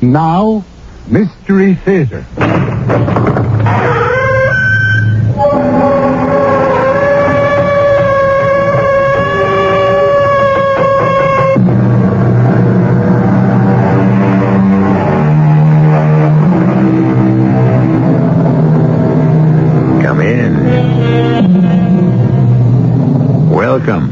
Now, Mystery Theater. Come in. Welcome.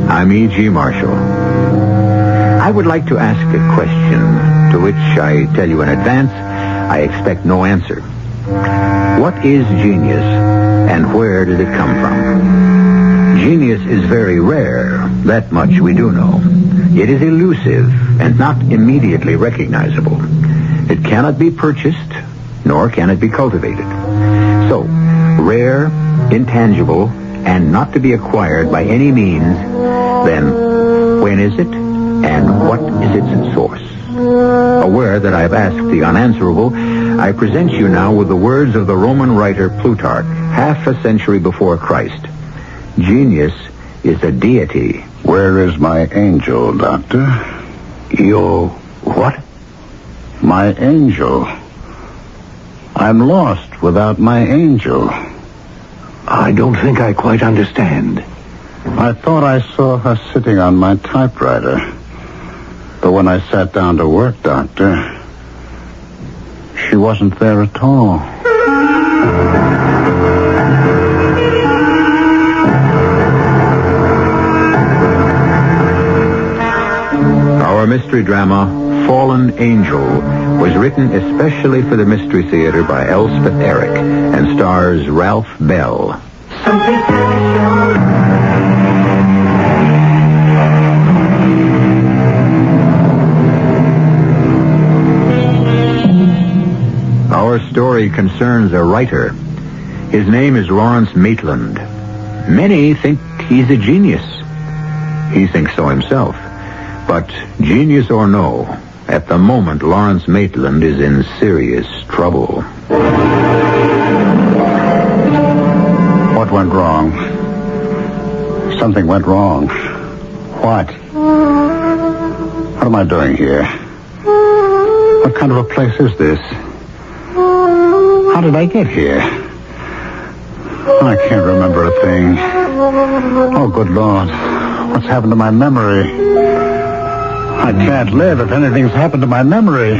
I'm E.G. Marshall. I would like to ask a question to which I tell you in advance I expect no answer. What is genius, and where did it come from? Genius is very rare, that much we do know. It is elusive and not immediately recognizable. It cannot be purchased, nor can it be cultivated. So, rare, intangible, and not to be acquired by any means, then when is it, and what is its source? Aware that I've asked the unanswerable, I present you now with the words of the Roman writer Plutarch, half a century before Christ. Genius is a deity. Where is my angel, Doctor? Your what? My angel. I'm lost without my angel. I don't think I quite understand. I thought I saw her sitting on my typewriter. But when I sat down to work, Doctor, she wasn't there at all. Our mystery drama, Fallen Angel, was written especially for the Mystery Theater by Elspeth Eric and stars Ralph Bell. Something special. Our story concerns a writer. His name is Lawrence Maitelland. Many think he's a genius. He thinks so himself. But genius or no, at the moment Lawrence Maitelland is in serious trouble. What went wrong? Something went wrong. What? What am I doing here? What kind of a place is this? How did I get here? I can't remember a thing. Oh, good Lord. What's happened to my memory? I can't live if anything's happened to my memory.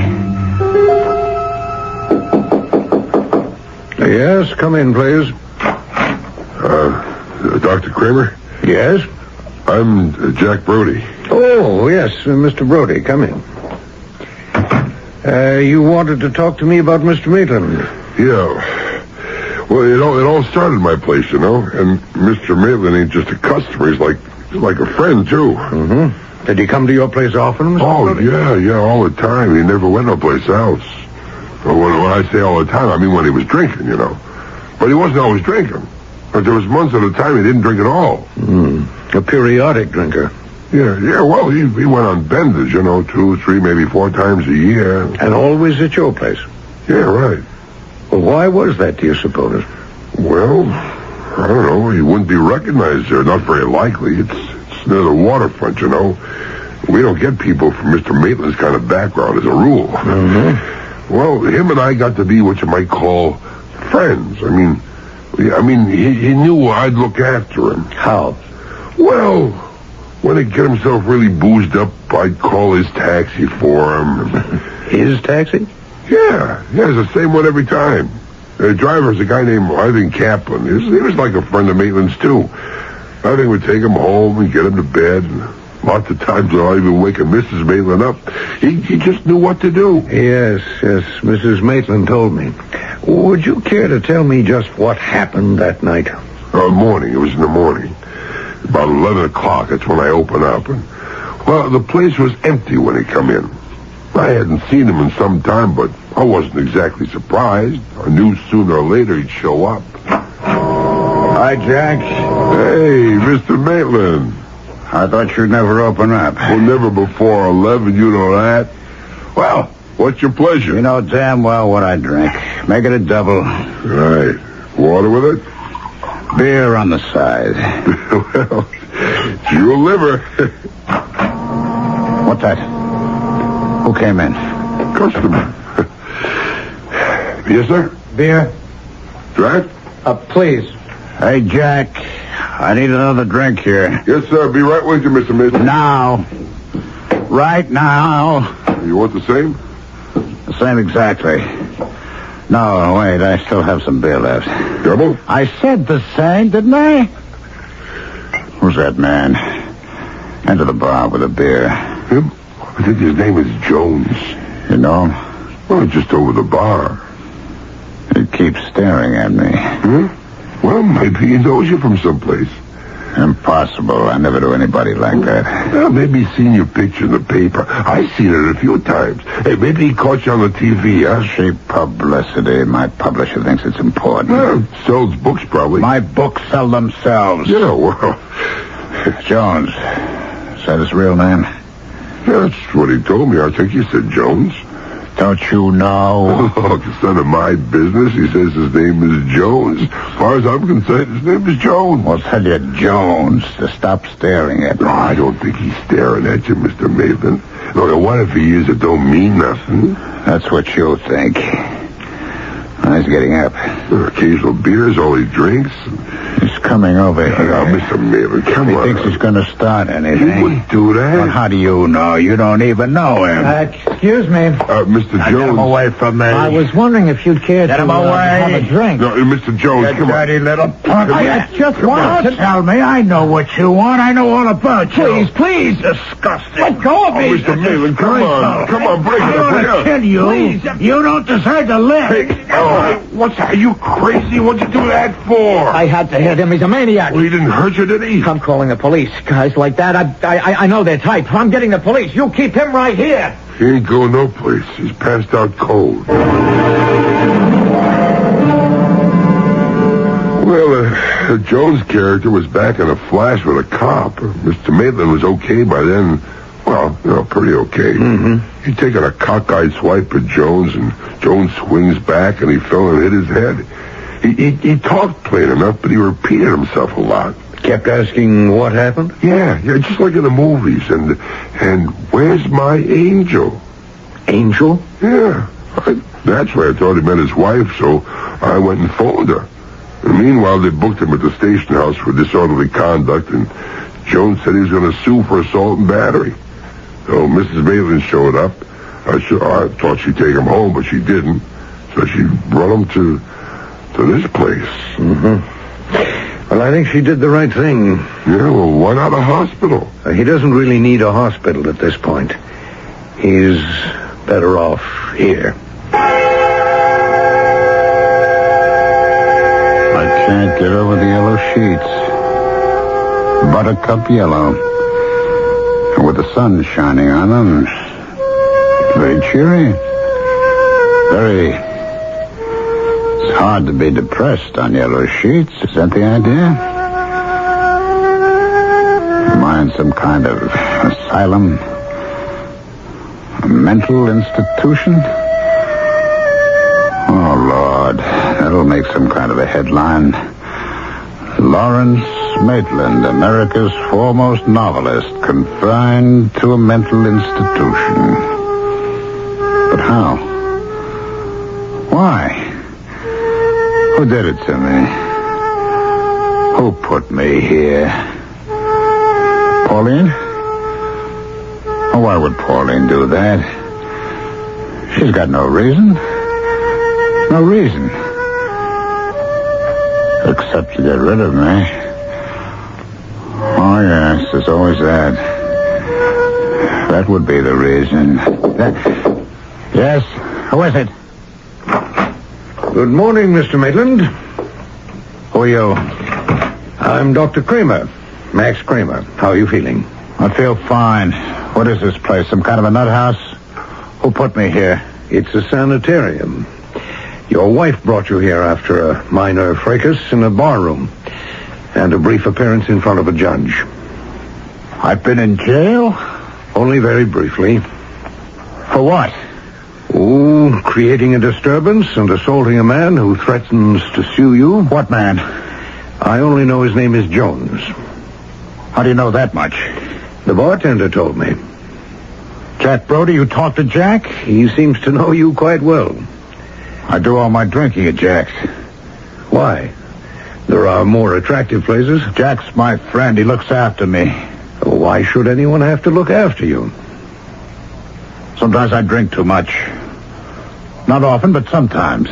Yes, come in, please. Dr. Kramer? Yes? I'm Jack Brody. Oh, yes, Mr. Brody, come in. You wanted to talk to me about Mr. Maitland? Yeah. Well, it all started my place, you know, and Mr. Maitland ain't just a customer. He's like a friend, too. Mm-hmm. Did he come to your place often, Mr. Brody? Yeah, all the time. He never went no place else. Well, when I say all the time, I mean when he was drinking, you know. But he wasn't always drinking. But there was months at a time he didn't drink at all. A periodic drinker. Yeah, well, he went on benders, you know, 2, 3, maybe 4 times a year. And always at your place? Yeah, right. Well, why was that, do you suppose? Well, I don't know. He wouldn't be recognized there. Not very likely. It's near the waterfront, you know. We don't get people from Mr. Maitland's kind of background as a rule. Mm-hmm. Well, him and I got to be what you might call friends. I mean, he knew I'd look after him. How? Well, when he'd get himself really boozed up, I'd call his taxi for him. His taxi? Yeah, it's the same one every time. The driver's a guy named Ivan Kaplan. He was like a friend of Maitland's, too. Ivan would take him home and get him to bed. And lots of times I'd even wake Mrs. Maitland up. He just knew what to do. Yes, Mrs. Maitland told me. Would you care to tell me just what happened that night? Morning. It was in the morning. About 11 o'clock, that's when I opened up. And, well, the place was empty when he come in. I hadn't seen him in some time, but I wasn't exactly surprised. I knew sooner or later he'd show up. Hi, Jack. Hey, Mr. Maitland. I thought you'd never open up. Well, never before 11, you know that. Well, what's your pleasure? You know damn well what I drink. Make it a double. Right. Water with it? Beer on the side. Well, it's your liver. What's that? Who came in? customer. Yes, sir? Beer? Jack? Please. Hey, Jack. I need another drink here. Yes, sir. Be right with you, Mr. Mason. Now. Right now. You want the same? The same exactly. No, wait. I still have some beer left. Double? I said the same, didn't I? Who's that man? Enter the bar with a beer. Him? I think his name is Jones. You know him? Well, just over the bar. He keeps staring at me. Huh? Well, maybe he knows you from someplace. Impossible. I never knew anybody like that. Well, maybe he's seen your picture in the paper. I've seen it a few times. Hey, maybe he caught you on the TV, huh? Cheap publicity. My publisher thinks it's important. Well, sells books, probably. My books sell themselves. Yeah, well... Jones. Is that his real name? Yeah, that's what he told me. I think he said Jones. Don't you know? Oh, it's none of my business. He says his name is Jones. As far as I'm concerned, his name is Jones. Well, tell you, Jones, to stop staring at me. No, I don't think he's staring at you, Mr. Maitland. No, what if he is? It don't mean nothing. That's what you think. He's getting up. Occasional beer is all he drinks. He's coming over here. Now, Mr. Maitland, come on. He thinks he's going to start anything. He wouldn't do that. Well, how do you know? You don't even know him. Excuse me. Mr. Get Jones. him away from me. I was wondering if you'd care Get to him away. have a drink. No, Mr. Jones, You come on. dirty little punk. I just want Don't tell me. I know what you want. I know all about you. Please. Disgusting. Let go of Oh, me. Mr. Maitland, come on. Come on, break it I'm up. going Break it to up. kill you. Please. You don't deserve to live. Hey, oh, what's that? Are you crazy? What'd you do that for? I had to hit him. He's a maniac. Well, he didn't hurt you, did he? I'm calling the police. Guys like that, I know their type. I'm getting the police. You keep him right here. He ain't going no place. He's passed out cold. Well, the Jones character was back in a flash with a cop. Mr. Maitland was okay by then. Well, pretty okay. Mm-hmm. He'd taken a cockeyed swipe at Jones, and Jones swings back, and he fell and hit his head. He talked plain enough, but he repeated himself a lot. Kept asking what happened? Yeah, just like in the movies. And where's my angel? Angel? Yeah. Naturally, I thought he meant his wife, so I went and phoned her. And meanwhile, they booked him at the station house for disorderly conduct, and Jones said he was going to sue for assault and battery. So Mrs. Maitland showed up. I thought she'd take him home, but she didn't. So she brought him to this place. Mm-hmm. Well, I think she did the right thing. Yeah, well, why not a hospital? He doesn't really need a hospital at this point. He's better off here. I can't get over the yellow sheets. Buttercup yellow. And with the sun shining on them. Very cheery. It's hard to be depressed on yellow sheets. Is that the idea? Am I in some kind of asylum? A mental institution? Oh, Lord. That'll make some kind of a headline. Lawrence Maitelland, America's foremost novelist, confined to a mental institution. But how? Why? Who did it to me? Who put me here? Pauline? Oh, why would Pauline do that? She's got no reason. No reason. Except to get rid of me. Oh, yes, there's always that. That would be the reason. Yes? Who is it? Good morning, Mr. Maitland. Who are you? I'm Dr. Kramer. Max Kramer. How are you feeling? I feel fine. What is this place? Some kind of a nut house? Who put me here? It's a sanitarium. Your wife brought you here after a minor fracas in a bar room and a brief appearance in front of a judge. I've been in jail? Only very briefly. For what? Oh, creating a disturbance and assaulting a man who threatens to sue you. What man? I only know his name is Jones. How do you know that much? The bartender told me. Jack Brody, you talk to Jack? He seems to know you quite well. I do all my drinking at Jack's. Why? There are more attractive places. Jack's my friend. He looks after me. Why should anyone have to look after you? Sometimes I drink too much. Not often, but sometimes.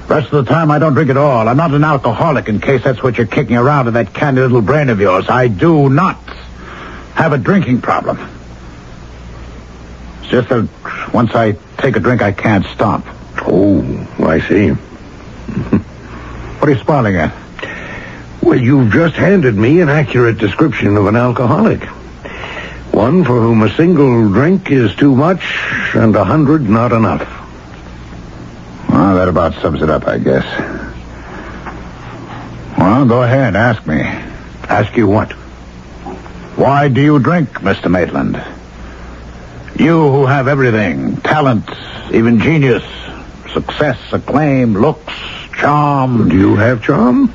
Rest of the time, I don't drink at all. I'm not an alcoholic, in case that's what you're kicking around in that candy little brain of yours. I do not have a drinking problem. It's just that once I take a drink, I can't stop. Oh, I see. What are you smiling at? Well, you've just handed me an accurate description of an alcoholic. One for whom a single drink is too much and 100 not enough. Well, that about sums it up, I guess. Well, go ahead, ask me. Ask you what? Why do you drink, Mr. Maitland? You who have everything, talent, even genius, success, acclaim, looks, charm. Do you have charm?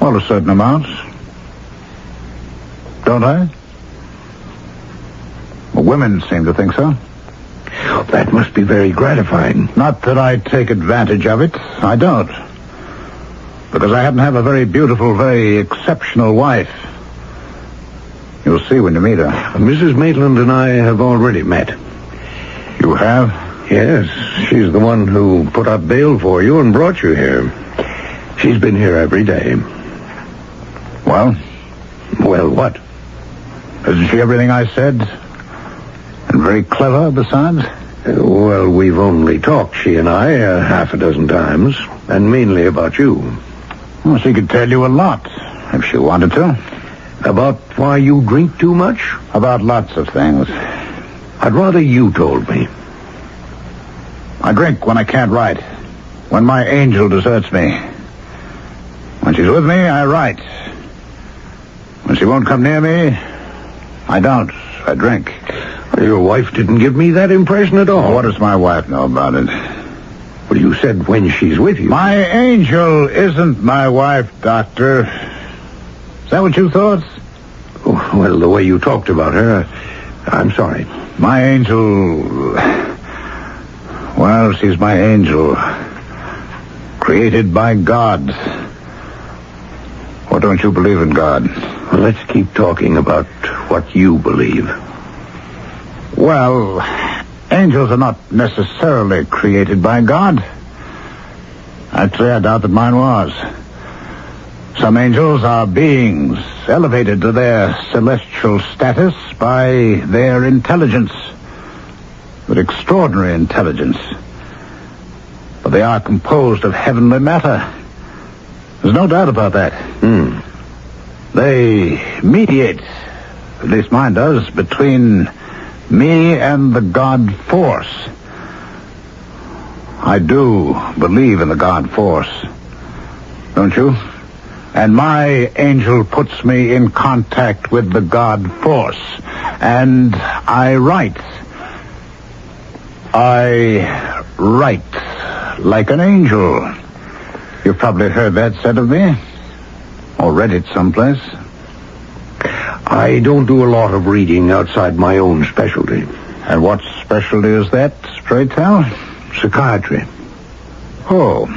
Well, a certain amount. Don't I? Well, women seem to think so. That must be very gratifying. Not that I take advantage of it. I don't. Because I happen to have a very beautiful, very exceptional wife. You'll see when you meet her. Mrs. Maitland and I have already met. You have? Yes, she's the one who put up bail for you and brought you here. She's been here every day. Well? Well, what? Isn't she everything I said? And very clever, besides? Well, we've only talked, she and I, half a dozen times, and mainly about you. Well, she could tell you a lot, if she wanted to. About why you drink too much? About lots of things. I'd rather you told me. I drink when I can't write. When my angel deserts me. When she's with me, I write. When she won't come near me, I don't. I drink. Your wife didn't give me that impression at all. What does my wife know about it? Well, you said when she's with you. My angel isn't my wife, Doctor. Is that what you thought? Oh, well, the way you talked about her, I'm sorry. My angel... Well, she's my angel. Created by God. Or don't you believe in God? Well, let's keep talking about what you believe. Well, angels are not necessarily created by God. Actually, I doubt that mine was. Some angels are beings elevated to their celestial status by their intelligence. But extraordinary intelligence. But they are composed of heavenly matter. There's no doubt about that. They mediate, at least mine does, between me and the God force. I do believe in the God force. Don't you? And my angel puts me in contact with the God force. And I write. I write like an angel. You've probably heard that said of me. Or read it someplace. I don't do a lot of reading outside my own specialty. And what specialty is that, pray tell? Psychiatry. Oh.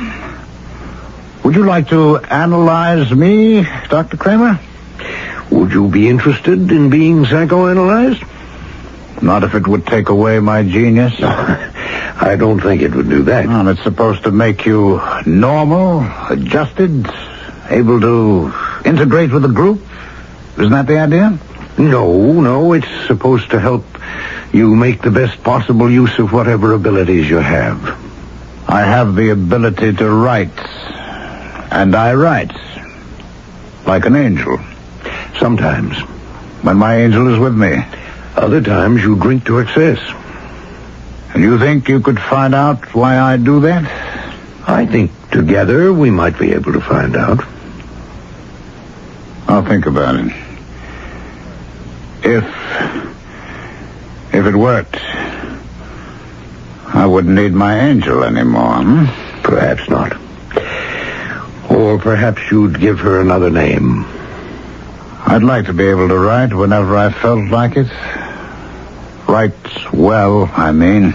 Would you like to analyze me, Dr. Kramer? Would you be interested in being psychoanalyzed? Not if it would take away my genius. I don't think it would do that. Well, it's supposed to make you normal, adjusted, able to integrate with the group. Isn't that the idea? No, it's supposed to help you make the best possible use of whatever abilities you have. I have the ability to write. And I write. Like an angel. Sometimes. When my angel is with me. Other times you drink to excess. And you think you could find out why I do that? I think together we might be able to find out. I'll think about it. If it worked, I wouldn't need my angel anymore, Perhaps not. Or perhaps you'd give her another name. I'd like to be able to write whenever I felt like it. Writes well, I mean.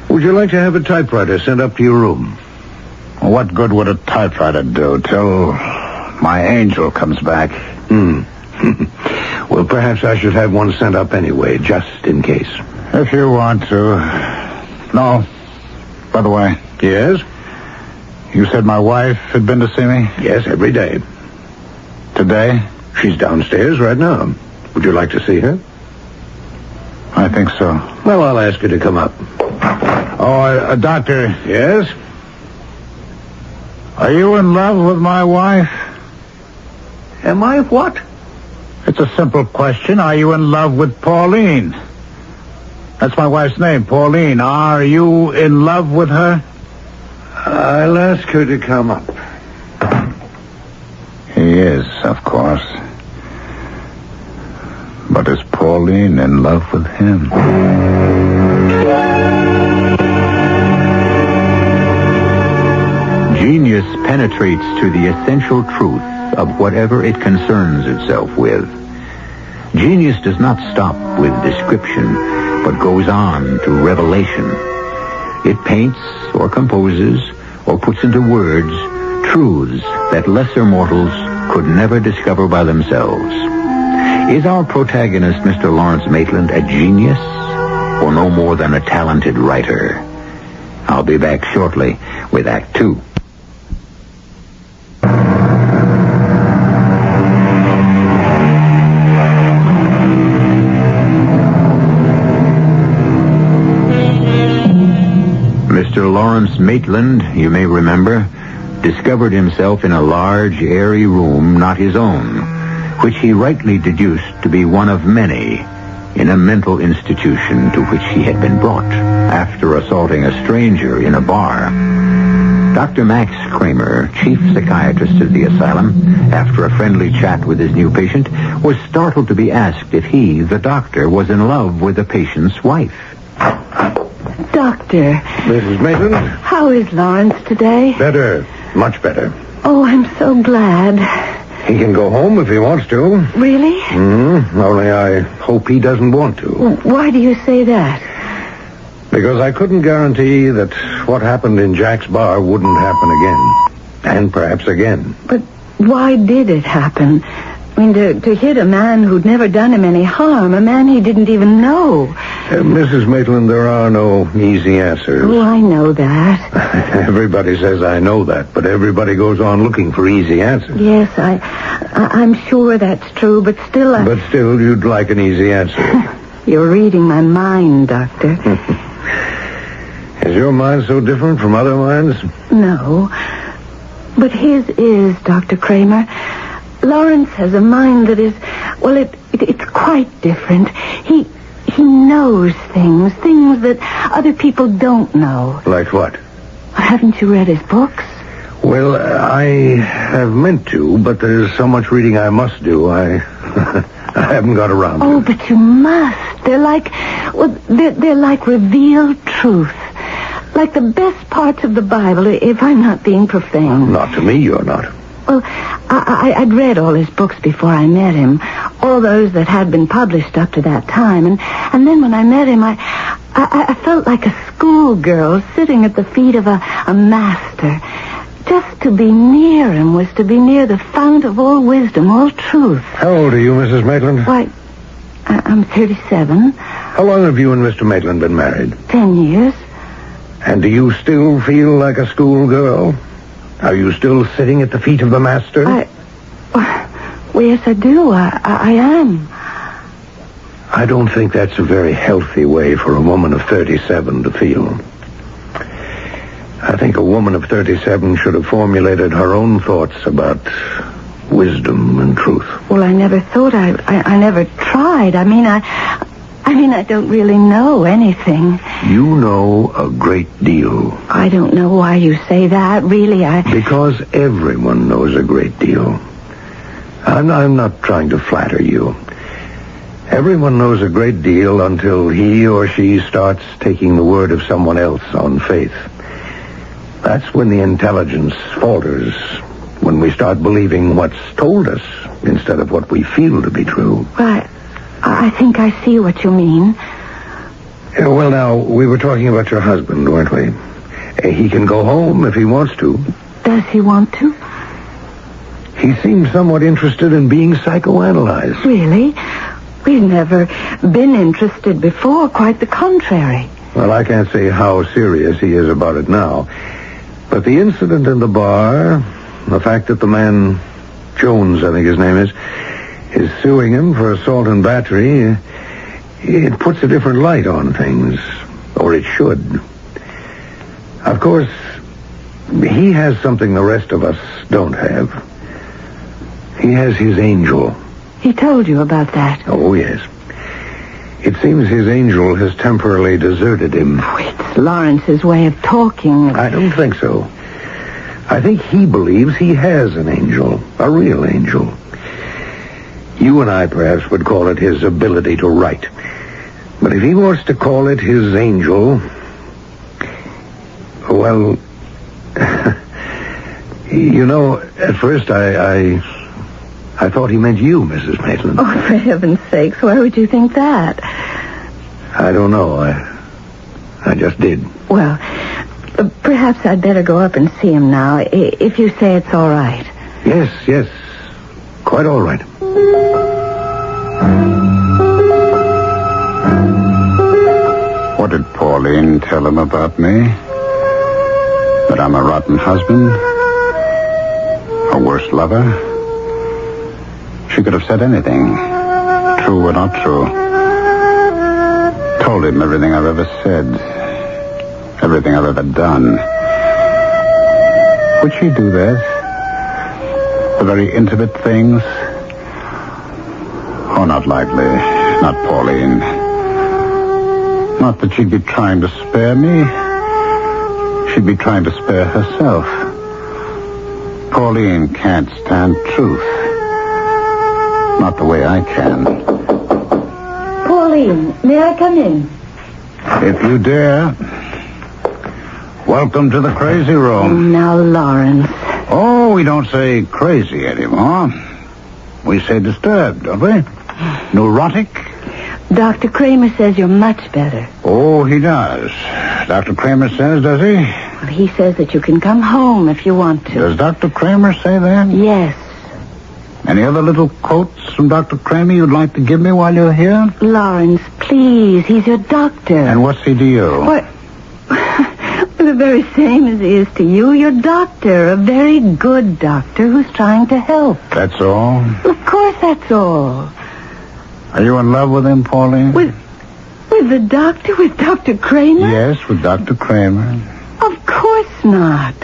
Would you like to have a typewriter sent up to your room? What good would a typewriter do till my angel comes back? Well, perhaps I should have one sent up anyway, just in case. If you want to. No. By the way. Yes? You said my wife had been to see me? Yes, every day. Today? She's downstairs right now. Would you like to see her? I think so. Well, I'll ask her to come up. Oh, doctor. Yes? Are you in love with my wife? Am I what? It's a simple question. Are you in love with Pauline? That's my wife's name, Pauline. Are you in love with her? I'll ask her to come up. He is, of course. But is Pauline in love with him? Genius penetrates to the essential truth of whatever it concerns itself with. Genius does not stop with description, but goes on to revelation. It paints or composes or puts into words truths that lesser mortals could never discover by themselves. Is our protagonist, Mr. Lawrence Maitelland, a genius or no more than a talented writer? I'll be back shortly with Act 2. Mr. Lawrence Maitelland, you may remember, discovered himself in a large, airy room not his own, which he rightly deduced to be one of many in a mental institution to which he had been brought after assaulting a stranger in a bar. Dr. Max Kramer, chief psychiatrist of the asylum, after a friendly chat with his new patient, was startled to be asked if he, the doctor, was in love with the patient's wife. Doctor. Mrs. Maitland? How is Lawrence today? Better. Much better. Oh, I'm so glad. He can go home if he wants to. Really? Only I hope he doesn't want to. Why do you say that? Because I couldn't guarantee that what happened in Jack's bar wouldn't happen again. And perhaps again. But why did it happen? I mean, to hit a man who'd never done him any harm, a man he didn't even know. Mrs. Maitland, there are no easy answers. Oh, I know that. Everybody says I know that, but everybody goes on looking for easy answers. Yes, I'm sure that's true, but still But still, you'd like an easy answer. You're reading my mind, Doctor. Is your mind so different from other minds? No. But his is, Dr. Kramer. Lawrence has a mind that is, well, it's quite different. He knows things that other people don't know. Like what? Haven't you read his books? Well, I have meant to, but there's so much reading I must do. I haven't got around to it. Oh, but you must. They're like revealed truth. Like the best parts of the Bible, if I'm not being profane. Not to me, you're not. Well, I'd read all his books before I met him, all those that had been published up to that time, and then when I met him, I felt like a schoolgirl sitting at the feet of a master. Just to be near him was to be near the fount of all wisdom, all truth. How old are you, Mrs. Maitland? Why, I'm 37. How long have you and Mr. Maitland been married? 10 years. And do you still feel like a schoolgirl? Are you still sitting at the feet of the master? Well, yes, I do. I am. I don't think that's a very healthy way for a woman of 37 to feel. I think a woman of 37 should have formulated her own thoughts about wisdom and truth. Well, I never thought I never tried. I mean, I don't really know anything. You know a great deal. I don't know why you say that. Really, Because everyone knows a great deal. I'm not trying to flatter you. Everyone knows a great deal until he or she starts taking the word of someone else on faith. That's when the intelligence falters, when we start believing what's told us instead of what we feel to be true. Right. I think I see what you mean. Well, now, we were talking about your husband, weren't we? He can go home if he wants to. Does he want to? He seems somewhat interested in being psychoanalyzed. Really? We've never been interested before. Quite the contrary. Well, I can't say how serious he is about it now. But the incident in the bar, the fact that the man, Jones, I think his name is suing him for assault and battery, it puts a different light on things. Or it should. Of course, he has something the rest of us don't have. He has his angel. He told you about that? Oh, yes. It seems his angel has temporarily deserted him. Oh, it's Lawrence's way of talking. I don't think so. I think he believes he has an angel, a real angel. You and I perhaps would call it his ability to write. But if he wants to call it his angel, well, you know, at first I thought he meant you, Mrs. Maitland. Oh, for heaven's sakes, why would you think that? I don't know. I just did. Well, perhaps I'd better go up and see him now, if you say it's all right. Yes. Quite all right. What did Pauline tell him about me? That I'm a rotten husband? A worse lover? She could have said anything, true or not true. Told him everything I've ever said, everything I've ever done. Would she do that? The very intimate things? Oh, not likely. Not Pauline. Not that she'd be trying to spare me. She'd be trying to spare herself. Pauline can't stand truth. Not the way I can. Pauline, may I come in? If you dare. Welcome to the crazy room. Now, Lawrence. Oh, we don't say crazy anymore. We say disturbed, don't we? Neurotic? Dr. Kramer says you're much better. Oh, he does. Dr. Kramer says, does he? Well, he says that you can come home if you want to. Does Dr. Kramer say that? Yes. Any other little quotes from Dr. Kramer you'd like to give me while you're here? Lawrence, please. He's your doctor. And what's he to you? What? The very same as he is to you. Your doctor. A very good doctor who's trying to help. That's all? Of course that's all. Are you in love with him, Pauline? With the doctor? With Dr. Kramer? Yes, with Dr. Kramer. Of course not.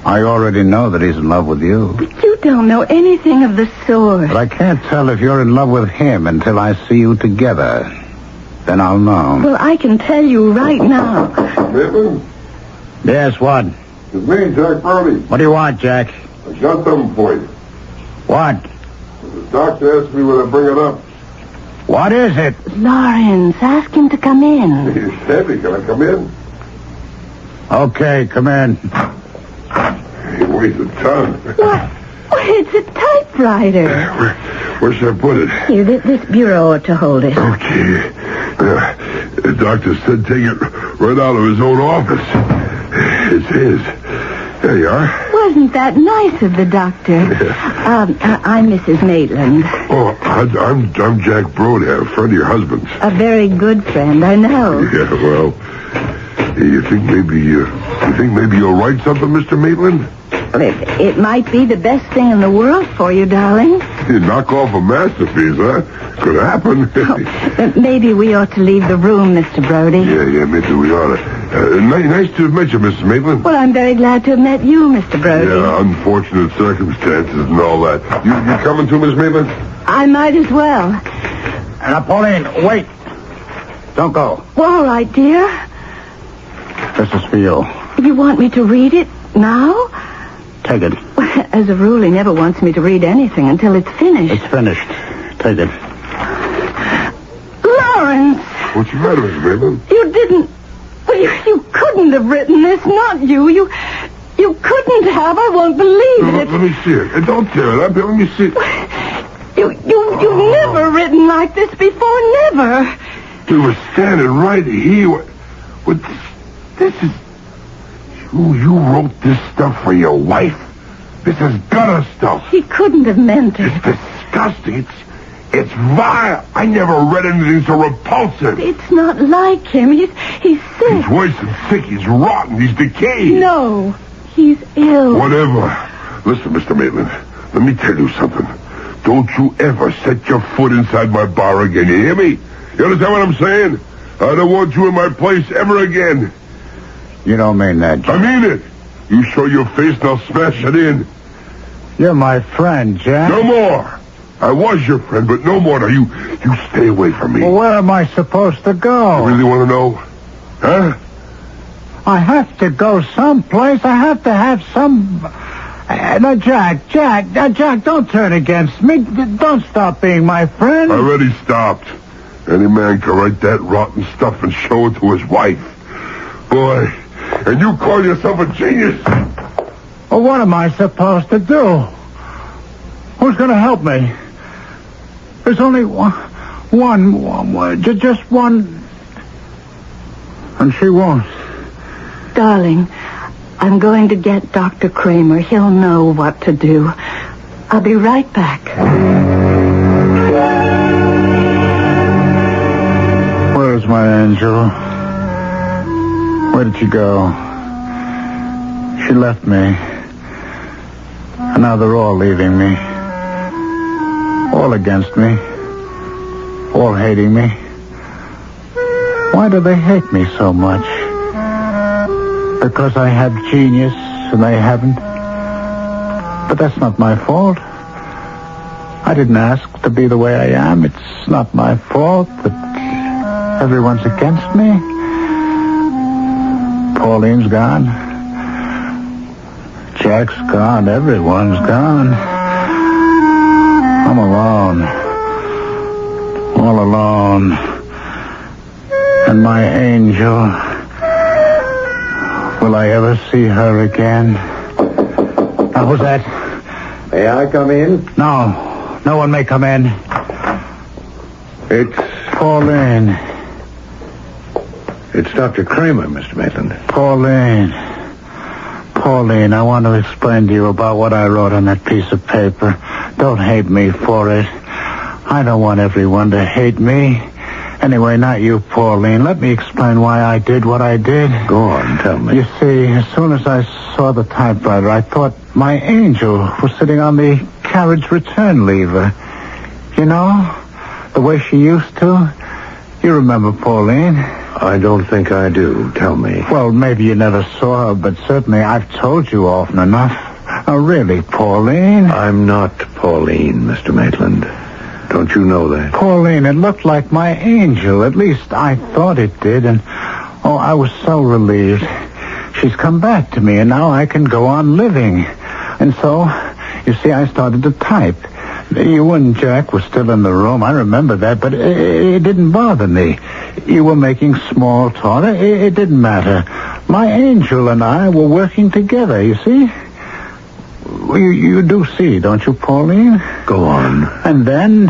I already know that he's in love with you. But you don't know anything of the sort. But I can't tell if you're in love with him until I see you together. Then I'll know. Well, I can tell you right now. Maitland? Yes, what? It's me, Jack Brody. What do you want, Jack? I got something for you. What? The doctor asked me when I bring it up. What is it? Lawrence, ask him to come in. He's heavy. Can I come in? Okay, come in. He weighs a ton. What? It's a typewriter. Where should I put it? Here, this bureau ought to hold it. Okay. The doctor said take it right out of his own office. It's his. There you are. Wasn't that nice of the doctor? I'm Mrs. Maitland. Oh, I'm Jack Brody, a friend of your husband's. A very good friend, I know. Yeah, well, you think maybe you'll write something, Mr. Maitland? It might be the best thing in the world for you, darling. You knock off a masterpiece, huh? Could happen. Maybe we ought to leave the room, Mr. Brody. Yeah, maybe we ought to. Nice to have met you, Mrs. Maitland. Well, I'm very glad to have met you, Mr. Brody. Yeah, unfortunate circumstances and all that. You coming too, Miss Maitland? I might as well. Now, Pauline, wait. Don't go. Well, all right, dear. This is for you. You want me to read it now? Take it. As a rule, he never wants me to read anything until it's finished. It's finished. Take it. Lawrence! What's the matter, Miss Maitland? You didn't... Well, you couldn't have written this, not you. You couldn't have. I won't believe it. Let me see it. Don't tear it up. Let me see it. You've never written like this before, never. We were standing right here. What this is... You wrote this stuff for your wife? This is gutter stuff. He couldn't have meant it. It's disgusting. It's vile. I never read anything so repulsive. It's not like him. He's sick. He's worse than sick. He's rotten. He's decayed. No, he's ill. Whatever. Listen, Mr. Maitland, let me tell you something. Don't you ever set your foot inside my bar again. You hear me? You understand what I'm saying? I don't want you in my place ever again. You don't mean that, Jack. I mean it. You show your face and I'll smash it in. You're my friend, Jack. No more. I was your friend, but no more. Now, you stay away from me. Well, where am I supposed to go? You really want to know? Huh? I have to go someplace. I have to have some... No, Jack, don't turn against me. Don't stop being my friend. I already stopped. Any man can write that rotten stuff and show it to his wife. Boy, and you call yourself a genius? Well, what am I supposed to do? Who's going to help me? There's only just one. And she won't. Darling, I'm going to get Dr. Kramer. He'll know what to do. I'll be right back. Where's my angel? Where did she go? She left me. And now they're all leaving me. All against me. All hating me. Why do they hate me so much? Because I have genius and they haven't? But that's not my fault. I didn't ask to be the way I am. It's not my fault that everyone's against me. Pauline's gone. Jack's gone. Everyone's gone. I'm alone. All alone. And my angel... Will I ever see her again? Now, who's that? May I come in? No. No one may come in. It's Pauline. It's Dr. Kramer, Mr. Maitland. Pauline, I want to explain to you about what I wrote on that piece of paper. Don't hate me for it. I don't want everyone to hate me. Anyway, not you, Pauline. Let me explain why I did what I did. Go on, tell me. You see, as soon as I saw the typewriter, I thought my angel was sitting on the carriage return lever. You know, the way she used to. You remember Pauline? I don't think I do. Tell me. Well, maybe you never saw her, but certainly I've told you often enough. Oh, really, Pauline? I'm not Pauline, Mr. Maitland. Don't you know that? Pauline, it looked like my angel. At least I thought it did, and I was so relieved. She's come back to me, and now I can go on living. And so, you see, I started to type. You and Jack were still in the room. I remember that, but it didn't bother me. You were making small talk. It didn't matter. My angel and I were working together, you see? You do see, don't you, Pauline? Go on. And then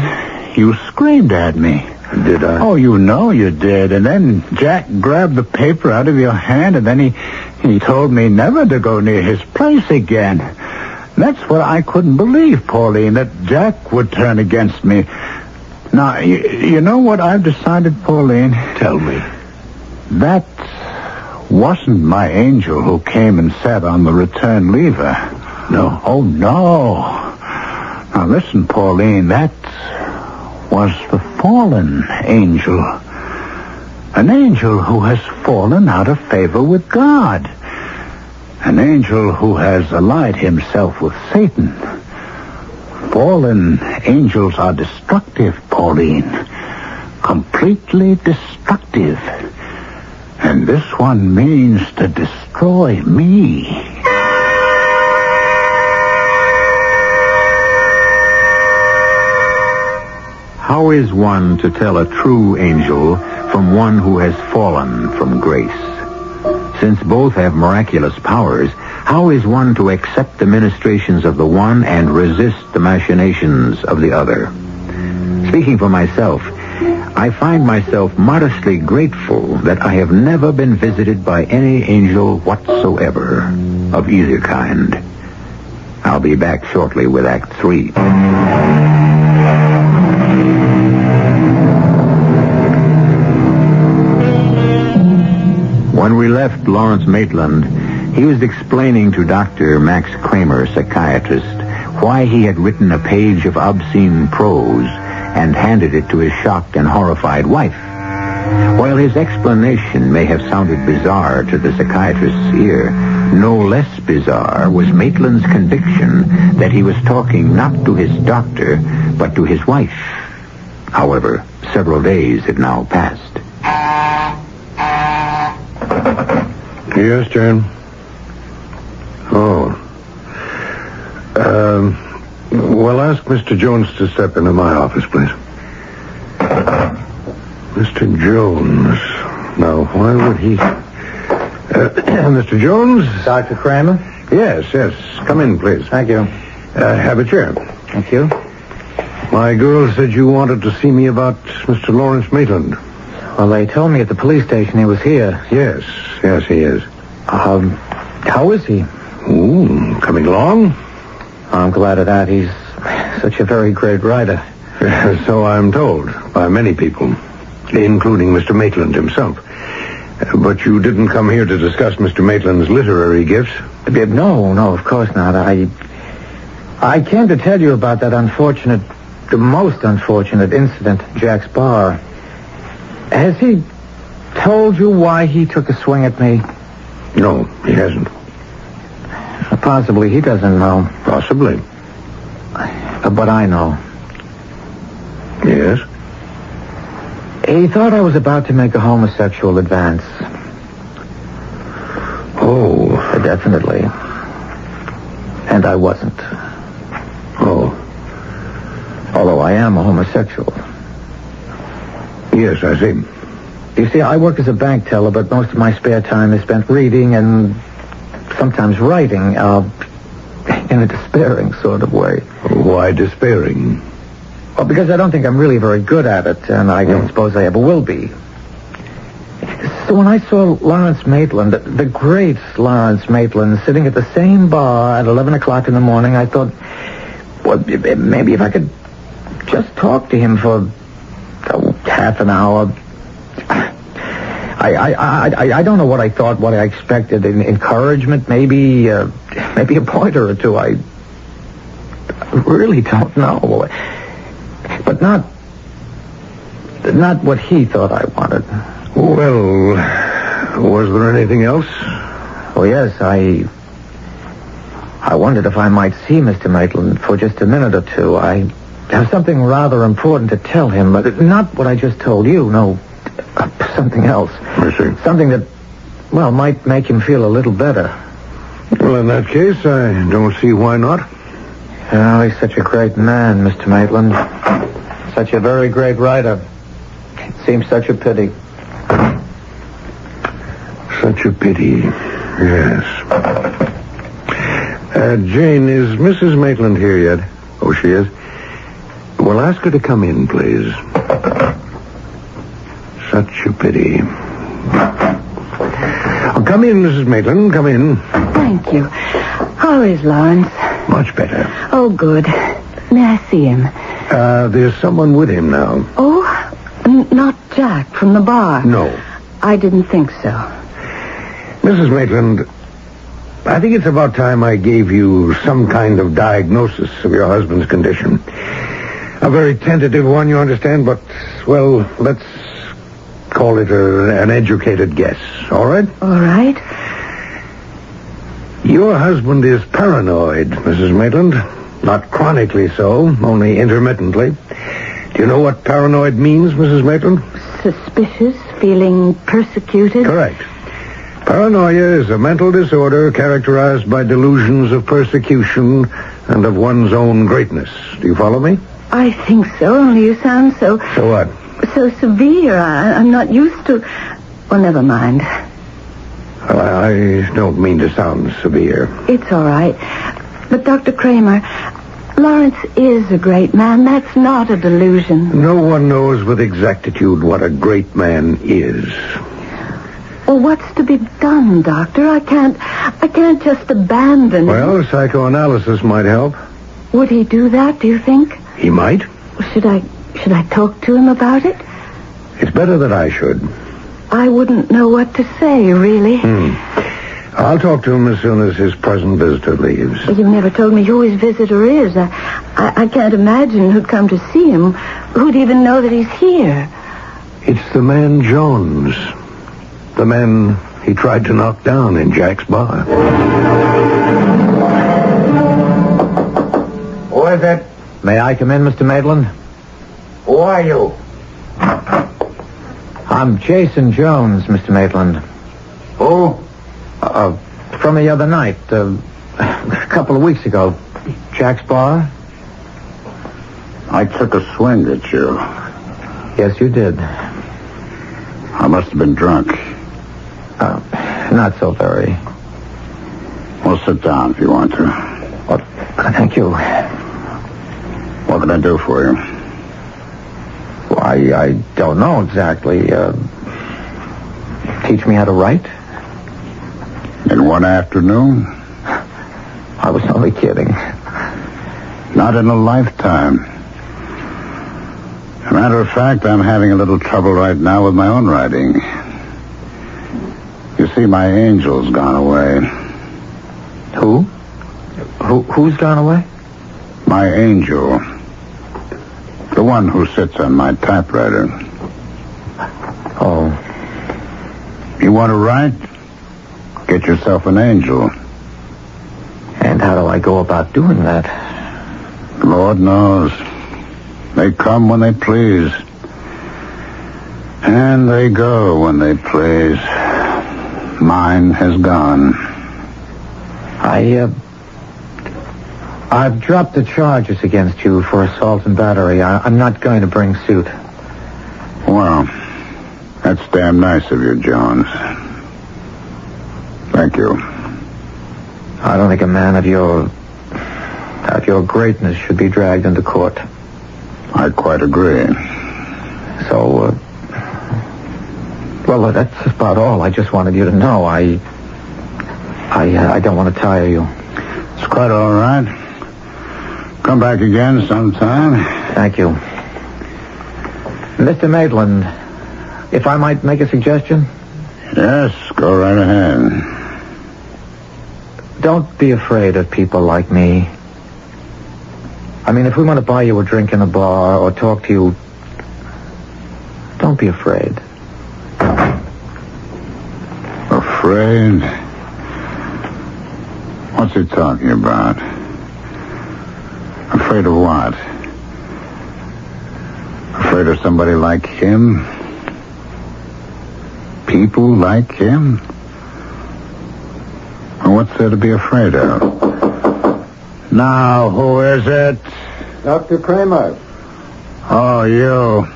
you screamed at me. Did I? Oh, you know you did. And then Jack grabbed the paper out of your hand, and then he told me never to go near his place again. That's what I couldn't believe, Pauline, that Jack would turn against me. Now, you know what I've decided, Pauline? Tell me. That wasn't my angel who came and sat on the return lever. No. Oh, no. Now, listen, Pauline, that was the fallen angel. An angel who has fallen out of favor with God. An angel who has allied himself with Satan. Fallen angels are destructive, Pauline. Completely destructive. And this one means to destroy me. How is one to tell a true angel from one who has fallen from grace? Since both have miraculous powers, how is one to accept the ministrations of the one and resist the machinations of the other? Speaking for myself, I I find myself modestly grateful that I have never been visited by any angel whatsoever of either kind. I'll be back shortly with Act 3. When we left Lawrence Maitelland, he was explaining to Dr. Max Kramer, psychiatrist, why he had written a page of obscene prose and handed it to his shocked and horrified wife. While his explanation may have sounded bizarre to the psychiatrist's ear, no less bizarre was Maitland's conviction that he was talking not to his doctor, but to his wife. However, several days had now passed. Yes, Jane? Oh. Well, ask Mr. Jones to step into my office, please. Mr. Jones. Now, why would he... Mr. Jones? Dr. Kramer? Yes. Come in, please. Thank you. Have a chair. Thank you. My girl said you wanted to see me about Mr. Lawrence Maitelland. Well, they told me at the police station he was here. Yes, he is. How is he? Coming along? I'm glad of that. He's such a very great writer. So I'm told by many people, including Mr. Maitelland himself. But you didn't come here to discuss Mr. Maitland's literary gifts? No, of course not. I came to tell you about that the most unfortunate incident at Jack's bar. Has he told you why he took a swing at me? No, he hasn't. Possibly he doesn't know. Possibly. But I know. Yes? He thought I was about to make a homosexual advance. Oh. Definitely. And I wasn't. Oh. Although I am a homosexual. Yes, I see. You see, I work as a bank teller, but most of my spare time is spent reading and sometimes writing, in a despairing sort of way. Why despairing? Well, because I don't think I'm really very good at it, and I don't suppose I ever will be. So when I saw Lawrence Maitelland, the great Lawrence Maitelland, sitting at the same bar at 11 o'clock in the morning, I thought, well, maybe if I could just talk to him for half an hour. I don't know what I thought, what I expected. Encouragement, maybe a pointer or two. I really don't know. But not what he thought I wanted. Well, was there anything else? Oh, yes, I wondered if I might see Mr. Maitelland for just a minute or two. I have something rather important to tell him, but not what I just told you, no, something else. I see. Something that, well, might make him feel a little better. Well, in that case, I don't see why not. Oh, he's such a great man, Mr. Maitelland. Such a very great writer. It seems such a pity. Such a pity, yes. Jane, is Mrs. Maitelland here yet? Oh, she is? Well, ask her to come in, please. Such a pity. Oh, come in, Mrs. Maitelland, come in. Thank you. How is Lawrence? Much better. Oh, good. May I see him? There's someone with him now. Oh, not Jack from the bar? No. I didn't think so. Mrs. Maitelland, I think it's about time I gave you some kind of diagnosis of your husband's condition. A very tentative one, you understand, but, well, let's call it an educated guess, all right? All right. Your husband is paranoid, Mrs. Maitelland. Not chronically so, only intermittently. Do you know what paranoid means, Mrs. Maitelland? Suspicious, feeling persecuted? Correct. Paranoia is a mental disorder characterized by delusions of persecution and of one's own greatness. Do you follow me? I think so, only you sound so... So what? So severe. I'm not used to... Well, never mind. I don't mean to sound severe. It's all right. But, Dr. Kramer, Lawrence is a great man. That's not a delusion. No one knows with exactitude what a great man is. Well, what's to be done, Doctor? I can't just abandon him. Well, psychoanalysis might help. Would he do that, do you think? He might. Should I talk to him about it? It's better that I should. I wouldn't know what to say, really. I'll talk to him as soon as his present visitor leaves. You never told me who his visitor is. I can't imagine who'd come to see him. Who'd even know that he's here? It's the man Jones. The man he tried to knock down in Jack's bar. Who is it? May I come in, Mr. Maitland? Who are you? I'm Jason Jones, Mr. Maitland. Who? From the other night, a couple of weeks ago. Jack's bar? I took a swing at you. Yes, you did. I must have been drunk. Not so very. Well, sit down if you want to. Well, thank you. What can I do for you? Well, I don't know exactly. Teach me how to write? In one afternoon? I was only kidding. Not in a lifetime. As a matter of fact, I'm having a little trouble right now with my own writing. You see, my angel's gone away. Who? Who's gone away? My angel. The one who sits on my typewriter. Oh. You want to write? Get yourself an angel. And how do I go about doing that? Lord knows. They come when they please. And they go when they please. Mine has gone. I've dropped the charges against you for assault and battery. I'm not going to bring suit. Well, that's damn nice of you, Jones. Thank you. I don't think a man of your greatness should be dragged into court. I quite agree. So, well, that's about all. I just wanted you to know. I don't want to tire you. It's quite all right. Come back again sometime. Thank you. Mr. Maitland, if I might make a suggestion? Yes, go right ahead. Don't be afraid of people like me. I mean, if we want to buy you a drink in a bar or talk to you, don't be afraid. Afraid? What's he talking about? Afraid of what? Afraid of somebody like him? People like him? Well, what's there to be afraid of? Now, who is it? Dr. Kramer. Oh, you.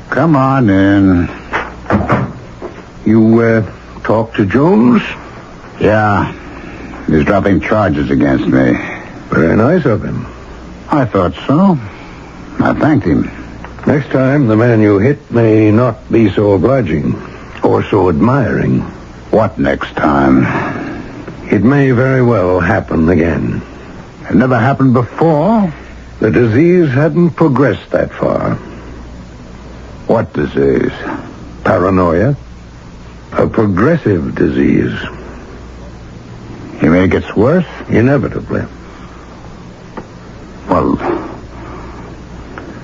Come on in. You, talk to Jones? Yeah. He's dropping charges against me. Very nice of him. I thought so. I thanked him. Next time, the man you hit may not be so obliging or so admiring. What next time? It may very well happen again. It never happened before. The disease hadn't progressed that far. What disease? Paranoia. A progressive disease. You mean it gets worse? Inevitably. Well,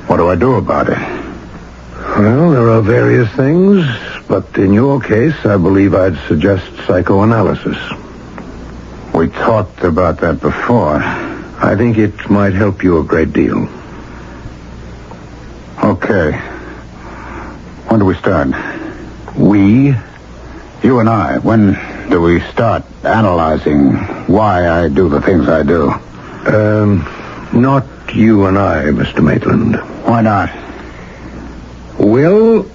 what do I do about it? Well, there are various things, but in your case, I believe I'd suggest psychoanalysis. We talked about that before. I think it might help you a great deal. Okay. When do we start? We? You and I. When do we start analyzing why I do the things I do? Not you and I, Mr. Maitland. Why not? Well,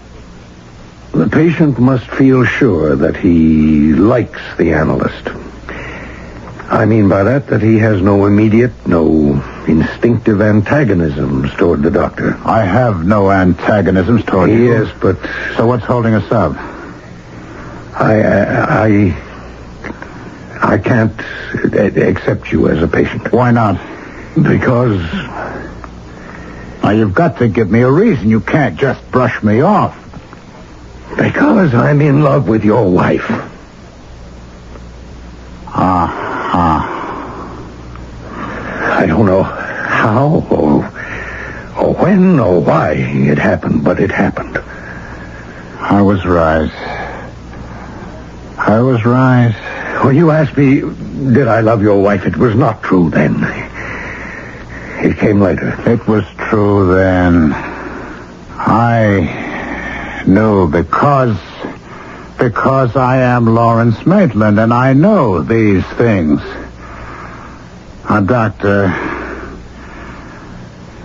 the patient must feel sure that he likes the analyst. I mean by that he has no immediate, no instinctive antagonisms toward the doctor. I have no antagonisms toward you. Yes, but... So what's holding us up? I can't accept you as a patient. Why not? Because... Now, you've got to give me a reason. You can't just brush me off. Because I'm in love with your wife. I don't know how or when or why it happened, but it happened. I was right. When you asked me, did I love your wife, it was not true then. It came later. It was true then. I knew because I am Lawrence Maitelland, and I know these things.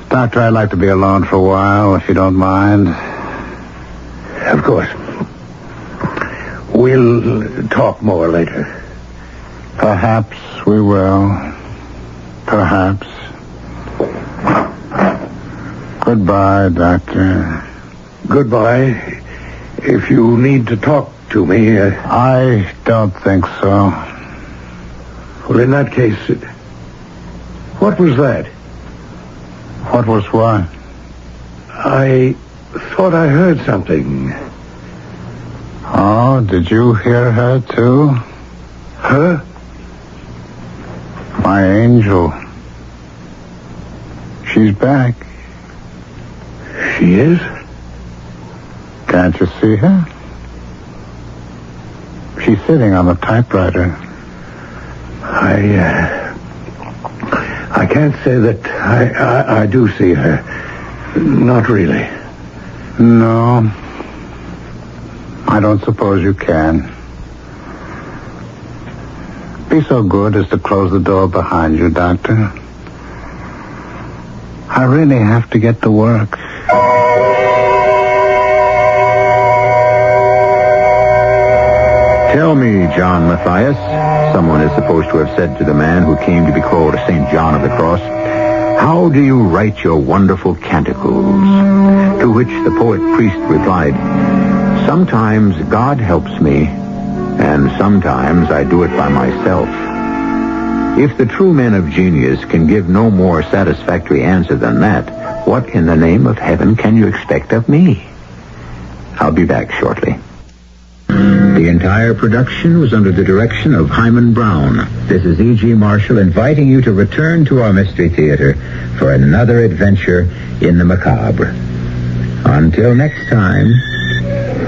Doctor, I'd like to be alone for a while, if you don't mind. Of course. We'll talk more later. Perhaps we will. Perhaps. Goodbye, Doctor. Goodbye. If you need to talk to me... I don't think so. Well, in that case... What was that? What was what? I thought I heard something. Oh, did you hear her, too? Her? My angel. She's back. She is? Can't you see her? She's sitting on the typewriter. I can't say that I do see her. Not really. No. I don't suppose you can. Be so good as to close the door behind you, Doctor. I really have to get to work. Tell me, John Matthias, someone is supposed to have said to the man who came to be called St. John of the Cross, how do you write your wonderful canticles? To which the poet priest replied, sometimes God helps me, and sometimes I do it by myself. If the true men of genius can give no more satisfactory answer than that, what in the name of heaven can you expect of me? I'll be back shortly. The entire production was under the direction of Hyman Brown. This is E.G. Marshall inviting you to return to our Mystery Theater for another adventure in the macabre. Until next time,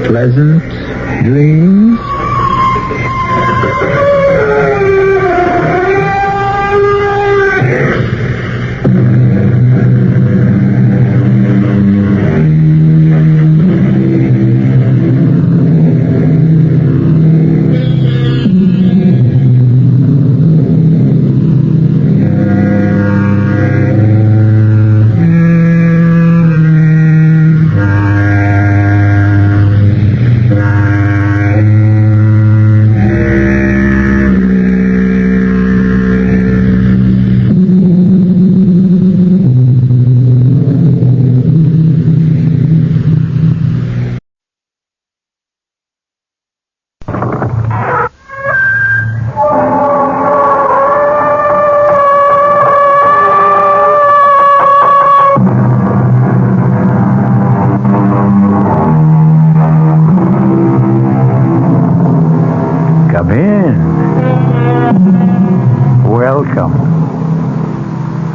pleasant dreams.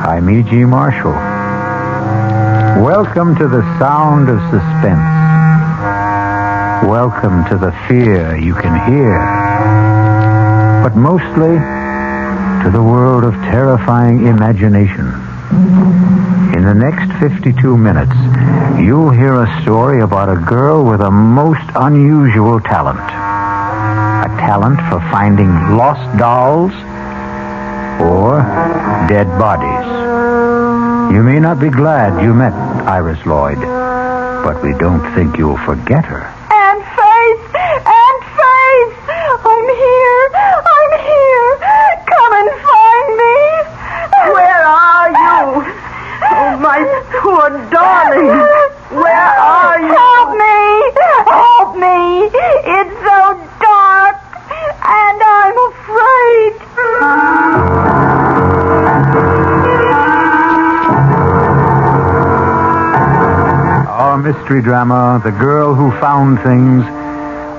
I'm E.G. Marshall. Welcome to the sound of suspense. Welcome to the fear you can hear. But mostly to the world of terrifying imagination. In the next 52 minutes, you'll hear a story about a girl with a most unusual talent. A talent for finding lost dolls or dead bodies. You may not be glad you met Iris Lloyd, but we don't think you'll forget her. Aunt Faith! Aunt Faith! I'm here! Come and mystery drama, The Girl Who Found Things,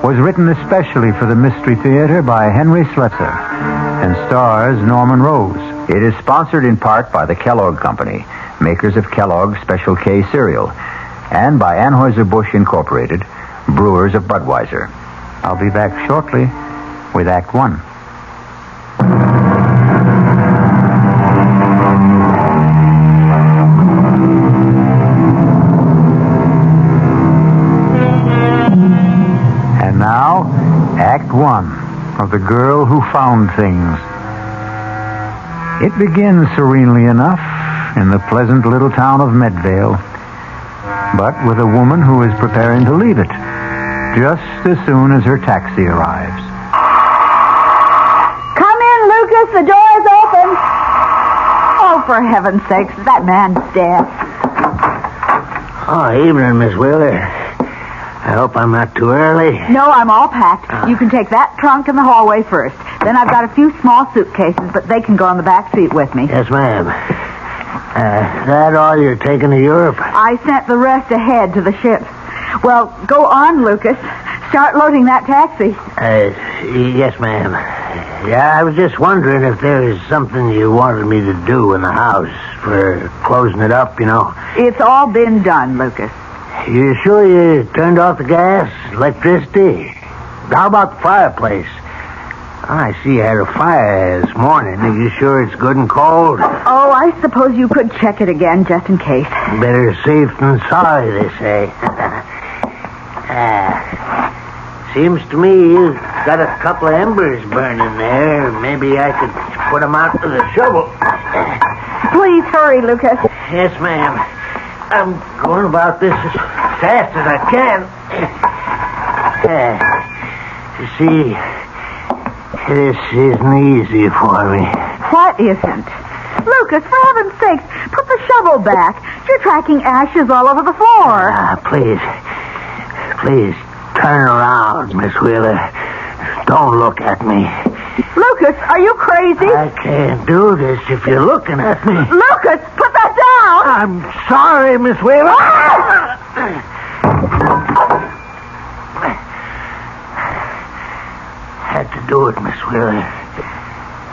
was written especially for the Mystery Theater by Henry Slesser and stars Norman Rose. It is sponsored in part by the Kellogg Company, makers of Kellogg's Special K cereal, and by Anheuser-Busch Incorporated, brewers of Budweiser. I'll be back shortly with Act One. And now, Act One of The Girl Who Found Things. It begins serenely enough in the pleasant little town of Medvale, but with a woman who is preparing to leave it just as soon as her taxi arrives. Come in, Lucas. The door's open. Oh, for heaven's sakes, that man's dead. Oh, evening, Miss Wheeler. I hope I'm not too early. No, I'm all packed. You can take that trunk in the hallway first. Then I've got a few small suitcases, but they can go on the back seat with me. Yes, ma'am. That all you're taking to Europe? I sent the rest ahead to the ship. Well, go on, Lucas. Start loading that taxi. Yes, ma'am. Yeah, I was just wondering if there was something you wanted me to do in the house for closing it up, you know. It's all been done, Lucas. You sure you turned off the gas, electricity? How about the fireplace? I see you had a fire this morning. Are you sure it's good and cold? Oh, I suppose you could check it again just in case. Better safe than sorry, they say. Seems to me you've got a couple of embers burning there. Maybe I could put them out with a shovel. Please hurry, Lucas. Yes, ma'am. I'm going about this as fast as I can. You see, this isn't easy for me. What isn't? Lucas, for heaven's sakes, put the shovel back. You're tracking ashes all over the floor. Please, turn around, Miss Wheeler. Don't look at me. Lucas, are you crazy? I can't do this if you're looking at me. Lucas, put that down! I'm sorry, Miss Wheeler. Had to do it, Miss Wheeler.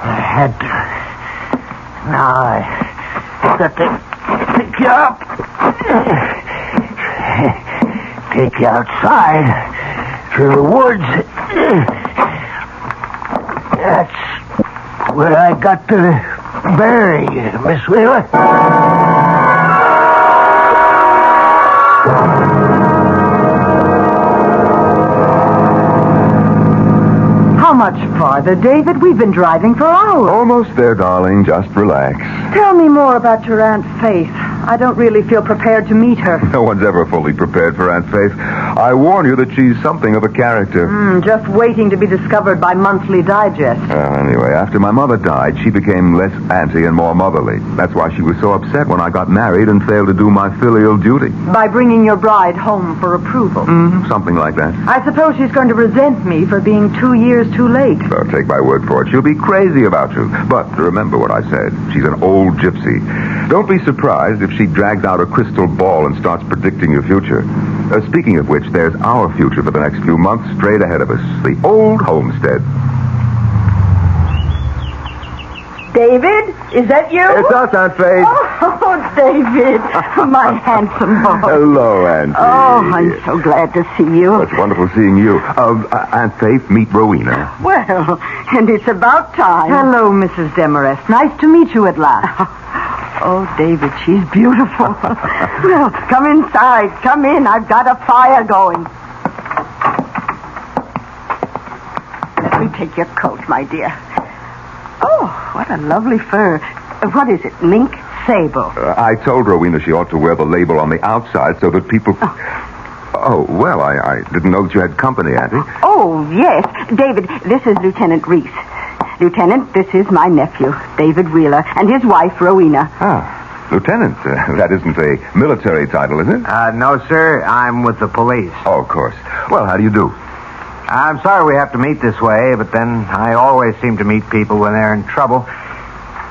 I had to. Now I got to pick you up. Take you outside through the woods. That's where I got to bury you, Miss Wheeler. How much farther, David? We've been driving for hours. Almost there, darling. Just relax. Tell me more about your Aunt Faith. I don't really feel prepared to meet her. No one's ever fully prepared for Aunt Faith. I warn you that she's something of a character. Just waiting to be discovered by Monthly Digest. Anyway, after my mother died, she became less auntie and more motherly. That's why she was so upset when I got married and failed to do my filial duty. By bringing your bride home for approval. Something like that. I suppose she's going to resent me for being 2 years too late. So take my word for it. She'll be crazy about you. But remember what I said. She's an old gypsy. Don't be surprised if she drags out a crystal ball and starts predicting your future. Speaking of which, there's our future for the next few months straight ahead of us. The old homestead. David, is that you? It's us, Aunt Faith. Oh, David, my handsome boy. Hello, Auntie. Oh, I'm so glad to see you. It's wonderful seeing you. Aunt Faith, meet Rowena. Well, and it's about time. Hello, Mrs. Demarest. Nice to meet you at last. Oh, David, she's beautiful. Well, come inside. Come in. I've got a fire going. Let me take your coat, my dear. Oh, what a lovely fur. What is it, mink? Sable. I told Rowena she ought to wear the label on the outside so that people... Oh, well, I didn't know that you had company, Auntie. Oh, yes. David, this is Lieutenant Reese. Lieutenant, this is my nephew, David Wheeler, and his wife, Rowena. Ah, Lieutenant. That isn't a military title, is it? No, sir. I'm with the police. Oh, of course. Well, how do you do? I'm sorry we have to meet this way, but then I always seem to meet people when they're in trouble.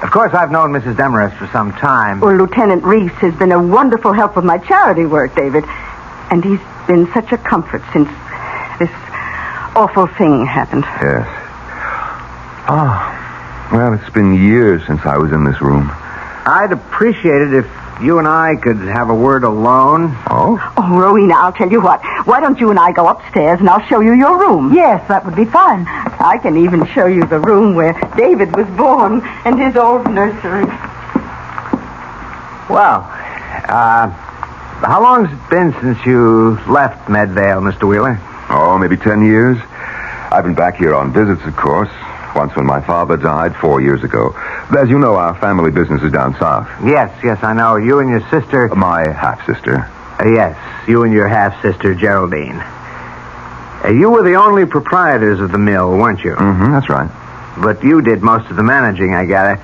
Of course, I've known Mrs. Demarest for some time. Well, Lieutenant Reese has been a wonderful help with my charity work, David. And he's been such a comfort since this awful thing happened. Yes. Well, it's been years since I was in this room. I'd appreciate it if you and I could have a word alone. Oh? Oh, Rowena, I'll tell you what. Why don't you and I go upstairs and I'll show you your room? Yes, that would be fun. I can even show you the room where David was born and his old nursery. Well, how long's it been since you left Medvale, Mr. Wheeler? Oh, maybe 10 years. I've been back here on visits, of course. Once when my father died 4 years ago. As you know, our family business is down south. Yes, I know. You and your sister... My half-sister. Yes, you and your half-sister, Geraldine. You were the only proprietors of the mill, weren't you? Mm-hmm, that's right. But you did most of the managing, I gather.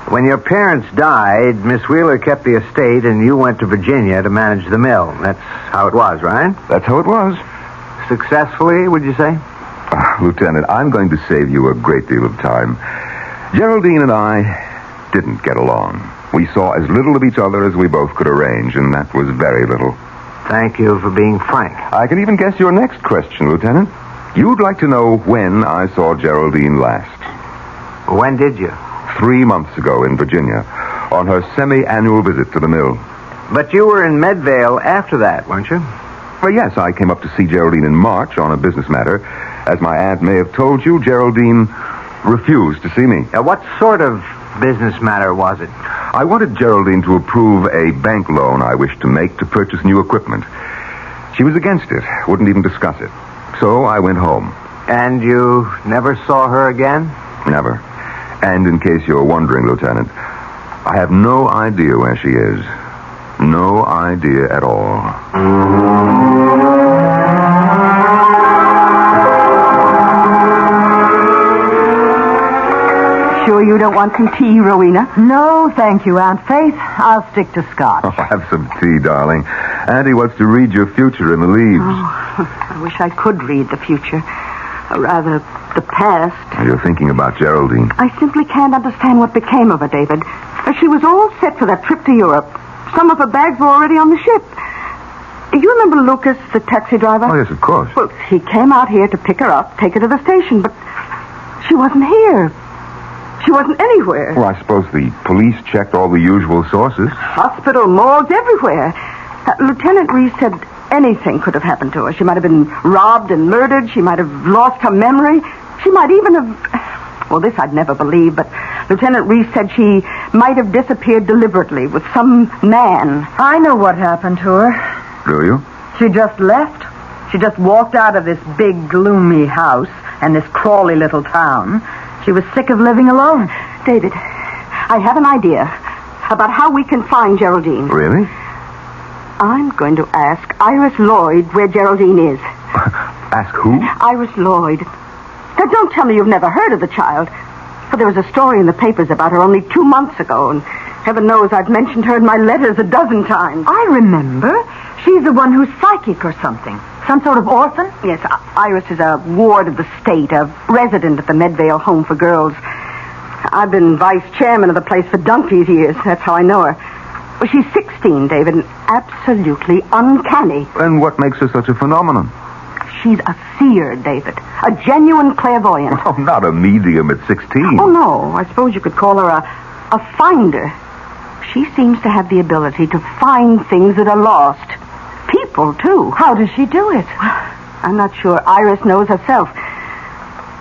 When your parents died, Miss Wheeler kept the estate and you went to Virginia to manage the mill. That's how it was, right? That's how it was. Successfully, would you say? Lieutenant, I'm going to save you a great deal of time. Geraldine and I didn't get along. We saw as little of each other as we both could arrange, and that was very little. Thank you for being frank. I can even guess your next question, Lieutenant. You'd like to know when I saw Geraldine last. When did you? 3 months ago in Virginia, on her semi-annual visit to the mill. But you were in Medvale after that, weren't you? Well, yes, I came up to see Geraldine in March on a business matter. As my aunt may have told you, Geraldine refused to see me. What sort of business matter was it? I wanted Geraldine to approve a bank loan I wished to make to purchase new equipment. She was against it, wouldn't even discuss it. So I went home. And you never saw her again? Never. And in case you're wondering, Lieutenant, I have no idea where she is. No idea at all. Sure you don't want some tea, Rowena? No, thank you, Aunt Faith. I'll stick to scotch. Oh, have some tea, darling. Auntie wants to read your future in the leaves. Oh, I wish I could read the future. Or rather, the past. You're thinking about Geraldine. I simply can't understand what became of her, David. She was all set for that trip to Europe. Some of her bags were already on the ship. You remember Lucas, the taxi driver? Oh, yes, of course. Well, he came out here to pick her up, take her to the station, but she wasn't here. She wasn't anywhere. Well, I suppose the police checked all the usual sources. Hospital, morgues, everywhere. Lieutenant Reese said anything could have happened to her. She might have been robbed and murdered. She might have lost her memory. She might even have... Well, this I'd never believe, but Lieutenant Reese said she might have disappeared deliberately with some man. I know what happened to her. Do you? She just left. She just walked out of this big, gloomy house and this crawly little town. She was sick of living alone. David, I have an idea about how we can find Geraldine. Really? I'm going to ask Iris Lloyd where Geraldine is. Ask who? Iris Lloyd. Now, don't tell me you've never heard of the child. For there was a story in the papers about her only 2 months ago, and heaven knows I've mentioned her in my letters a dozen times. I remember. She's the one who's psychic or something. Some sort of orphan? Yes, Iris is a ward of the state, a resident at the Medvale Home for Girls. I've been vice chairman of the place for donkey's years. That's how I know her. Well, she's 16, David, and absolutely uncanny. And what makes her such a phenomenon? She's a seer, David. A genuine clairvoyant. Oh, not a medium at 16. Oh, no. I suppose you could call her a finder. She seems to have the ability to find things that are lost. People, too. How does she do it? I'm not sure Iris knows herself.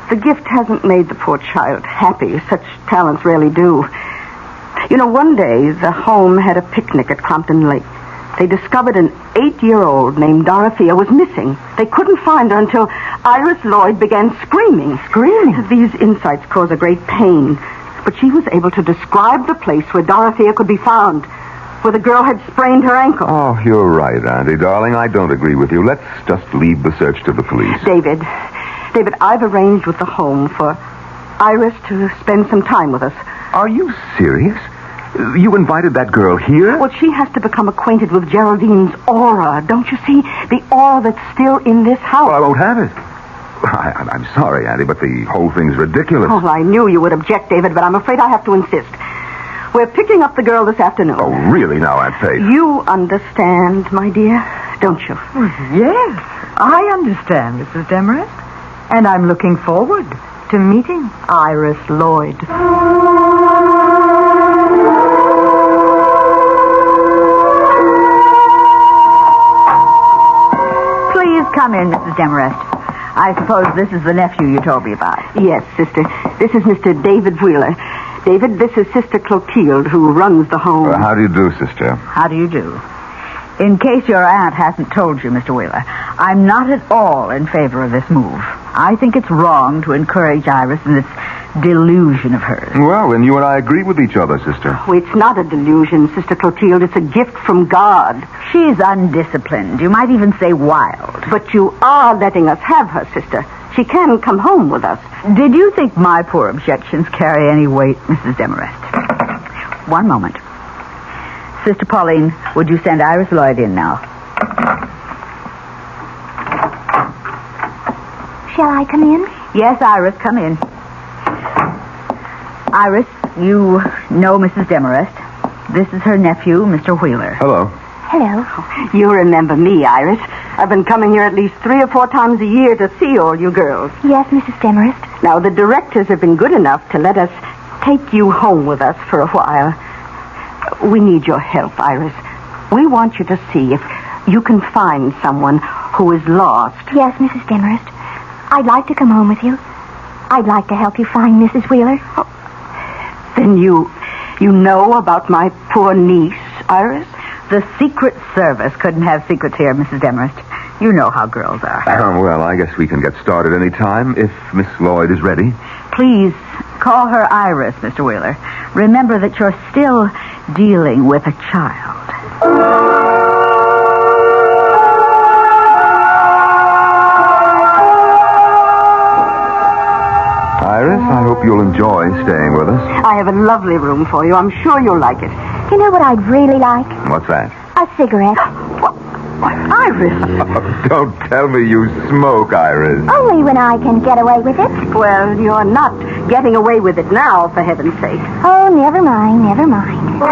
The gift hasn't made the poor child happy. Such talents rarely do. You know, one day, the home had a picnic at Crompton Lake. They discovered an 8-year-old named Dorothea was missing. They couldn't find her until Iris Lloyd began screaming. Screaming? These insights cause a great pain. But she was able to describe the place where Dorothea could be found, where the girl had sprained her ankle. Oh, you're right, Auntie, darling. I don't agree with you. Let's just leave the search to the police. David, I've arranged with the home for Iris to spend some time with us. Are you serious? You invited that girl here? Well, she has to become acquainted with Geraldine's aura. Don't you see? The aura that's still in this house. Well, I won't have it. I'm sorry, Auntie, but the whole thing's ridiculous. Oh, I knew you would object, David, but I'm afraid I have to insist. We're picking up the girl this afternoon. Oh, really now, Aunt Faith? You understand, my dear. don't you? Yes, I understand, Mrs. Demarest. And I'm looking forward to meeting Iris Lloyd. Please come in, Mrs. Demarest. I suppose this is the nephew you told me about. Yes, sister. This is Mr. David Wheeler. David, this is Sister Clotilde, who runs the home. Well, how do you do, sister? How do you do? In case your aunt hasn't told you, Mr. Wheeler, I'm not at all in favor of this move. I think it's wrong to encourage Iris in this delusion of hers. Well, then you and I agree with each other, sister. Oh, it's not a delusion, Sister Clotilde. It's a gift from God. She's undisciplined. You might even say wild. But you are letting us have her, sister. She can come home with us. Did you think my poor objections carry any weight, Mrs. Demarest? One moment. Sister Pauline, would you send Iris Lloyd in now? Shall I come in? Yes, Iris, come in. Iris, you know Mrs. Demarest. This is her nephew, Mr. Wheeler. Hello. Hello. You remember me, Iris. I've been coming here at least 3 or 4 times a year to see all you girls. Yes, Mrs. Demarest. Now, the directors have been good enough to let us take you home with us for a while. We need your help, Iris. We want you to see if you can find someone who is lost. Yes, Mrs. Demarest. I'd like to come home with you. I'd like to help you find Mrs. Wheeler. Oh. Then you know about my poor niece, Iris? The Secret Service couldn't have secrets here, Mrs. Demarest. You know how girls are. Well, I guess we can get started any time if Miss Lloyd is ready. Please call her Iris, Mr. Wheeler. Remember that you're still dealing with a child. Iris, I hope you'll enjoy staying with us. I have a lovely room for you. I'm sure you'll like it. You know what I'd really like? What's that? A cigarette. What, Iris? Don't tell me you smoke, Iris. Only when I can get away with it. Well, you're not getting away with it now, for heaven's sake. Oh, never mind, never mind.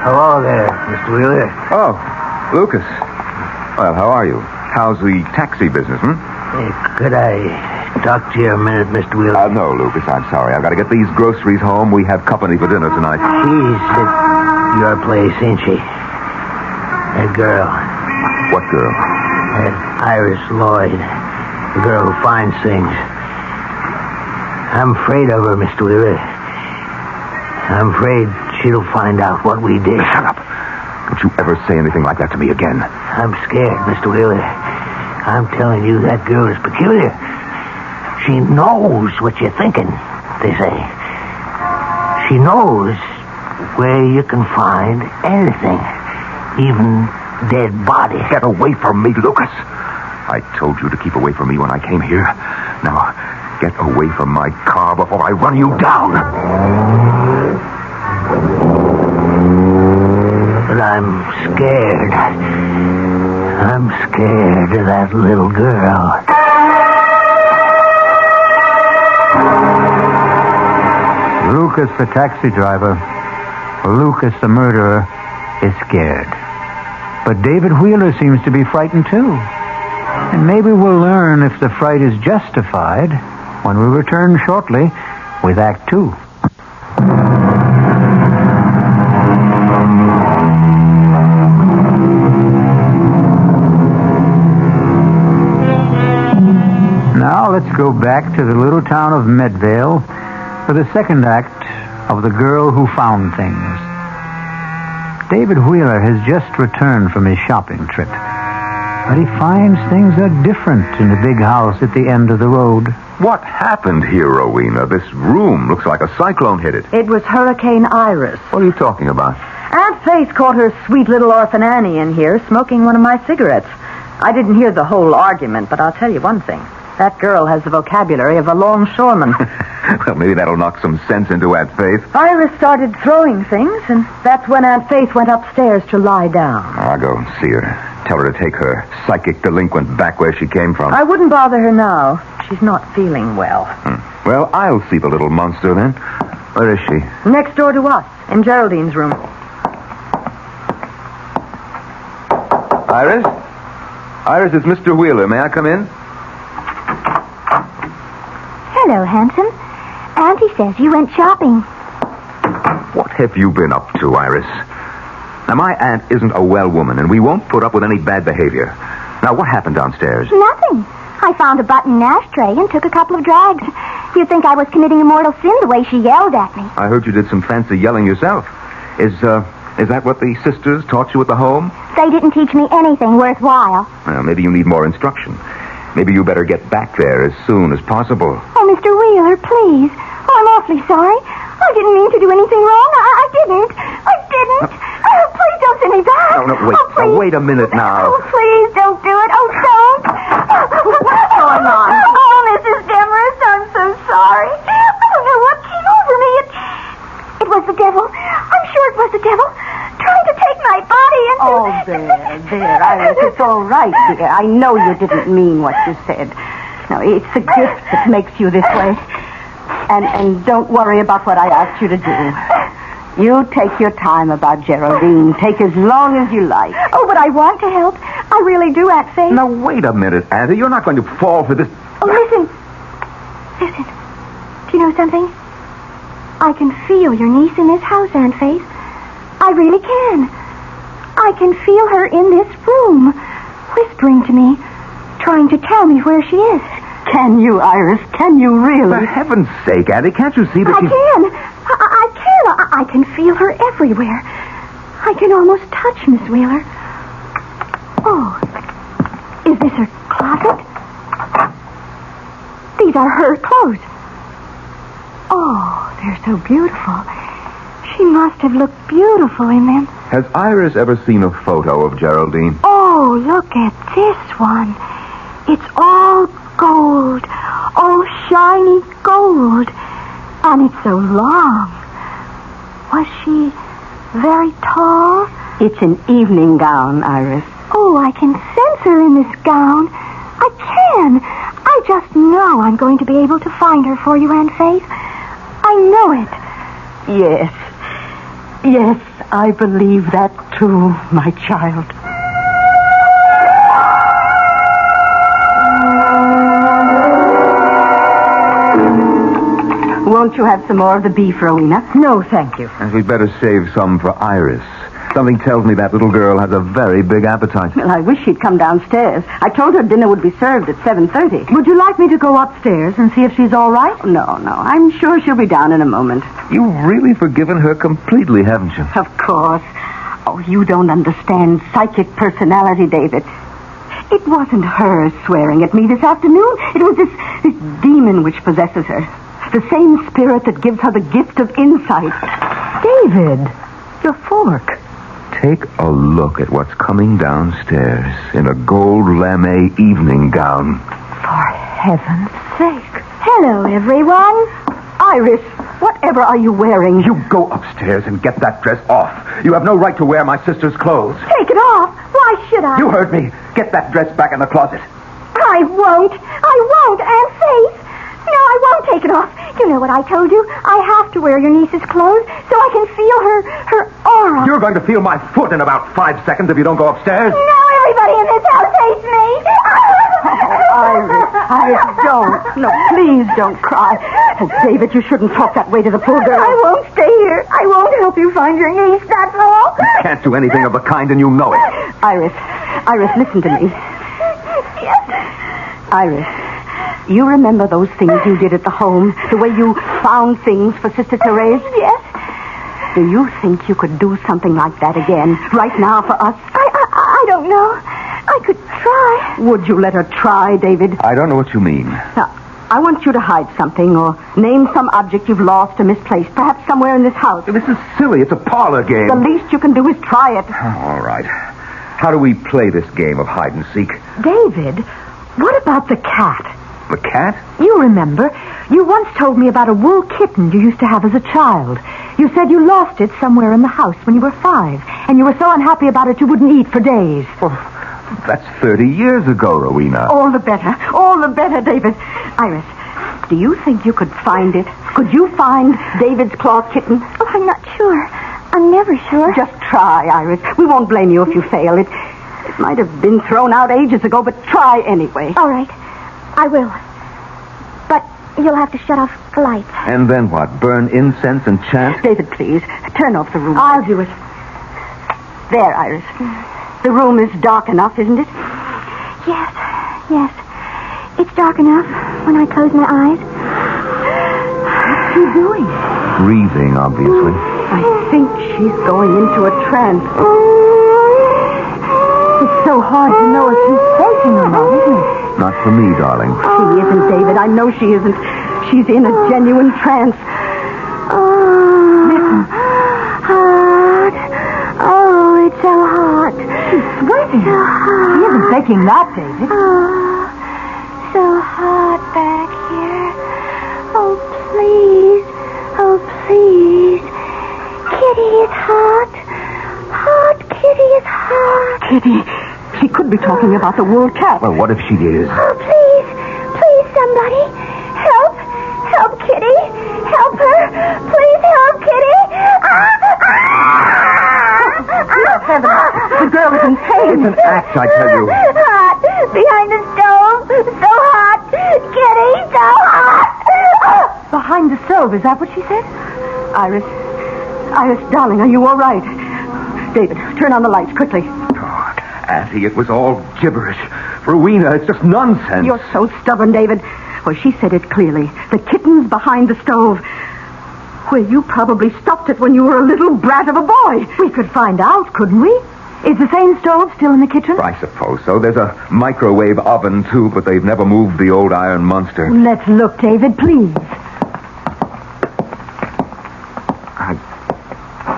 Hello there, Mr. Wheeler. Oh, Lucas. Well, how are you? How's the taxi business, Hey, could I talk to you a minute, Mr. Wheeler? No, Lucas, I'm sorry. I've got to get these groceries home. We have company for dinner tonight. She's at your place, ain't she? That girl. What girl? That Iris Lloyd. The girl who finds things. I'm afraid of her, Mr. Wheeler. I'm afraid she'll find out what we did. Shut up. Don't you ever say anything like that to me again. I'm scared, Mr. Wheeler. I'm telling you, that girl is peculiar. She knows what you're thinking, they say. She knows where you can find anything, even dead bodies. Get away from me, Lucas. I told you to keep away from me when I came here. Now, get away from my car before I run you down. But I'm scared. I'm scared of that little girl. Lucas, the taxi driver, Lucas, the murderer, is scared. But David Wheeler seems to be frightened, too. And maybe we'll learn if the fright is justified when we return shortly with Act 2. Now let's go back to the little town of Medvale for the second act of The Girl Who Found Things. David Wheeler has just returned from his shopping trip, but he finds things are different in the big house at the end of the road. What happened here, Rowena? This room looks like a cyclone hit it. It was Hurricane Iris. What are you talking about? Aunt Faith caught her sweet little orphan Annie in here smoking one of my cigarettes. I didn't hear the whole argument, but I'll tell you one thing. That girl has the vocabulary of a longshoreman. Well, maybe that'll knock some sense into Aunt Faith. Iris started throwing things, and that's when Aunt Faith went upstairs to lie down. I'll go and see her. Tell her to take her psychic delinquent back where she came from. I wouldn't bother her now. She's not feeling well. Well, I'll see the little monster then. Where is she? Next door to us, in Geraldine's room. Iris? Iris, it's Mr. Wheeler. May I come in? Hello, handsome. Auntie says you went shopping. What have you been up to, Iris? Now, my aunt isn't a well woman, and we won't put up with any bad behavior. Now, what happened downstairs? Nothing. I found a button ashtray and took a couple of drags. You'd think I was committing a mortal sin the way she yelled at me. I heard you did some fancy yelling yourself. Is that what the sisters taught you at the home? They didn't teach me anything worthwhile. Well, maybe you need more instruction. Maybe you better get back there as soon as possible. Oh, Mr. Wheeler, please. Oh, I'm awfully sorry. I didn't mean to do anything wrong. I didn't. Please don't send me back. No, wait. Oh, please. Now, wait a minute now. Oh, please don't do it. Oh, don't. What's going on? Oh, Mrs. Demarest, I'm so sorry. I don't know what came over me. It was the devil. I'm sure it was the devil trying to take my body and... Oh, there, Iris. It's all right, dear. I know you didn't mean what you said. No, it's the gift that makes you this way. And don't worry about what I asked you to do. You take your time about Geraldine. Take as long as you like. Oh, but I want to help. I really do, Aunt Faith. Now, wait a minute, Auntie. You're not going to fall for this... Oh, listen. Listen. Do you know something? I can feel your niece in this house, Aunt Faith. I really can. I can feel her in this room, whispering to me, trying to tell me where she is. Can you, Iris? Can you really? For heaven's sake, Auntie, can't you see that I can. I can feel her everywhere. I can almost touch Miss Wheeler. Oh, is this her closet? These are her clothes. Oh, they're so beautiful. She must have looked beautiful in them. Has Iris ever seen a photo of Geraldine? Oh, look at this one. It's all gold. All shiny gold. And it's so long. Was she very tall? It's an evening gown, Iris. Oh, I can sense her in this gown. I can. I just know I'm going to be able to find her for you, Aunt Faith. I know it. Yes, I believe that too, my child. Won't you have some more of the beef, Rowena? No, thank you. And we'd better save some for Iris. Something tells me that little girl has a very big appetite. Well, I wish she'd come downstairs. I told her dinner would be served at 7:30. Would you like me to go upstairs and see if she's all right? No. I'm sure she'll be down in a moment. You've really forgiven her completely, haven't you? Of course. Oh, you don't understand psychic personality, David. It wasn't her swearing at me this afternoon. It was this demon which possesses her. The same spirit that gives her the gift of insight. David, your fork. Take a look at what's coming downstairs in a gold lame evening gown. For heaven's sake. Hello, everyone. Iris, whatever are you wearing? You go upstairs and get that dress off. You have no right to wear my sister's clothes. Take it off. Why should I? You heard me. Get that dress back in the closet. I won't, Aunt Faith. No, I won't take it off. You know what I told you? I have to wear your niece's clothes so I can feel her aura. You're going to feel my foot in about 5 seconds if you don't go upstairs. No, everybody in this house hates me. Iris, don't. No, please don't cry. Oh, David, you shouldn't talk that way to the poor girl. I won't stay here. I won't help you find your niece, that's all. You can't do anything of the kind, and you know it. Iris, listen to me. Yes. Iris, you remember those things you did at the home? The way you found things for Sister Therese? Yes. Do you think you could do something like that again, right now for us? I don't know. I could try. Would you let her try, David? I don't know what you mean. Now, I want you to hide something or name some object you've lost or misplaced, perhaps somewhere in this house. This is silly. It's a parlor game. The least you can do is try it. All right. How do we play this game of hide and seek? David, what about the cat? The cat? You remember, you once told me about a wool kitten you used to have as a child. You said you lost it somewhere in the house when you were 5, and you were so unhappy about it you wouldn't eat for days. Well, that's 30 years ago, Rowena. All the better, David. Iris, Do you think you could find it? Could you find David's claw kitten? Oh, I'm not sure. I'm never sure. Just try, Iris. We won't blame you if you fail. It might have been thrown out ages ago, but try anyway. All right. I will. But you'll have to shut off the lights. And then what? Burn incense and chant? David, please, turn off the room. I'll do it. There, Iris. The room is dark enough, isn't it? Yes. It's dark enough when I close my eyes. What's she doing? Breathing, obviously. I think she's going into a trance. It's so hard to know if she's faking or not, isn't it? Not for me, darling. She isn't, David. I know she isn't. She's in a genuine trance. Listen. Hot. Oh, it's so hot. She's sweating. So hot. She isn't faking that, David. Oh, so hot back here. Oh, please. Oh, please. Kitty is hot. Hot Kitty is hot. Kitty, she could be talking about the wool cat. Well, what if she is? Oh, please. Please, somebody. Help. Help Kitty. Help her. Please help Kitty. The girl is in pain. It's an act, I tell you. Hot. Behind the stove. So hot. Kitty, so hot. Behind the stove, is that what she said? Iris, darling, are you all right? David, turn on the lights quickly. Oh, Auntie, it was all gibberish. Rowena, it's just nonsense. You're so stubborn, David. Well, she said it clearly. The kitten's behind the stove. Well, you probably stopped it when you were a little brat of a boy. We could find out, couldn't we? Is the same stove still in the kitchen? I suppose so. There's a microwave oven, too, but they've never moved the old iron monster. Let's look, David, please.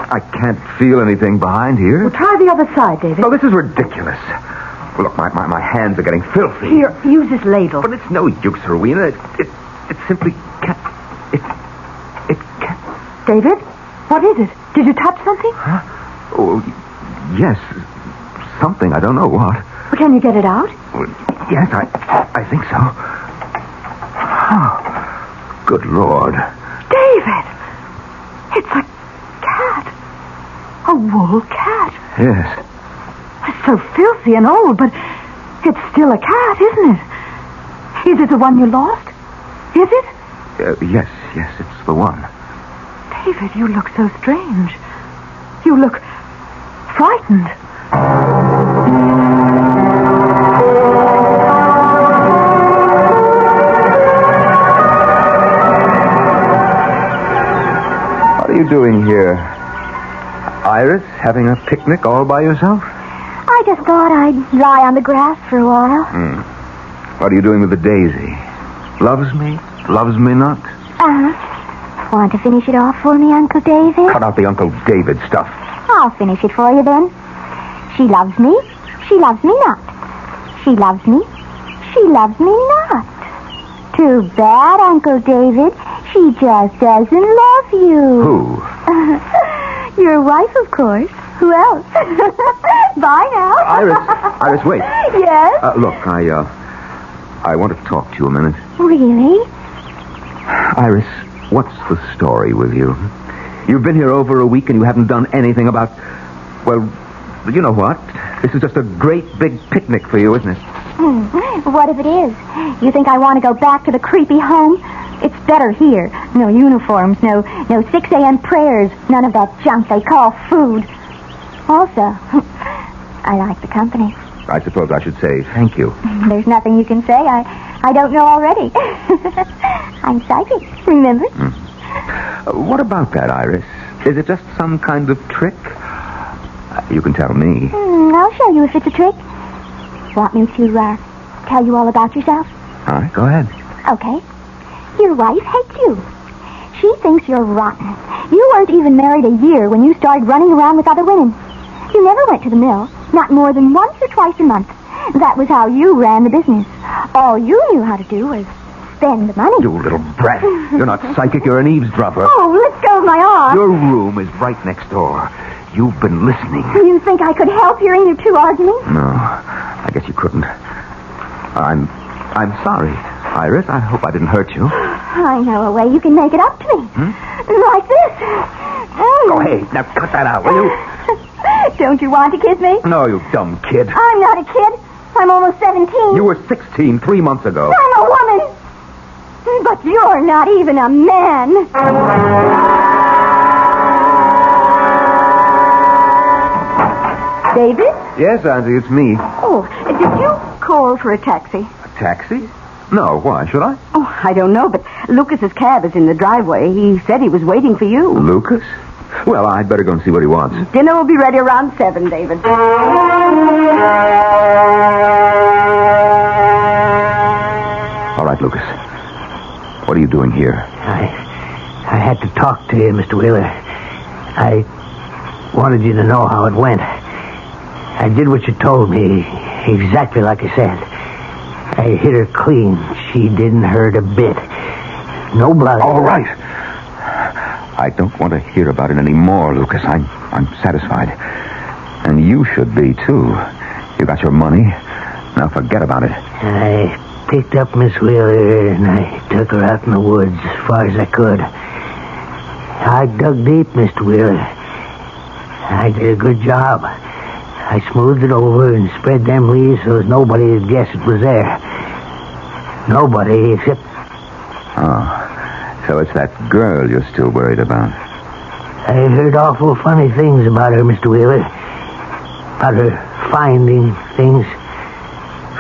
I can't feel anything behind here. Well, try the other side, David. Oh, this is ridiculous. Well, look, my hands are getting filthy. Here, use this ladle. But it's no use, Rowena. It simply can't... It can't... David, what is it? Did you touch something? Huh? Oh, yes. Something. I don't know what. Well, can you get it out? Well, yes, I think so. Oh, good Lord. David! It's a cat. A wool cat. Yes. It's so filthy and old, but it's still a cat, isn't it? Is it the one you lost? Is it? Yes, it's the one. David, you look so strange. You look frightened. What are you doing here? Iris, having a picnic all by yourself? I just thought I'd lie on the grass for a while. What are you doing with the daisy? Loves me? Loves me not? Want to finish it off for me, Uncle David? Cut out the Uncle David stuff. I'll finish it for you then. She loves me. She loves me not. She loves me. She loves me not. Too bad, Uncle David. She just doesn't love you. Who? Your wife, of course. Who else? Bye now. Iris, wait. Yes? Look, I want to talk to you a minute. Really? Iris, what's the story with you? You've been here over a week and you haven't done anything about... Well, you know what? This is just a great big picnic for you, isn't it? What if it is? You think I want to go back to the creepy home? It's better here. No uniforms, no 6 a.m. prayers, none of that junk they call food. Also, I like the company. I suppose I should say thank you. There's nothing you can say I don't know already. I'm psychic, remember? What about that, Iris? Is it just some kind of trick? You can tell me. I'll show you if it's a trick. Want me to tell you all about yourself? All right, go ahead. Okay. Your wife hates you. She thinks you're rotten. You weren't even married a year when you started running around with other women. You never went to the mill, not more than once or twice a month. That was how you ran the business. All you knew how to do was spend the money. You little brat. You're not psychic, you're an eavesdropper. Oh, let go of my arm. Your room is right next door. You've been listening. You think I could help hearing your two arguments? No, I guess you couldn't. I'm sorry, Iris. I hope I didn't hurt you. I know a way you can make it up to me. Like this. Oh, hey, now cut that out, will you? Don't you want to kiss me? No, you dumb kid. I'm not a kid. I'm almost 17. You were 16 3 months ago. I'm a woman. But you're not even a man. David? Yes, Auntie, it's me. Oh, did you call for a taxi? A taxi? No, why? Should I? Oh, I don't know, but Lucas's cab is in the driveway. He said he was waiting for you. Lucas? Well, I'd better go and see what he wants. Dinner will be ready around 7, David. All right, Lucas. What are you doing here? I had to talk to you, Mr. Wheeler. I wanted you to know how it went. I did what you told me, exactly like I said. I hit her clean. She didn't hurt a bit. No blood. All right. I don't want to hear about it anymore, Lucas. I'm satisfied. And you should be, too. You got your money. Now forget about it. I picked up Miss Wheeler and I took her out in the woods as far as I could. I dug deep, Mr. Wheeler. I did a good job. I smoothed it over and spread them leaves so that nobody would guess it was there. Nobody except... Oh, so it's that girl you're still worried about. I heard awful funny things about her, Mr. Wheeler. About her finding things.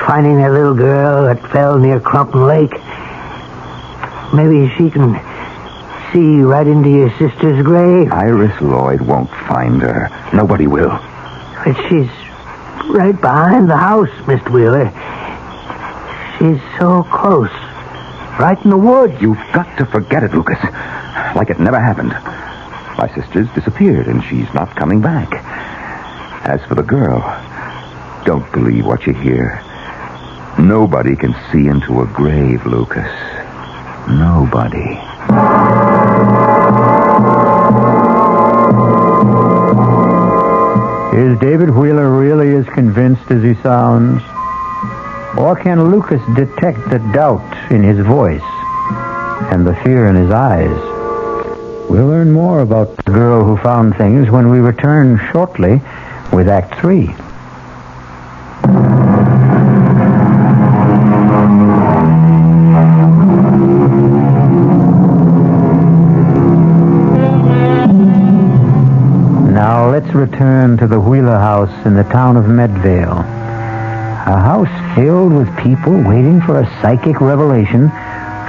Finding that little girl that fell near Crumpton Lake. Maybe she can see right into your sister's grave. Iris Lloyd won't find her. Nobody will. But she's right behind the house, Mr. Wheeler. She's so close. Right in the woods. You've got to forget it, Lucas. Like it never happened. My sister's disappeared, and she's not coming back. As for the girl, don't believe what you hear. Nobody can see into a grave, Lucas. Nobody. Is David Wheeler really as convinced as he sounds? Or can Lucas detect the doubt in his voice and the fear in his eyes? We'll learn more about the girl who found things when we return shortly with Act 3. Now let's return to the Wheeler house in the town of Medvale. A house filled with people waiting for a psychic revelation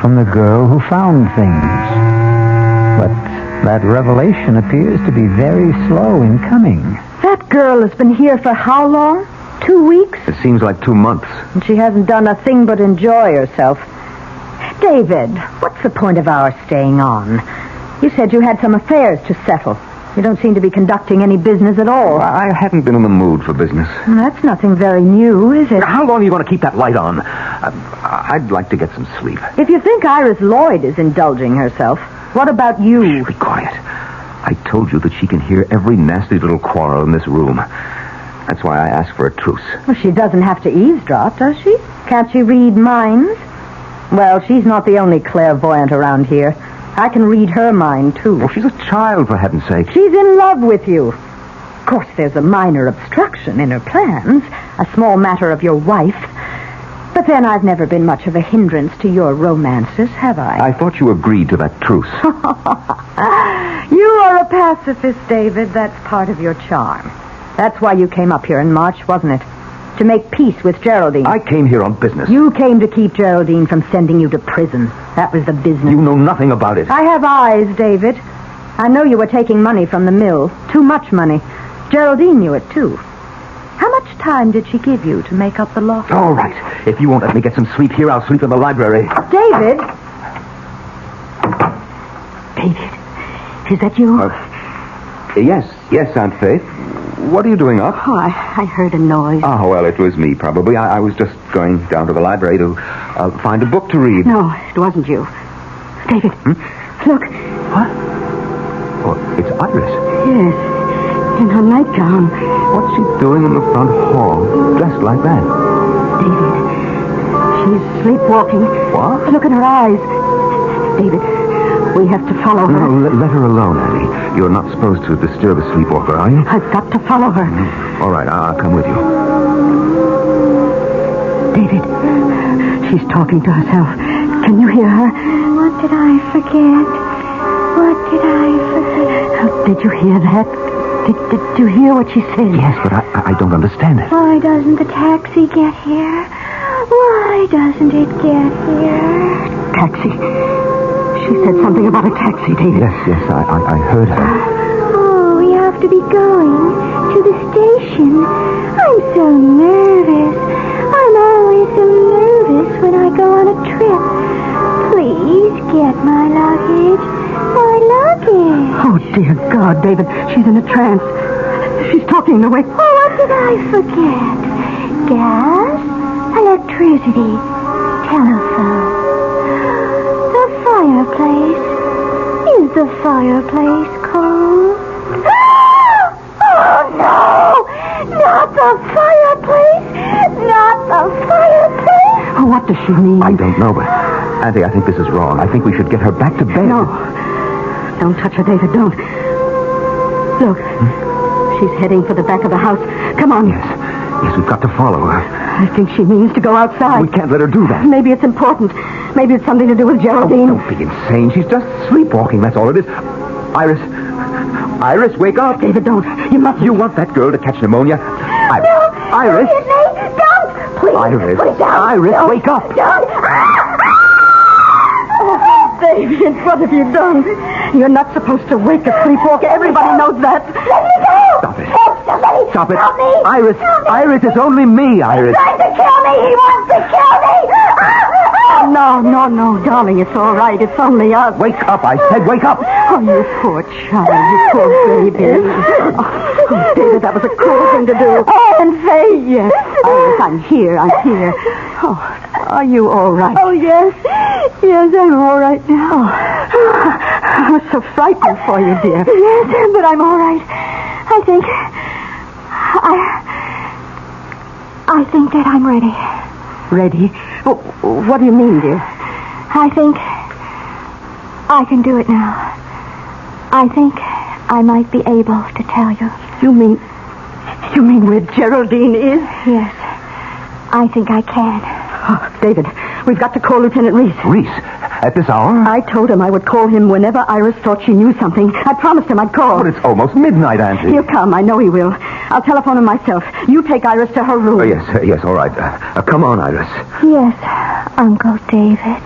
from the girl who found things. But that revelation appears to be very slow in coming. That girl has been here for how long? 2 weeks? It seems like 2 months. And she hasn't done a thing but enjoy herself. David, what's the point of our staying on? You said you had some affairs to settle. You don't seem to be conducting any business at all. I haven't been in the mood for business. That's nothing very new, is it? How long are you going to keep that light on? I'd like to get some sleep. If you think Iris Lloyd is indulging herself, what about you? Be quiet. I told you that she can hear every nasty little quarrel in this room. That's why I asked for a truce. Well, she doesn't have to eavesdrop, does she? Can't she read minds? Well, she's not the only clairvoyant around here. I can read her mind, too. Well, she's a child, for heaven's sake. She's in love with you. Of course, there's a minor obstruction in her plans, a small matter of your wife. But then I've never been much of a hindrance to your romances, have I? I thought you agreed to that truce. You are a pacifist, David. That's part of your charm. That's why you came up here in March, wasn't it? To make peace with Geraldine. I came here on business. You came to keep Geraldine from sending you to prison. That was the business. You know nothing about it. I have eyes, David. I know you were taking money from the mill. Too much money. Geraldine knew it, too. How much time did she give you to make up the loss? All right. If you won't let me get some sleep here, I'll sleep in the library. David! David, is that you? Yes, Aunt Faith. What are you doing up? Oh, I heard a noise. Oh, well, it was me, probably. I was just going down to the library to find a book to read. No, it wasn't you. David, look. What? Oh, it's Iris. Yes, in her nightgown. What's she doing in the front hall, dressed like that? David, she's sleepwalking. What? Look at her eyes. David, we have to follow her. No, let her alone, Annie. You're not supposed to disturb a sleepwalker, are you? I've got to follow her. All right, I'll come with you. David, she's talking to herself. Can you hear her? What did I forget? What did I forget? Did you hear that? Did you hear what she said? Yes, but I don't understand it. Why doesn't the taxi get here? Why doesn't it get here? Taxi. She said something about a taxi, David. Yes, I heard her. Oh, we have to be going to the station. I'm so nervous. I'm always so nervous when I go on a trip. Please get my luggage. My luggage. Oh, dear God, David. She's in a trance. She's talking the way... Oh, what did I forget? Gas, electricity, telephone. The fireplace. Is the fireplace cold? Oh, no! Not the fireplace! Not the fireplace! Oh, what does she mean? I don't know, but... Auntie, I think this is wrong. I think we should get her back to bed. No. Don't touch her, David. Don't. Look. She's heading for the back of the house. Come on. Yes, we've got to follow her. I think she means to go outside. We can't let her do that. Maybe it's important. Maybe it's something to do with Geraldine. Oh, don't be insane. She's just sleepwalking. That's all it is. Iris, wake up. David, don't. You mustn't. You want that girl to catch pneumonia? Iris. No, Iris. Don't! Please, Iris. put it down. Iris, Don't. wake up. Don't! Oh, David, what have you done? You're not supposed to wake a sleepwalker. Everybody knows that. Let me go! Stop it. Oh, somebody! Stop it. Help me! Iris, Help me. Iris, it's only me, Iris. He's trying to kill me! He wants to kill me! No, darling, it's all right. It's only us. Wake up, I said, wake up. Oh, you poor child, you poor baby. Oh, David, that was a cruel thing to do. And Faye! Yes, Iris, I'm here. Oh, are you all right? Oh, yes. Yes, I'm all right now. I was so frightened for you, dear. Yes, but I'm all right. I think that I'm ready. Ready? What do you mean, dear? I think I can do it now. I think I might be able to tell you. You mean where Geraldine is? Yes, I think I can. Oh, David, we've got to call Lieutenant Reese. Reese? At this hour? I told him I would call him whenever Iris thought she knew something. I promised him I'd call. But it's almost midnight, Auntie. He'll come. I know he will. I'll telephone him myself. You take Iris to her room. Oh, yes, all right. Come on, Iris. Yes, Uncle David.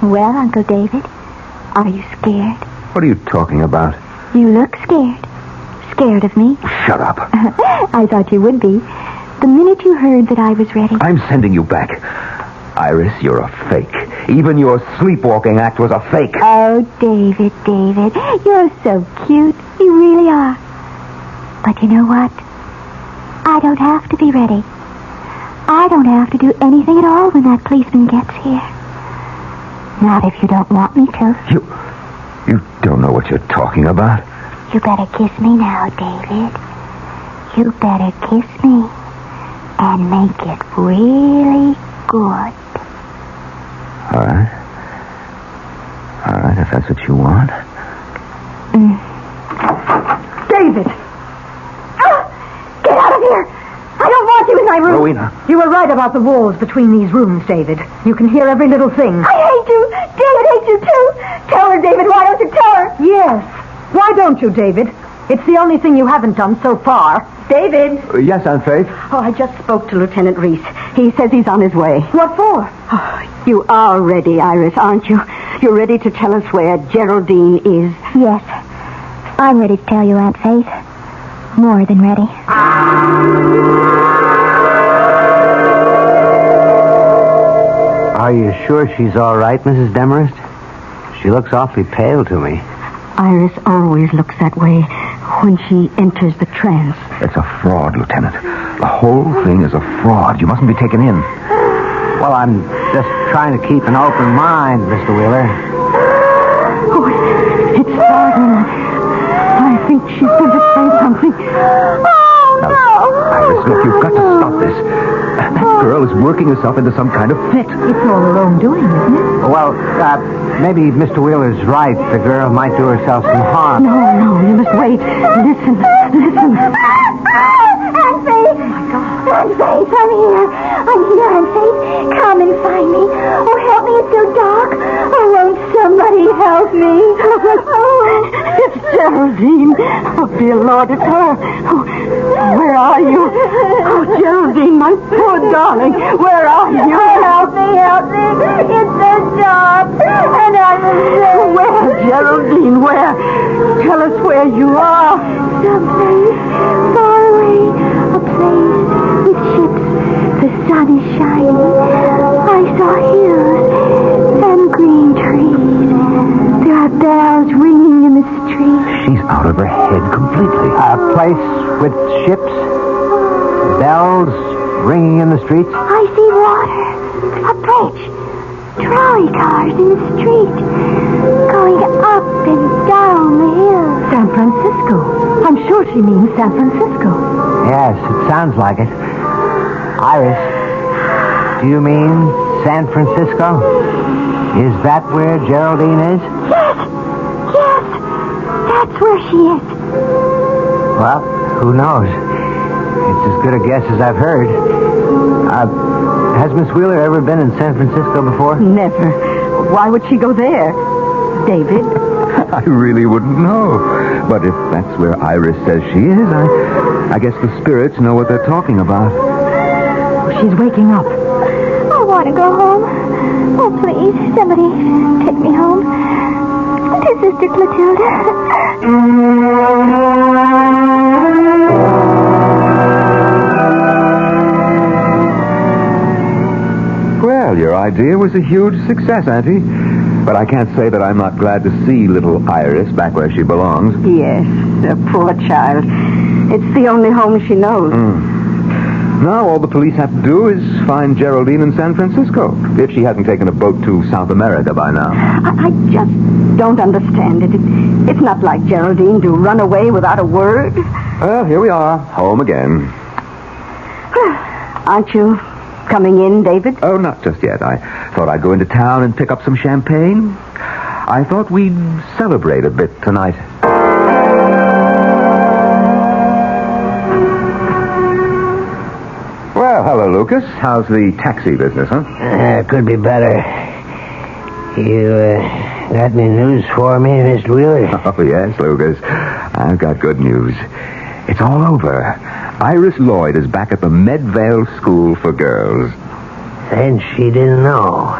Well, Uncle David, are you scared? What are you talking about? You look scared. Scared of me? Shut up. I thought you would be. The minute you heard that I was ready. I'm sending you back. Iris, you're a fake. Even your sleepwalking act was a fake. Oh, David, you're so cute. You really are. But you know what? I don't have to be ready. I don't have to do anything at all when that policeman gets here. Not if you don't want me to. You don't know what you're talking about. You better kiss me now, David. You better kiss me and make it really good. All right, if that's what you want. David! Get out of here! I don't want you in my room. Rowena. You were right about the walls between these rooms, David. You can hear every little thing. I hate you. David hates you, too. Tell her, David. Why don't you tell her? Yes. Why don't you, David? It's the only thing you haven't done so far. David! Yes, Aunt Faith? Oh, I just spoke to Lieutenant Reese. He says he's on his way. What for? Oh, you are ready, Iris, aren't you? You're ready to tell us where Geraldine is. Yes. I'm ready to tell you, Aunt Faith. More than ready. Are you sure she's all right, Mrs. Demarest? She looks awfully pale to me. Iris always looks that way when she enters the trance. It's a fraud, Lieutenant. The whole thing is a fraud. You mustn't be taken in. Well, I'm just trying to keep an open mind, Mr. Wheeler. Oh, it's starting. I think she's going to say something. Oh, no! look, you've got to stop this. That girl is working herself into some kind of fit. It's all her own doing, isn't it? Well, maybe Mr. Wheeler's right. The girl might do herself some harm. No, you must wait. Listen. Aunt Faith! Aunt Faith, I'm here. Aunt Faith. Come and find me. Oh, help me, it's so dark. Oh, won't somebody help me? It's Geraldine. Oh, dear Lord, it's her. Oh, where are you? Oh, Geraldine, my poor darling. Where are you? Help me. It's so dark. And I'm afraid. Where, Geraldine, where? Tell us where you are. Someplace far away. A place with ships. The sun is shining. I saw hills and green trees. There are bells ringing in the street. She's out of her head completely. A place with ships, bells ringing in the streets. I see water. A bridge. Trolley cars in the street. Going up and down the hill. San Francisco. I'm sure she means San Francisco. Yes, it sounds like it. Iris, do you mean San Francisco? Is that where Geraldine is? Yes. That's where she is. Well, who knows? It's as good a guess as I've heard. Has Miss Wheeler ever been in San Francisco before? Never. Why would she go there? David? I really wouldn't know. But if that's where Iris says she is, I guess the spirits know what they're talking about. She's waking up. I want to go home. Oh, please, somebody take me home. To Sister Clotilda. Well, your idea was a huge success, Auntie. But I can't say that I'm not glad to see little Iris back where she belongs. Yes, the poor child. It's the only home she knows. Now all the police have to do is find Geraldine in San Francisco, if she hasn't taken a boat to South America by now. I just don't understand it. It's not like Geraldine to run away without a word. Well, here we are, home again. Aren't you coming in, David? Oh, not just yet. I thought I'd go into town and pick up some champagne. I thought we'd celebrate a bit tonight. Well, hello, Lucas. How's the taxi business, huh? Could be better. You got any news for me, Mr. Wheeler? Oh, yes, Lucas. I've got good news. It's all over. Iris Lloyd is back at the Medvale School for Girls. And she didn't know.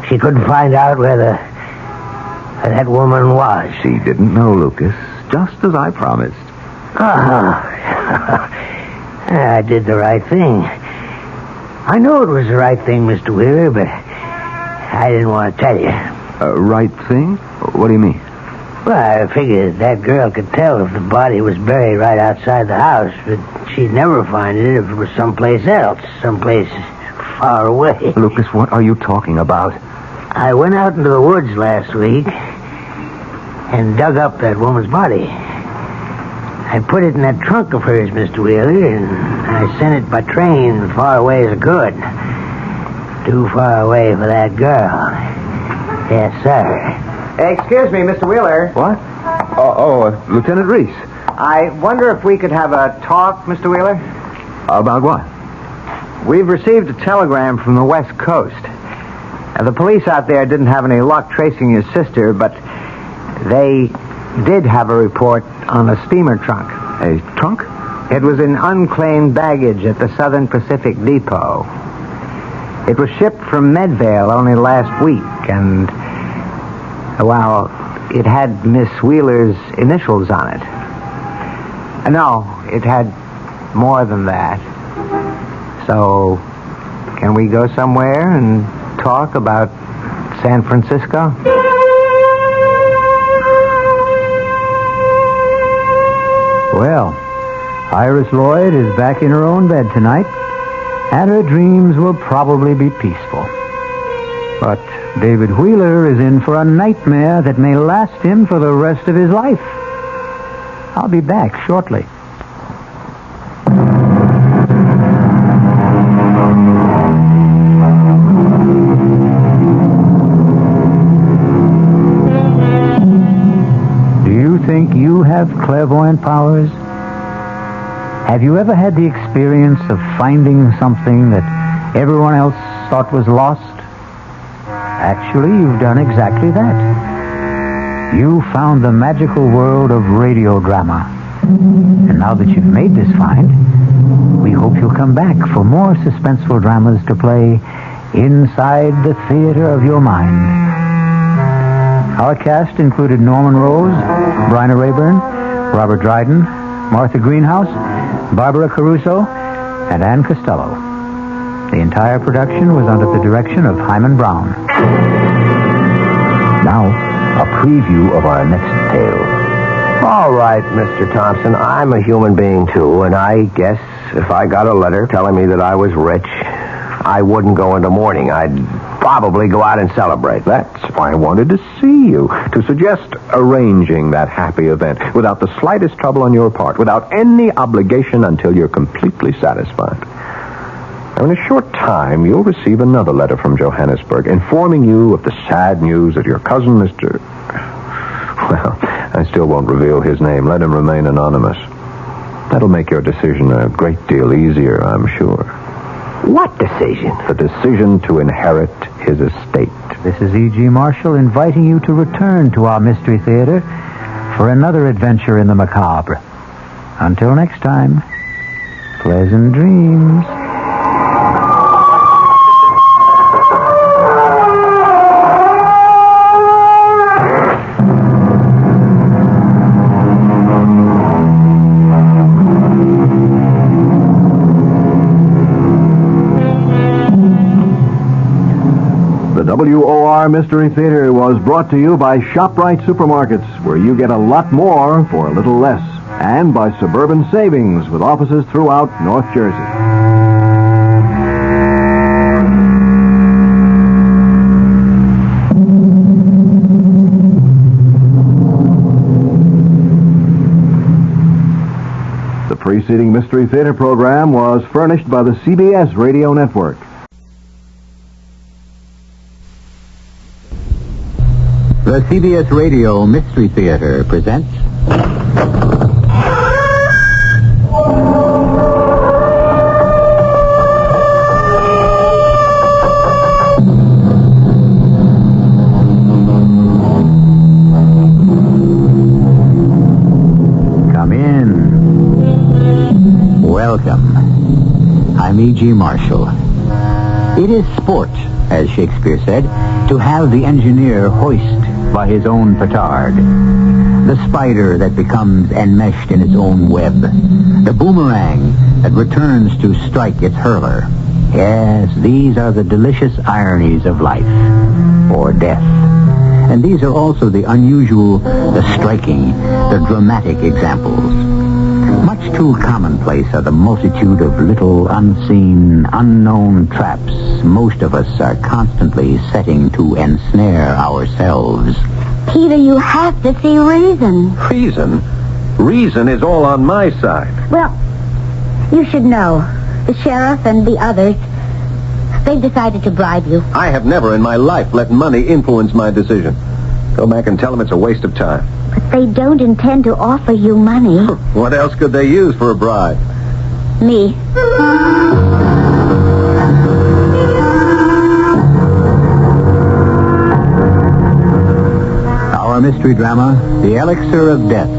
She couldn't find out where that woman was. She didn't know, Lucas, just as I promised. I did the right thing. I know it was the right thing, Mr. Wheeler, but I didn't want to tell you. Right thing? What do you mean? Well, I figured that girl could tell if the body was buried right outside the house, but she'd never find it if it was someplace else, someplace far away. Lucas, what are you talking about? I went out into the woods last week and dug up that woman's body. I put it in that trunk of hers, Mr. Wheeler, and I sent it by train far away as I could. Too far away for that girl. Yes, sir. Excuse me, Mr. Wheeler. What? Lieutenant Reese. I wonder if we could have a talk, Mr. Wheeler? About what? We've received a telegram from the West Coast. The police out there didn't have any luck tracing your sister, but they did have a report on a steamer trunk. A trunk? It was in unclaimed baggage at the Southern Pacific Depot. It was shipped from Medvale only last week, and, well, it had Miss Wheeler's initials on it. No, it had more than that. So, can we go somewhere and talk about San Francisco? Well, Iris Lloyd is back in her own bed tonight, and her dreams will probably be peaceful. But David Wheeler is in for a nightmare that may last him for the rest of his life. I'll be back shortly. think you have clairvoyant powers? Have you ever had the experience of finding something that everyone else thought was lost? Actually, you've done exactly that. You found the magical world of radio drama. And now that you've made this find, we hope you'll come back for more suspenseful dramas to play inside the theater of your mind. Our cast included Norman Rose, Bryna Rayburn, Robert Dryden, Martha Greenhouse, Barbara Caruso, and Ann Costello. The entire production was under the direction of Hyman Brown. Now, a preview of our next tale. All right, Mr. Thompson, I'm a human being, too, and I guess if I got a letter telling me that I was rich, I wouldn't go into mourning. I'd probably go out and celebrate. That's why I wanted to see you, to suggest arranging that happy event without the slightest trouble on your part, without any obligation until you're completely satisfied. Now, in a short time, you'll receive another letter from Johannesburg informing you of the sad news that your cousin, Mr. Well, I still won't reveal his name. Let him remain anonymous. That'll make your decision a great deal easier, I'm sure. What decision? The decision to inherit his estate. This is E.G. Marshall inviting you to return to our Mystery Theater for another adventure in the macabre. Until next time, pleasant dreams. WOR Mystery Theater was brought to you by ShopRite Supermarkets, where you get a lot more for a little less, and by Suburban Savings, with offices throughout North Jersey. The preceding Mystery Theater program was furnished by the CBS Radio Network. The CBS Radio Mystery Theater presents... Come in. Welcome. I'm E.G. Marshall. It is sport, as Shakespeare said, to have the engineer hoist by his own petard, the spider that becomes enmeshed in its own web, the boomerang that returns to strike its hurler. Yes, these are the delicious ironies of life, or death. And these are also the unusual, the striking, the dramatic examples. Much too commonplace are the multitude of little unseen, unknown traps most of us are constantly setting to ensnare ourselves. Peter, you have to see reason. Reason? Reason is all on my side. Well, you should know. The sheriff and the others, they've decided to bribe you. I have never in my life let money influence my decision. Go back and tell them it's a waste of time. But they don't intend to offer you money. What else could they use for a bribe? Me. Our mystery drama, The Elixir of Death,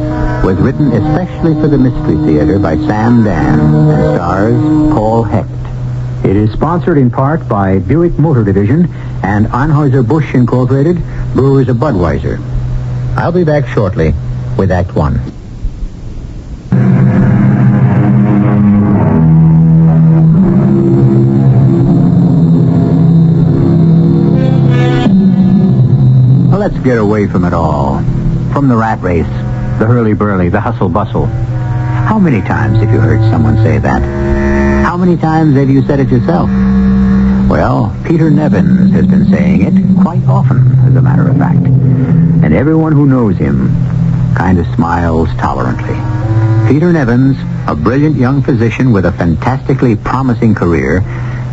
was written especially for the Mystery Theater by Sam Dan and stars Paul Hecht. It is sponsored in part by Buick Motor Division and Anheuser-Busch Incorporated, Brewers of Budweiser. I'll be back shortly with Act One. Let's get away from it all. From the rat race, the hurly-burly, the hustle-bustle. How many times have you heard someone say that? How many times have you said it yourself? Well, Peter Nevins has been saying it quite often, as a matter of fact. And everyone who knows him kind of smiles tolerantly. Peter Nevins, a brilliant young physician with a fantastically promising career,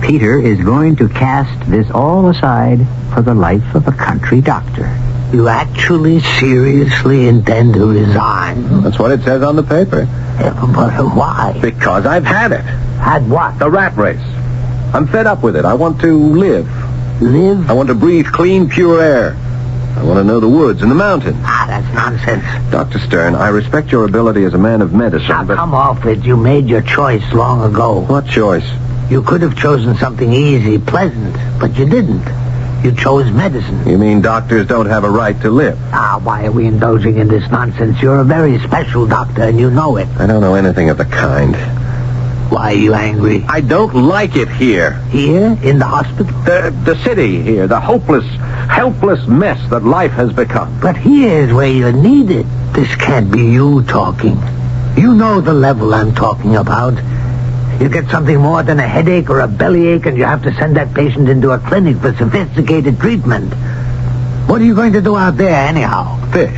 Peter is going to cast this all aside for the life of a country doctor. You actually, seriously intend to resign? That's what it says on the paper. But why? Because I've had it. Had what? The rat race. I'm fed up with it. I want to live. Live? I want to breathe clean, pure air. I want to know the woods and the mountains. That's nonsense. Dr. Stern, I respect your ability as a man of medicine, Now, but... come off it. You made your choice long ago. What choice? You could have chosen something easy, pleasant, but you didn't. You chose medicine. You mean doctors don't have a right to live? Why are we indulging in this nonsense? You're a very special doctor, and you know it. I don't know anything of the kind. Why are you angry? I don't like it here. Here? In the hospital? The city here, the hopeless, helpless mess that life has become. But here's where you're needed. This can't be you talking. You know the level I'm talking about. You get something more than a headache or a bellyache, and you have to send that patient into a clinic for sophisticated treatment. What are you going to do out there, anyhow? Fish.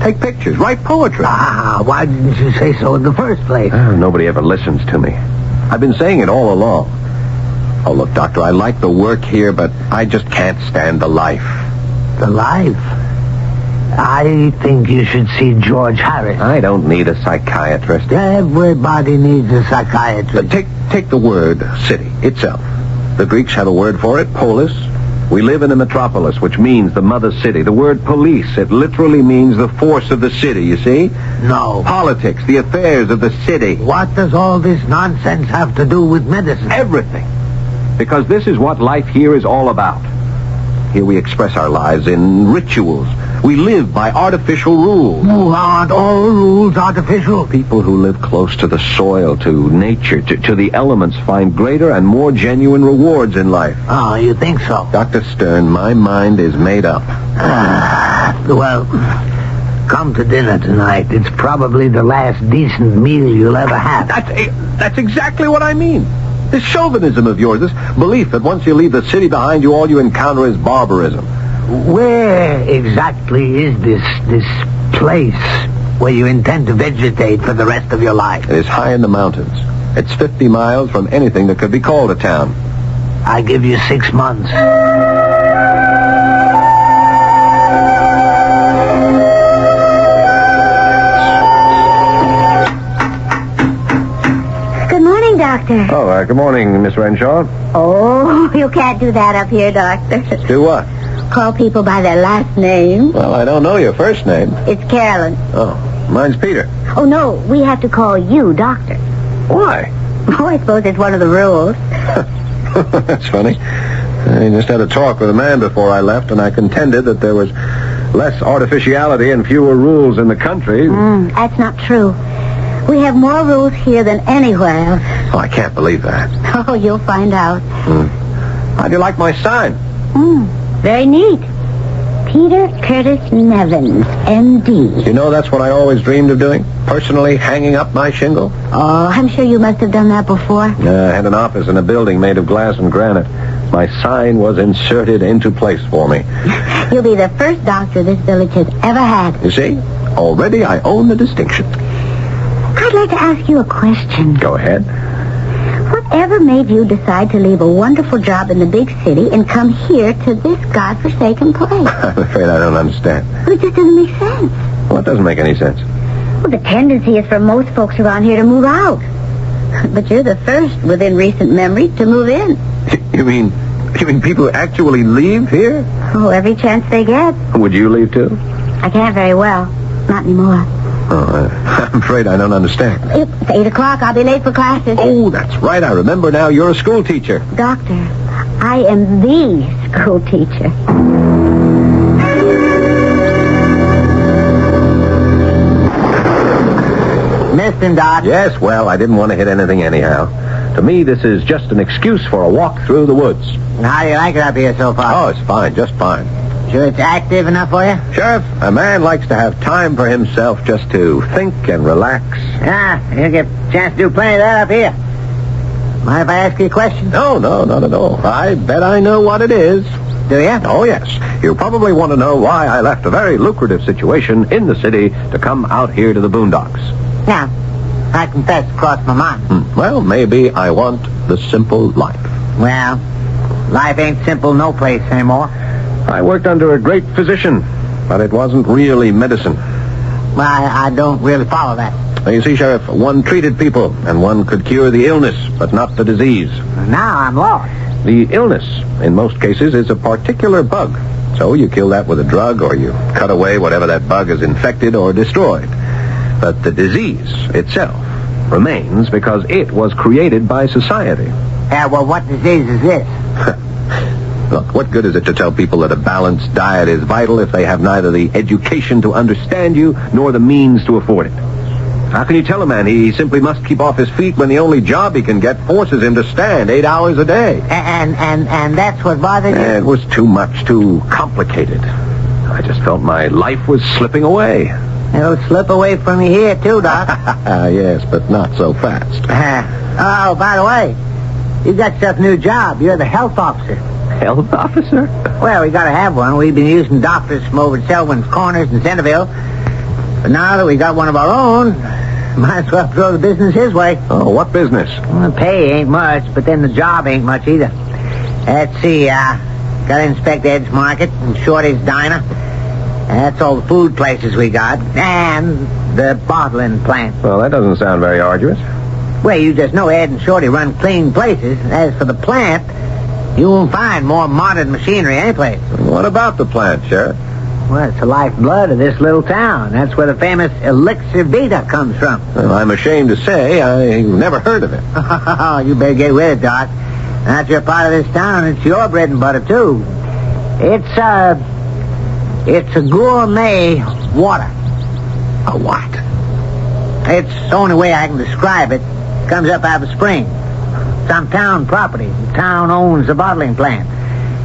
Take pictures. Write poetry. Why didn't you say so in the first place? Nobody ever listens to me. I've been saying it all along. Oh, look, Doctor, I like the work here, but I just can't stand the life. The life? I think you should see George Harris. I don't need a psychiatrist. Everybody needs a psychiatrist. Take the word city itself. The Greeks have a word for it, polis. We live in a metropolis, which means the mother city. The word police, it literally means the force of the city, you see? No. Politics, the affairs of the city. What does all this nonsense have to do with medicine? Everything. Because this is what life here is all about. Here we express our lives in rituals. We live by artificial rules. Aren't all rules artificial? People who live close to the soil, to nature, to the elements find greater and more genuine rewards in life. Oh, you think so? Dr. Stern, my mind is made up. Well, come to dinner tonight. It's probably the last decent meal you'll ever have. That's exactly what I mean. This chauvinism of yours, this belief that once you leave the city behind you, all you encounter is barbarism. Where exactly is this place where you intend to vegetate for the rest of your life? It is high in the mountains. It's 50 miles from anything that could be called a town. I give you 6 months. Doctor. Oh, good morning, Miss Renshaw. Oh, you can't do that up here, Doctor. Do what? Call people by their last name. Well, I don't know your first name. It's Carolyn. Oh, mine's Peter. Oh, no, we have to call you Doctor. Why? Oh, I suppose it's one of the rules. That's funny. I just had a talk with a man before I left, and I contended that there was less artificiality and fewer rules in the country. That's not true. We have more rules here than anywhere else. Oh, I can't believe that. Oh, you'll find out. How do you like my sign? Very neat. Peter Curtis Nevins, M.D. You know, that's what I always dreamed of doing. Personally hanging up my shingle. Oh, I'm sure you must have done that before. I had an office in a building made of glass and granite. My sign was inserted into place for me. You'll be the first doctor this village has ever had. You see? Already I own the distinction. I'd like to ask you a question. Go ahead. Whatever made you decide to leave a wonderful job in the big city and come here to this godforsaken place? I'm afraid I don't understand. It just doesn't make sense. Well, it doesn't make any sense. Well, the tendency is for most folks around here to move out. But you're the first within recent memory to move in. You mean people actually leave here? Oh, every chance they get. Would you leave too? I can't very well. Not anymore. Oh, I'm afraid I don't understand. It's 8 o'clock. I'll be late for classes. Oh, that's right. I remember now. You're a school teacher. Doctor, I am the school teacher. Missed him, Doc. Yes, well, I didn't want to hit anything anyhow. To me, this is just an excuse for a walk through the woods. How do you like it up here so far? Oh, it's fine. Just fine. Sure it's active enough for you? Sheriff, a man likes to have time for himself just to think and relax. Yeah, you get a chance to do plenty of that up here. Mind if I ask you a question? No, not at all. I bet I know what it is. Do you? Oh, yes. You probably want to know why I left a very lucrative situation in the city to come out here to the boondocks. Yeah, I confess it crossed my mind. Well, maybe I want the simple life. Well, life ain't simple no place anymore. I worked under a great physician, but it wasn't really medicine. Well, I don't really follow that. You see, Sheriff, one treated people, and one could cure the illness, but not the disease. Now I'm lost. The illness, in most cases, is a particular bug. So you kill that with a drug, or you cut away whatever that bug has infected or destroyed. But the disease itself remains because it was created by society. Yeah, well, what disease is this? Look, what good is it to tell people that a balanced diet is vital if they have neither the education to understand you nor the means to afford it? How can you tell a man he simply must keep off his feet when the only job he can get forces him to stand 8 hours a day? And that's what bothered you? It was too much, too complicated. I just felt my life was slipping away. It'll slip away from you here, too, Doc. Yes, but not so fast. Oh, by the way, you got yourself a new job. You're the health officer. Health officer? Well, we got to have one. We've been using doctors from over at Selwyn's Corners in Centerville. But now that we got one of our own, might as well throw the business his way. Oh, what business? Well, the pay ain't much, but then the job ain't much either. Let's see, got to inspect Ed's Market and Shorty's Diner. That's all the food places we got. And the bottling plant. Well, that doesn't sound very arduous. Well, you just know Ed and Shorty run clean places. As for the plant, you won't find more modern machinery anyplace. What about the plant, Sheriff? Well, it's the lifeblood of this little town. That's where the famous Elixir Vita comes from. Well, I'm ashamed to say I've never heard of it. You better get with it, Doc. Now that you're part of this town, it's your bread and butter, too. It's a gourmet water. A what? It's the only way I can describe it. Comes up out of a spring. It's on town property. The town owns the bottling plant.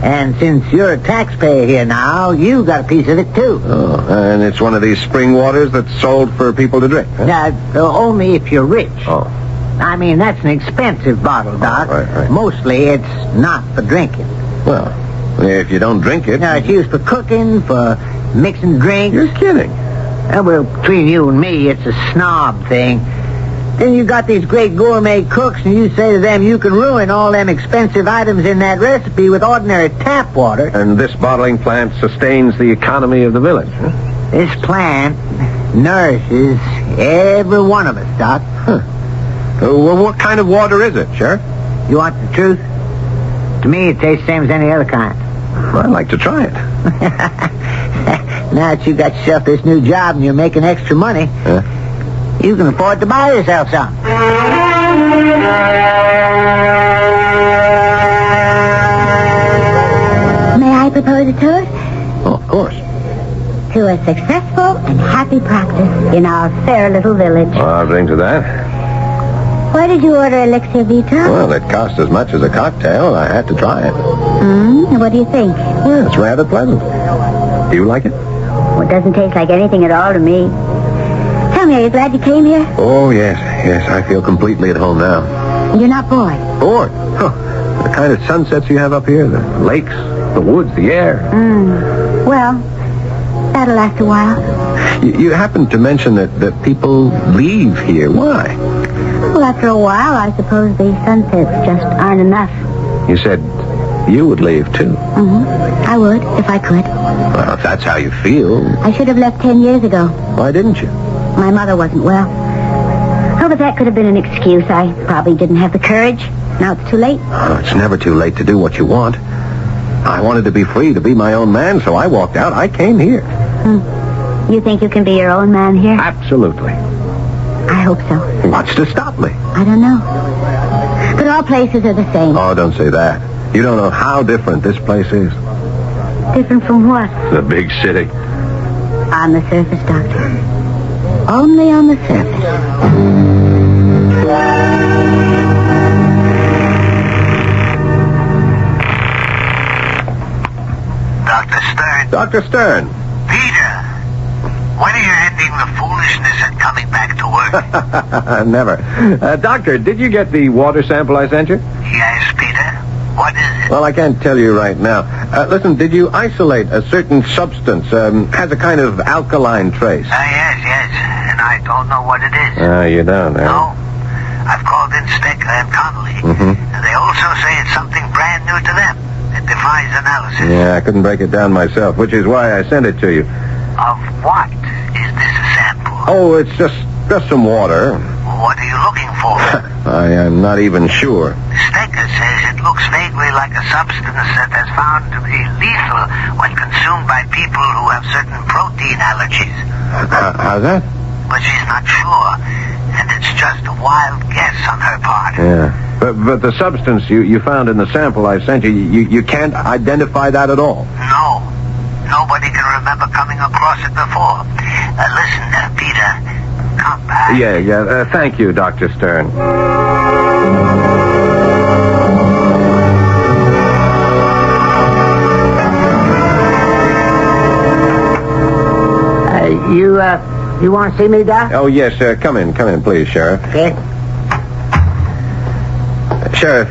And since you're a taxpayer here now, you got a piece of it, too. Oh, and it's one of these spring waters that's sold for people to drink, huh? Now, only if you're rich. Oh. I mean, that's an expensive bottle, Doc. Right. Mostly it's not for drinking. Well, if you don't drink it... No, it's used for cooking, for mixing drinks. You're kidding. Well, between you and me, it's a snob thing. Then you got these great gourmet cooks, and you say to them you can ruin all them expensive items in that recipe with ordinary tap water. And this bottling plant sustains the economy of the village, huh? This plant nourishes every one of us, Doc. Huh. Well, what kind of water is it, Sheriff? You want the truth? To me, it tastes the same as any other kind. Well, I'd like to try it. Now that you got yourself this new job and you're making extra money, you can afford to buy yourself some. May I propose a toast? Oh, of course. To a successful and happy practice in our fair little village. Well, I'll drink to that. Why did you order Elixir Vita? Well, it cost as much as a cocktail. I had to try it. What do you think? Well, it's rather pleasant. Do you like it? Well, it doesn't taste like anything at all to me. Tell me, are you glad you came here? Oh, yes. I feel completely at home now. You're not bored? Bored? Huh. The kind of sunsets you have up here, the lakes, the woods, the air. Well, that'll last a while. You happened to mention that people leave here. Why? Well, after a while, I suppose the sunsets just aren't enough. You said you would leave, too. I would, if I could. Well, if that's how you feel. I should have left 10 years ago. Why didn't you? My mother wasn't well. Oh, but that could have been an excuse. I probably didn't have the courage. Now it's too late. Oh, it's never too late to do what you want. I wanted to be free, to be my own man, so I walked out. I came here. You think you can be your own man here? Absolutely. I hope so. What's to stop me? I don't know. But all places are the same. Oh, don't say that. You don't know how different this place is. Different from what? The big city. On the surface, Doctor. Only on the surface. Dr. Stern. Dr. Stern. Peter, when are you ending the foolishness and coming back to work? Never. Doctor, did you get the water sample I sent you? Yes, Peter. What is it? Well, I can't tell you right now. Listen, did you isolate a certain substance? Has a kind of alkaline trace? Yes. And I don't know what it is. You don't, No. I've called in Stecker and Connolly. And they also say it's something brand new to them. It defies analysis. Yeah, I couldn't break it down myself, which is why I sent it to you. Of what is this a sample? Oh, it's just some water. What are you looking for? I am not even sure. Stecker says it looks vaguely like a substance that has found to be lethal when consumed by people who have certain protein allergies. How's that? But she's not sure, and it's just a wild guess on her part. Yeah. But the substance you found in the sample I sent you, you can't identify that at all? No. Nobody can remember coming across it before. Listen, Peter, come back. Yeah. Thank you, Dr. Stern. You want to see me, Doc? Oh, yes, come in, please, Sheriff. Okay. Sheriff,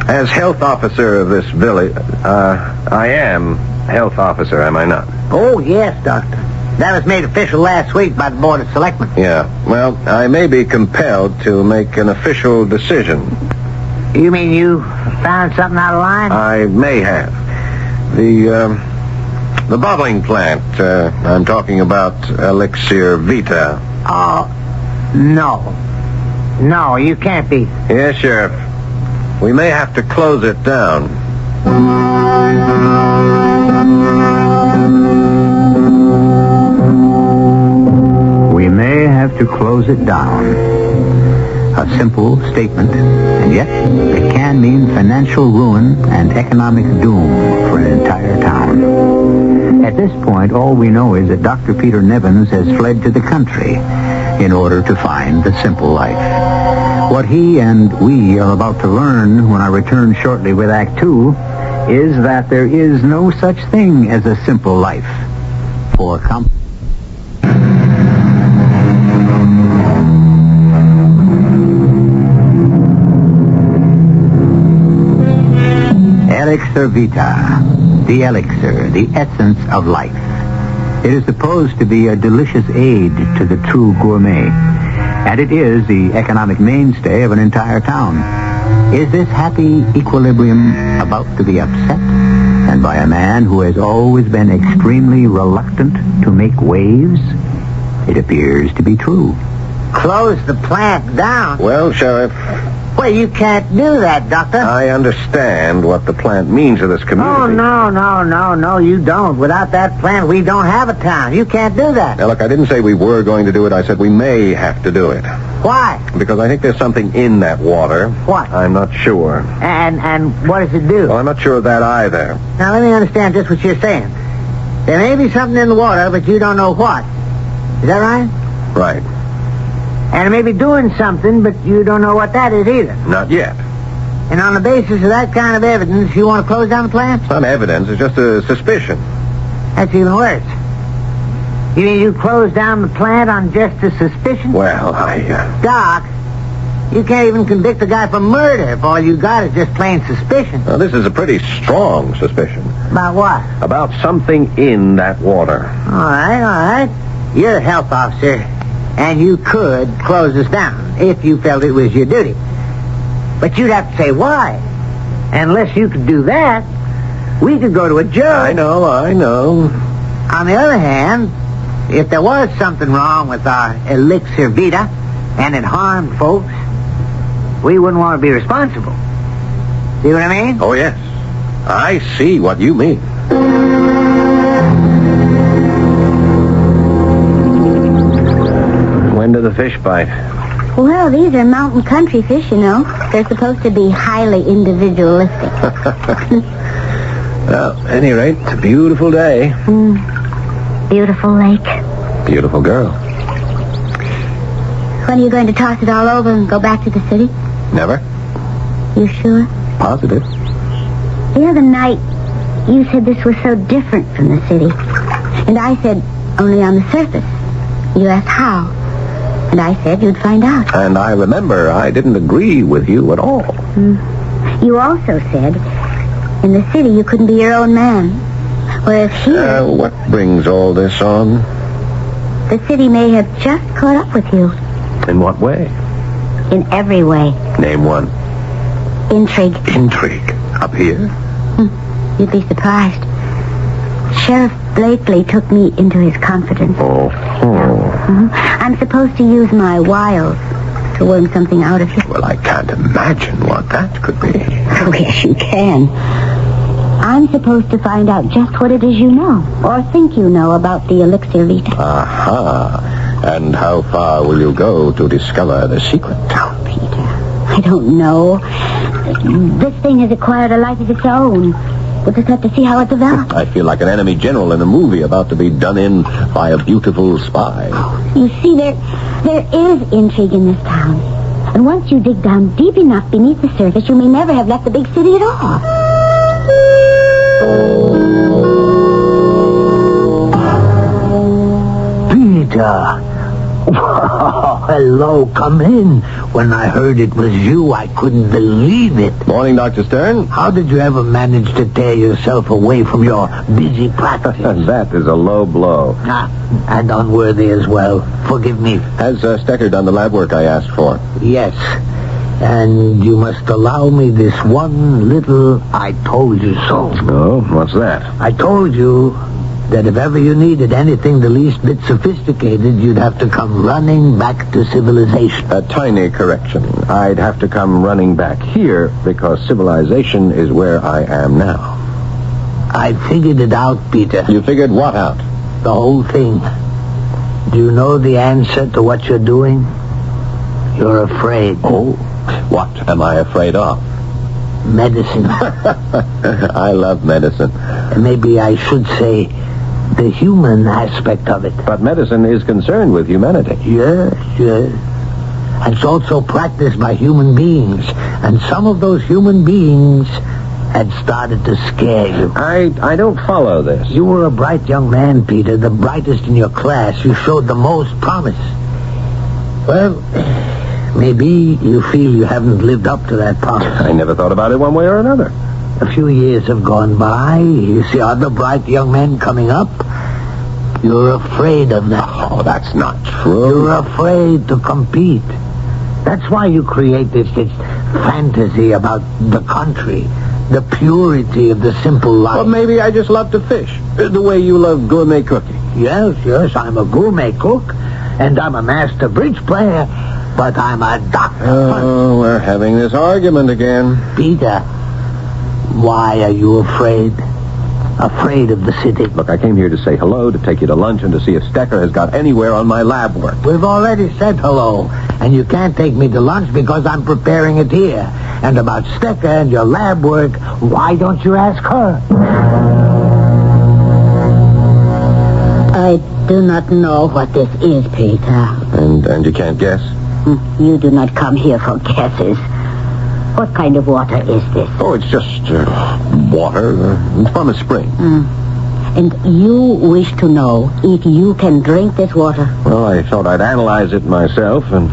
as health officer of this village, I am health officer, am I not? Oh, yes, Doctor. That was made official last week by the Board of Selectmen. Yeah. Well, I may be compelled to make an official decision. You mean you found something out of line? I may have. The bottling plant, I'm talking about Elixir Vita. Oh, no. No, you can't be. Yes, Sheriff. We may have to close it down. We may have to close it down. A simple statement, and yet it can mean financial ruin and economic doom for an entire town. At this point, all we know is that Dr. Peter Nevins has fled to the country in order to find the simple life. What he and we are about to learn when I return shortly with Act 2 is that there is no such thing as a simple life for Elixir Vita, the elixir, the essence of life. It is supposed to be a delicious aid to the true gourmet, and it is the economic mainstay of an entire town. Is this happy equilibrium about to be upset? And by a man who has always been extremely reluctant to make waves? It appears to be true. Close the plant down? Well, Sheriff... Well, you can't do that, Doctor. I understand what the plant means to this community. Oh, no, you don't. Without that plant, we don't have a town. You can't do that. Now, look, I didn't say we were going to do it. I said we may have to do it. Why? Because I think there's something in that water. What? I'm not sure. And what does it do? Well, I'm not sure of that either. Now, let me understand just what you're saying. There may be something in the water, but you don't know what. Is that right? Right. And it may be doing something, but you don't know what that is either. Not yet. And on the basis of that kind of evidence, you want to close down the plant? It's not evidence. It's just a suspicion. That's even worse. You mean you close down the plant on just a suspicion? Well, Doc, you can't even convict a guy for murder if all you got is just plain suspicion. Well, this is a pretty strong suspicion. About what? About something in that water. All right. You're a health officer, and you could close us down if you felt it was your duty. But you'd have to say why. Unless you could do that, we could go to a judge. I know. On the other hand, if there was something wrong with our Elixir Vita and it harmed folks, we wouldn't want to be responsible. See what I mean? Oh, yes. I see what you mean. When do the fish bite? Well, these are mountain country fish, you know. They're supposed to be highly individualistic. Well, at any rate, it's a beautiful day. Beautiful lake. Beautiful girl. When are you going to toss it all over and go back to the city? Never. You sure? Positive. The other night, you said this was so different from the city. And I said, only on the surface. You asked how. And I said you'd find out. And I remember I didn't agree with you at all. You also said, in the city you couldn't be your own man. Whereas here... What brings all this on? The city may have just caught up with you. In what way? In every way. Name one. Intrigue. Intrigue? Up here? You'd be surprised. Sheriff Blakely took me into his confidence. Oh. I'm supposed to use my wiles to worm something out of you. Well, I can't imagine what that could be. Oh, yes, you can. I'm supposed to find out just what it is you know, or think you know, about the elixir vitae. Aha. And how far will you go to discover the secret? Oh, Peter, I don't know. This thing has acquired a life of its own. We'll just have to see how it develops. I feel like an enemy general in a movie about to be done in by a beautiful spy. You see, there is intrigue in this town. And once you dig down deep enough beneath the surface, you may never have left the big city at all. Peter. Hello, come in. When I heard it was you, I couldn't believe it. Morning, Dr. Stern. How did you ever manage to tear yourself away from your busy practice? That is a low blow. And unworthy as well. Forgive me. Has Stecker done the lab work I asked for? Yes. And you must allow me this one little I told you so. Oh, what's that? I told you that if ever you needed anything the least bit sophisticated, you'd have to come running back to civilization. A tiny correction. I'd have to come running back here because civilization is where I am now. I figured it out, Peter. You figured what out? The whole thing. Do you know the answer to what you're doing? You're afraid. Oh, what am I afraid of? Medicine. I love medicine. Maybe I should say the human aspect of it. But medicine is concerned with humanity. Yes. And it's also practiced by human beings. And some of those human beings had started to scare you. I don't follow this. You were a bright young man, Peter, the brightest in your class. You showed the most promise. Well, maybe you feel you haven't lived up to that promise. I never thought about it one way or another. A few years have gone by. You see other bright young men coming up. You're afraid of them. Oh, that's not true. You're afraid to compete. That's why you create this fantasy about the country, the purity of the simple life. Well, maybe I just love to fish, the way you love gourmet cooking. Yes, I'm a gourmet cook, and I'm a master bridge player, but I'm a doctor. Oh, we're having this argument again. Peter, why are you afraid? Afraid of the city? Look, I came here to say hello, to take you to lunch, and to see if Stecker has got anywhere on my lab work. We've already said hello, and you can't take me to lunch because I'm preparing it here. And about Stecker and your lab work, why don't you ask her? I do not know what this is, Peter. And you can't guess? You do not come here for guesses. What kind of water is this? Oh, it's just water from a spring. And you wish to know if you can drink this water? Well, I thought I'd analyze it myself, and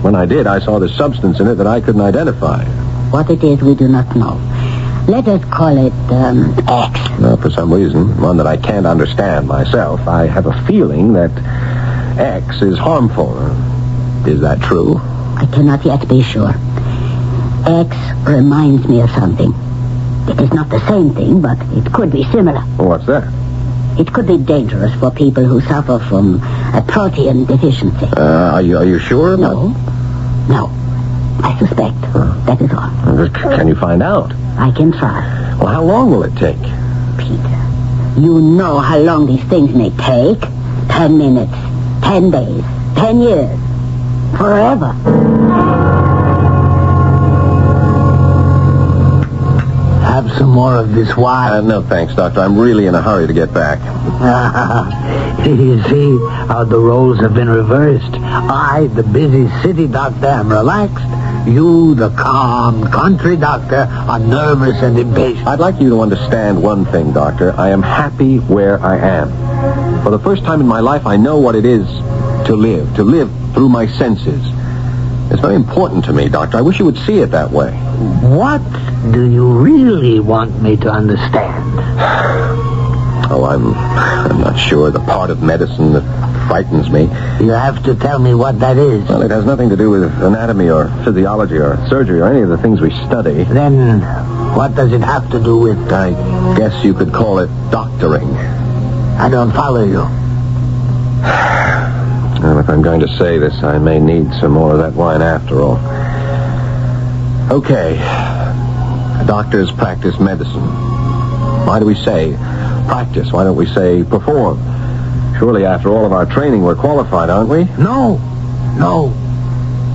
when I did, I saw this substance in it that I couldn't identify. What it is, we do not know. Let us call it X. Well, for some reason, one that I can't understand myself, I have a feeling that X is harmful. Is that true? I cannot yet be sure. X reminds me of something. It is not the same thing, but it could be similar. What's that? It could be dangerous for people who suffer from a protein deficiency. Are you sure about it? No. I suspect. That is all. Can you find out? I can try. Well, how long will it take? Peter, you know how long these things may take. 10 minutes, 10 days, 10 years, forever. Have some more of this wine. No, thanks, Doctor. I'm really in a hurry to get back. You see how the roles have been reversed. I, the busy city doctor, am relaxed. You, the calm country doctor, are nervous and impatient. I'd like you to understand one thing, Doctor. I am happy where I am. For the first time in my life, I know what it is to live through my senses. It's very important to me, Doctor. I wish you would see it that way. What do you really want me to understand? Oh, I'm not sure. The part of medicine that frightens me. You have to tell me what that is. Well, it has nothing to do with anatomy or physiology or surgery or any of the things we study. Then What does it have to do with... I guess you could call it doctoring. I don't follow you. Well, if I'm going to say this, I may need some more of that wine after all. Okay. Doctors practice medicine. Why do we say practice? Why don't we say perform? Surely after all of our training, we're qualified, aren't we? No.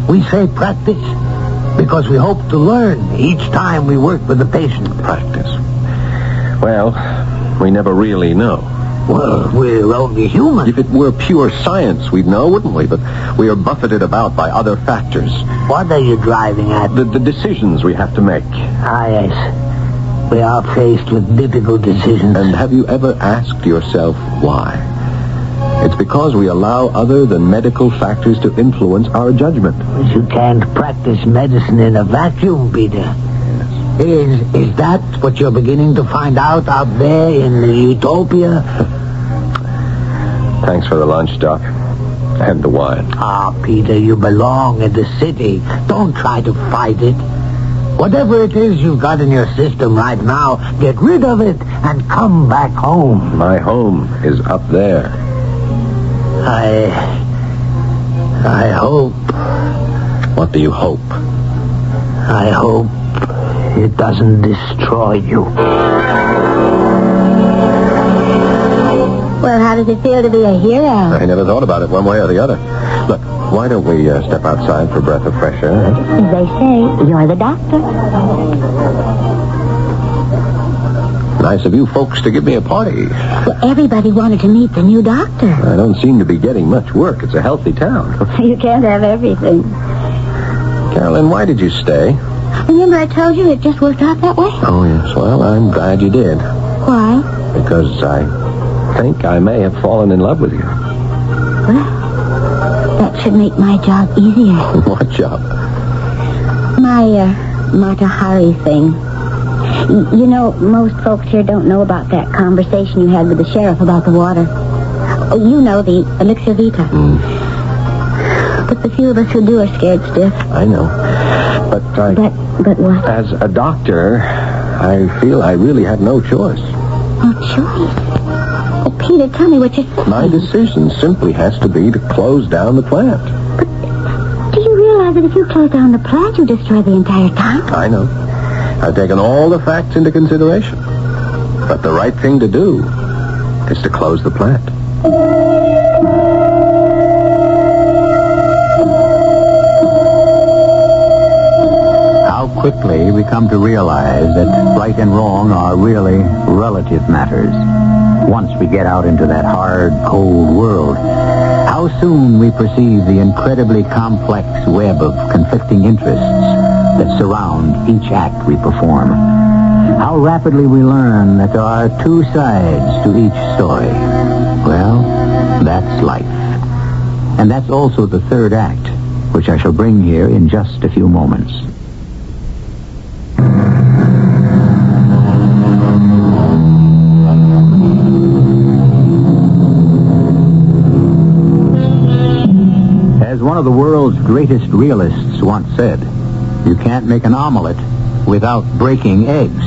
We say practice because we hope to learn each time we work with the patient. Practice. Well, we never really know. Well, we're only human. If it were pure science, we'd know, wouldn't we? But we are buffeted about by other factors. What are you driving at? The decisions we have to make. Ah, yes. We are faced with difficult decisions. And have you ever asked yourself why? It's because we allow other than medical factors to influence our judgment. You can't practice medicine in a vacuum, Peter. Yes. Is that what you're beginning to find out there in the utopia? Thanks for the lunch, Doc. And the wine. Ah, Peter, you belong in the city. Don't try to fight it. Whatever it is you've got in your system right now, get rid of it and come back home. My home is up there. I hope. What do you hope? I hope it doesn't destroy you. Well, how does it feel to be a hero? I never thought about it one way or the other. Look, why don't we step outside for a breath of fresh air? As they say, you're the doctor. Nice of you folks to give me a party. Well, everybody wanted to meet the new doctor. I don't seem to be getting much work. It's a healthy town. You can't have everything. Carolyn, why did you stay? Remember I told you it just worked out that way? Oh, yes. Well, I'm glad you did. Why? Because I think I may have fallen in love with you. Well, that should make my job easier. What job? My, Mata Hari thing. You know, most folks here don't know about that conversation you had with the sheriff about the water. Oh, you know, the elixir vita. But the few of us who do are scared stiff. I know. But But what? As a doctor, I feel I really had no choice. No choice? Oh, Peter, tell me what you're saying. My decision simply has to be to close down the plant. But do you realize that if you close down the plant, you destroy the entire town? I know. I've taken all the facts into consideration. But the right thing to do is to close the plant. How quickly we come to realize that right and wrong are really relative matters. Once we get out into that hard, cold world, how soon we perceive the incredibly complex web of conflicting interests that surround each act we perform. How rapidly we learn that there are two sides to each story. Well, that's life. And that's also the third act, which I shall bring here in just a few moments. As one of the world's greatest realists once said, you can't make an omelet without breaking eggs.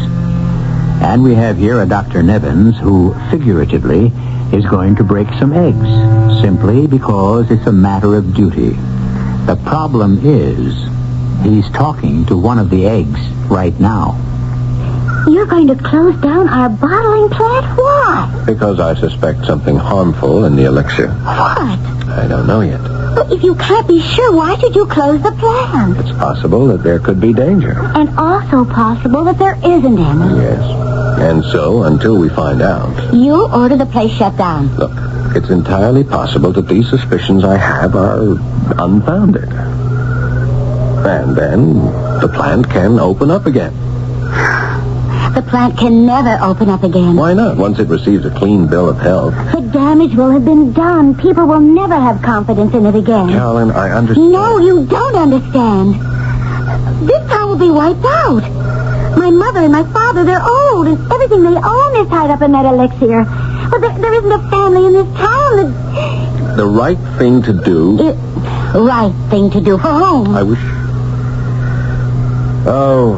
And we have here a Dr. Nevins who, figuratively, is going to break some eggs, simply because it's a matter of duty. The problem is, he's talking to one of the eggs right now. You're going to close down our bottling plant? Why? Because I suspect something harmful in the elixir. What? I don't know yet. Well, if you can't be sure, why should you close the plant? It's possible that there could be danger. And also possible that there isn't any. Yes. And so, until we find out... You order the place shut down. Look, it's entirely possible that these suspicions I have are unfounded. And then the plant can open up again. The plant can never open up again. Why not? Once it receives a clean bill of health. The damage will have been done. People will never have confidence in it again. Carolyn, I understand. No, you don't understand. This town will be wiped out. My mother and my father, they're old, and everything they own is tied up in that elixir. Well, there isn't a family in this town that... The right thing to do... Right thing to do for whom? I wish... Oh,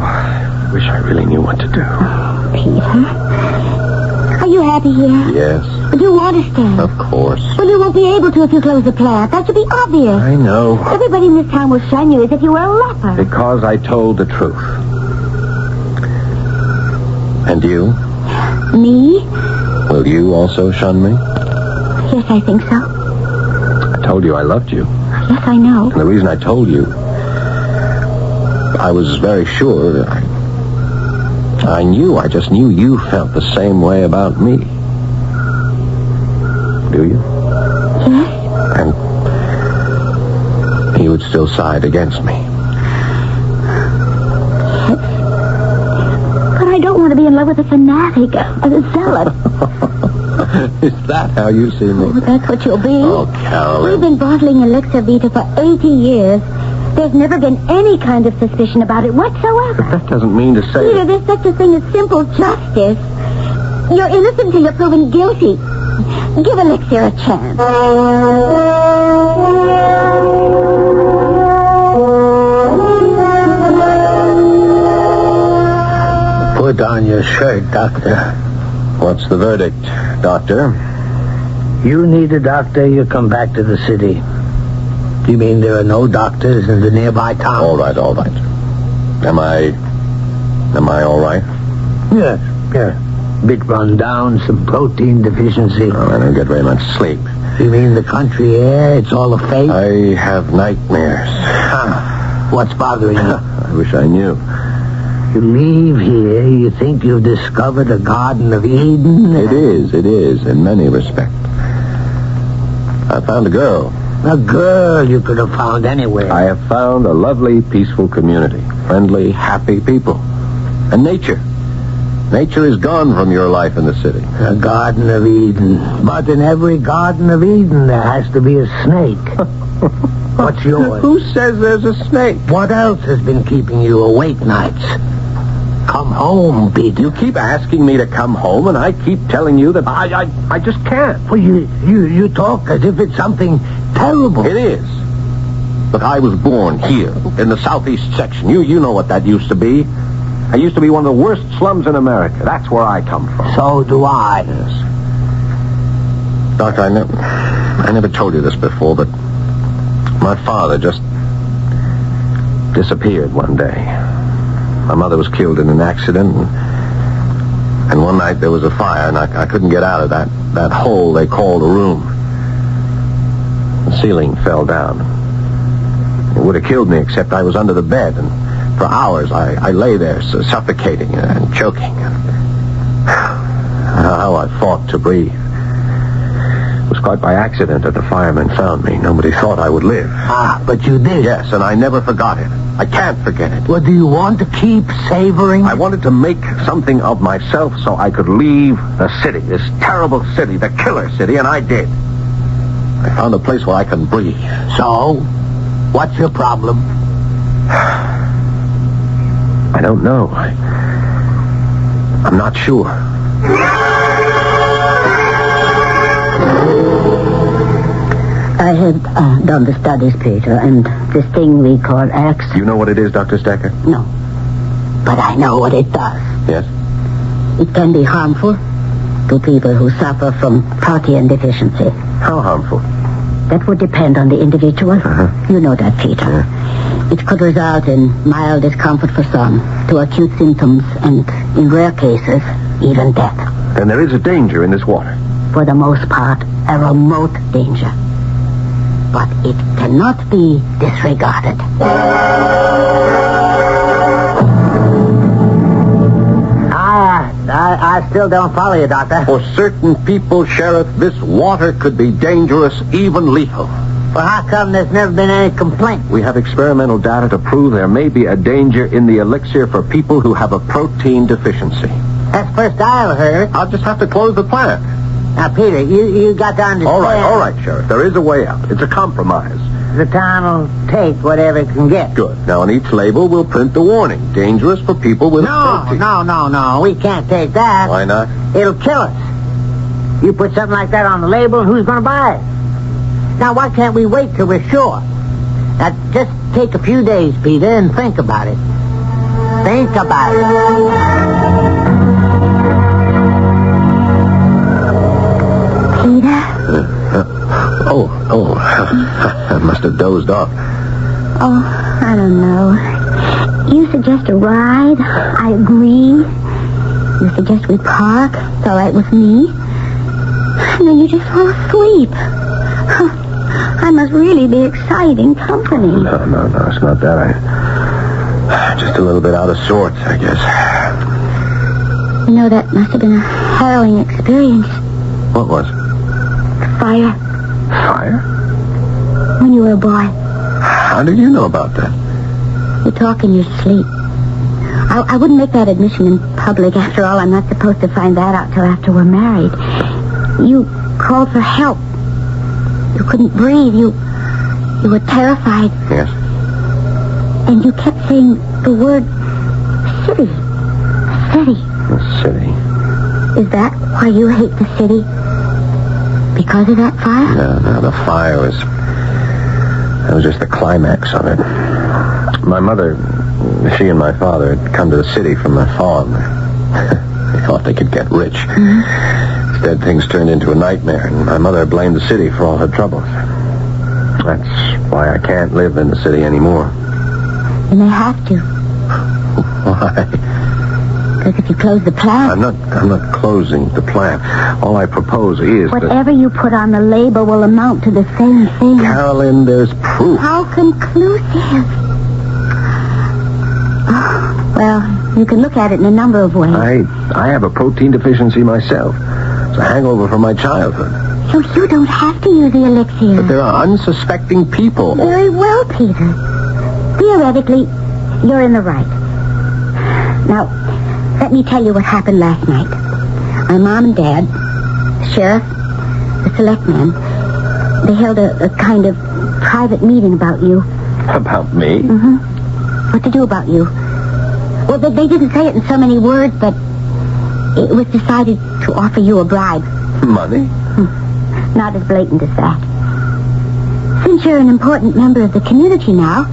I wish I really knew what to do. Peter, are you happy here? Yes. Do you want to stay? Of course. Well, you won't be able to if you close the plant. That should be obvious. I know. Everybody in this town will shun you as if you were a leper. Because I told the truth. And you? Me? Will you also shun me? Yes, I think so. I told you I loved you. Yes, I know. And the reason I told you, I was very sure. I knew. I just knew you felt the same way about me. Do you? Yes. And he would still side against me. Yes. But I don't want to be in love with a fanatic, a zealot. Is that how you see me? Oh, that's what you'll be. Oh, Carolyn. We've been bottling Elixir Vita for 80 years. There's never been any kind of suspicion about it whatsoever. But that doesn't mean to say... Peter, there's such a thing as simple justice. You're innocent until you're proven guilty. Give Elixir a chance. Put on your shirt, Doctor. What's the verdict, Doctor? You need a doctor, you come back to the city. You mean there are no doctors in the nearby town? All right. Am I all right? Yes. Bit run down, some protein deficiency. Oh, I don't get very much sleep. You mean the country air? It's all a fake? I have nightmares. What's bothering you? I wish I knew. You leave here, you think you've discovered a Garden of Eden? It is, in many respects. I found a girl. A girl you could have found anywhere. I have found a lovely, peaceful community. Friendly, happy people. And nature. Nature is gone from your life in the city. A Garden of Eden. But in every Garden of Eden there has to be a snake. What's yours? Who says there's a snake? What else has been keeping you awake nights? Come home, Peter. You keep asking me to come home, and I keep telling you that I just can't. Well, you talk as if it's something terrible. It is. But I was born here, in the southeast section. You know what that used to be. I used to be one of the worst slums in America. That's where I come from. So do I. Yes. Doctor, I never told you this before, but my father just disappeared one day. My mother was killed in an accident, and one night there was a fire, and I couldn't get out of that hole they called a room. The ceiling fell down. It would have killed me, except I was under the bed, and for hours I lay there suffocating and choking. How I fought to breathe. It was quite by accident that the firemen found me. Nobody thought I would live. But you did? Yes, and I never forgot it. I can't forget it. Well, do you want to keep savoring? I wanted to make something of myself so I could leave the city, this terrible city, the killer city, and I did. I found a place where I can breathe. So, what's your problem? I don't know. I'm not sure. I had done the studies, Peter, and this thing we call X... You know what it is, Dr. Stacker? No. But I know what it does. Yes? It can be harmful to people who suffer from protein deficiency. How harmful? That would depend on the individual. Uh-huh. You know that, Peter. Yeah. It could result in mild discomfort for some, to acute symptoms, and in rare cases, even death. Then there is a danger in this water. For the most part, a remote danger. But it cannot be disregarded. I still don't follow you, Doctor. For certain people, Sheriff, this water could be dangerous, even lethal. Well, how come there's never been any complaint? We have experimental data to prove there may be a danger in the elixir for people who have a protein deficiency. That's the first I ever heard. I'll just have to close the plant. Now, Peter, you got to understand... All right, Sheriff. There is a way out. It's a compromise. The town will take whatever it can get. Good. Now, on each label, we'll print the warning. Dangerous for people with protein. No. We can't take that. Why not? It'll kill us. You put something like that on the label, who's going to buy it? Now, why can't we wait till we're sure? Now, just take a few days, Peter, and think about it. Think about it. Peter? I must have dozed off. Oh, I don't know. You suggest a ride. I agree. You suggest we park. It's all right with me. And then you just fall asleep. I must really be exciting company. No, it's not that. I'm just a little bit out of sorts, I guess. You know, that must have been a harrowing experience. What was? Fire. Fire? When you were a boy. How did you know about that? You talk in your sleep. I wouldn't make that admission in public. After all, I'm not supposed to find that out till after we're married. You called for help. You couldn't breathe. You were terrified. Yes. And you kept saying the word city. City. The city. Is that why you hate the city? Because of that fire? No, the fire was... That was just the climax of it. My mother, she and my father had come to the city from the farm. They thought they could get rich. Mm-hmm. Instead, things turned into a nightmare, and my mother blamed the city for all her troubles. That's why I can't live in the city anymore. And they have to. Why? Because if you close the plant... I'm not closing the plant. All I propose is whatever you put on the label will amount to the same thing. Carolyn, there's proof. How conclusive. Oh, well, you can look at it in a number of ways. I have a protein deficiency myself. It's a hangover from my childhood. So you don't have to use the elixir. But there are unsuspecting people. Very well, Peter. Theoretically, you're in the right. Now, let me tell you what happened last night. My mom and dad, the sheriff, the selectman, they held a kind of private meeting about you. About me? Mm-hmm. What to do about you. Well, they didn't say it in so many words, but it was decided to offer you a bribe. Money? Not as blatant as that. Since you're an important member of the community now,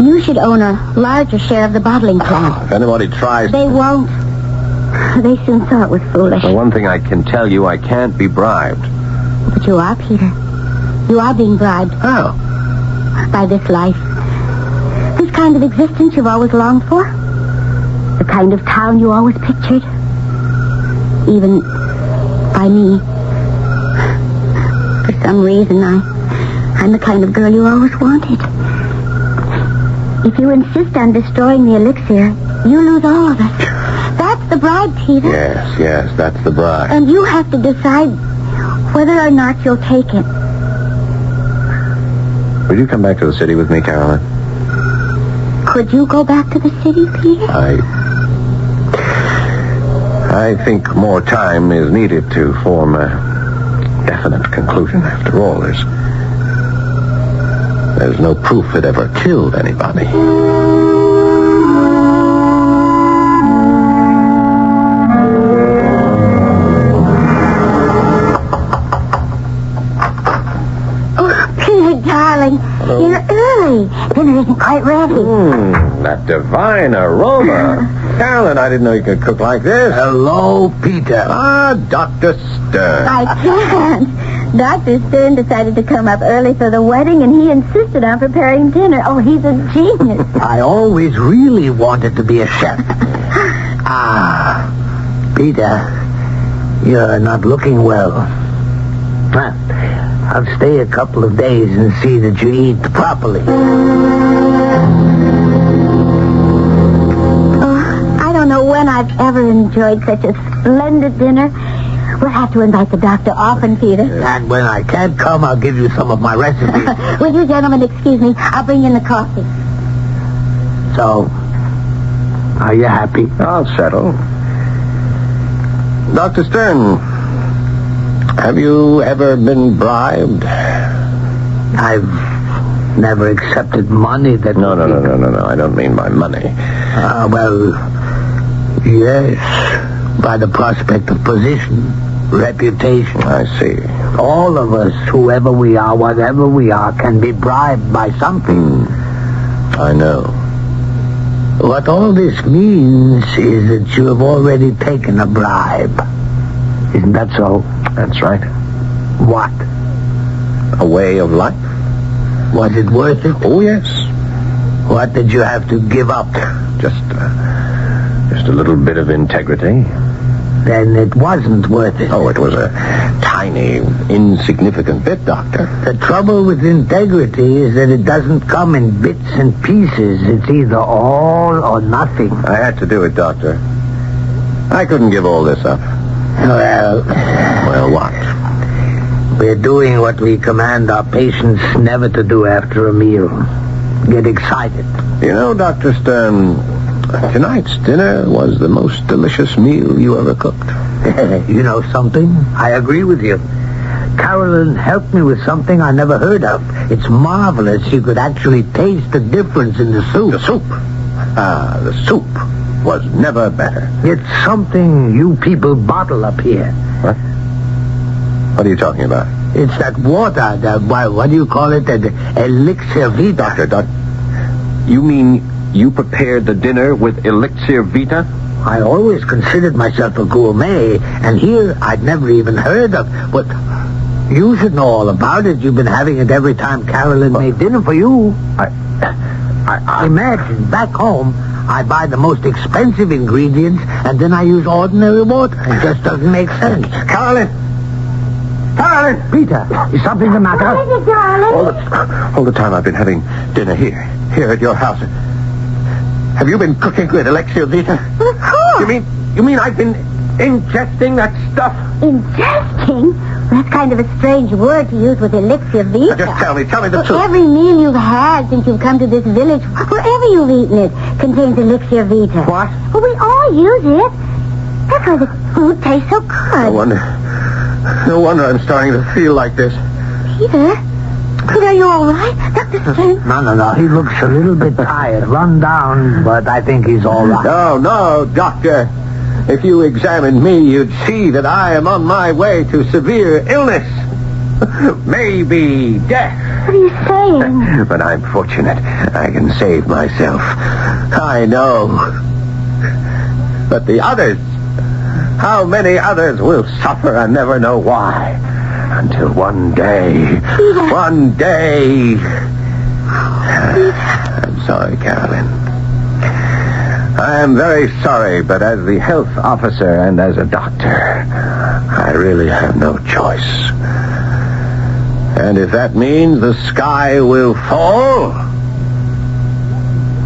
you should own a larger share of the bottling plant. If anybody tries... They won't. They soon saw it was foolish. The one thing I can tell you, I can't be bribed. But you are, Peter. You are being bribed. How? By this life. This kind of existence you've always longed for. The kind of town you always pictured. Even by me. For some reason, I'm the kind of girl you always wanted. If you insist on destroying the elixir, you lose all of it. That's the bribe, Peter. Yes, that's the bribe. And you have to decide whether or not you'll take it. Would you come back to the city with me, Caroline? Could you go back to the city, Peter? I think more time is needed to form a definite conclusion. After all, there's no proof it ever killed anybody. Oh, Peter, darling, hello. You're early. Dinner isn't quite ready. That divine aroma. Carolyn, I didn't know you could cook like this. Hello, Peter. Dr. Stern. I can't. Dr. Stern decided to come up early for the wedding, and he insisted on preparing dinner. Oh, he's a genius. I always really wanted to be a chef. Peter, you're not looking well. I'll stay a couple of days and see that you eat properly. I don't know when I've ever enjoyed such a splendid dinner. We'll have to invite the doctor often, Peter. And when I can't come, I'll give you some of my recipes. Will you gentlemen excuse me? I'll bring in the coffee. So, are you happy? I'll settle. Dr. Stern, have you ever been bribed? I've never accepted money that... No. I don't mean by money. Well, yes. By the prospect of position, reputation. I see. All of us, whoever we are, whatever we are, can be bribed by something. I know. What all this means is that you have already taken a bribe. Isn't that so? That's right. What? A way of life. Was it worth it? Oh, yes. What did you have to give up? Just a little bit of integrity. Then it wasn't worth it. Oh, it was a tiny, insignificant bit, Doctor. The trouble with integrity is that it doesn't come in bits and pieces. It's either all or nothing. I had to do it, Doctor. I couldn't give all this up. Well, what? We're doing what we command our patients never to do after a meal. Get excited. You know, Dr. Stern, tonight's dinner was the most delicious meal you ever cooked. You know something? I agree with you. Carolyn helped me with something I never heard of. It's marvelous. You could actually taste the difference in the soup. The soup? The soup was never better. It's something you people bottle up here. What? What are you talking about? It's that water, what do you call it? The elixir vita. Doctor, you mean you prepared the dinner with elixir vita? I always considered myself a gourmet, and here I'd never even heard of. But you should know all about it. You've been having it every time Carolyn made dinner for you. I imagine, back home, I buy the most expensive ingredients, and then I use ordinary water. It just doesn't make sense. Carolyn! Peter, is something the matter? What is it, darling? All the time I've been having dinner here at your house. Have you been cooking with elixir vita? Of course. You mean I've been ingesting that stuff? Ingesting? That's kind of a strange word to use with elixir vita. Now just tell me the truth. Every meal you've had since you've come to this village, wherever you've eaten it, contains elixir vita. What? Well, we all use it. That's why the food tastes so good. No wonder I'm starting to feel like this. Peter, are you all right? Dr. Stern? No. He looks a little bit tired, run down, but I think he's all right. No, Doctor. If you examined me, you'd see that I am on my way to severe illness. Maybe death. What are you saying? But I'm fortunate. I can save myself. I know. But the others, how many others will suffer and never know why? Until one day. I'm sorry, Carolyn. I am very sorry, but as the health officer and as a doctor, I really have no choice. And if that means the sky will fall,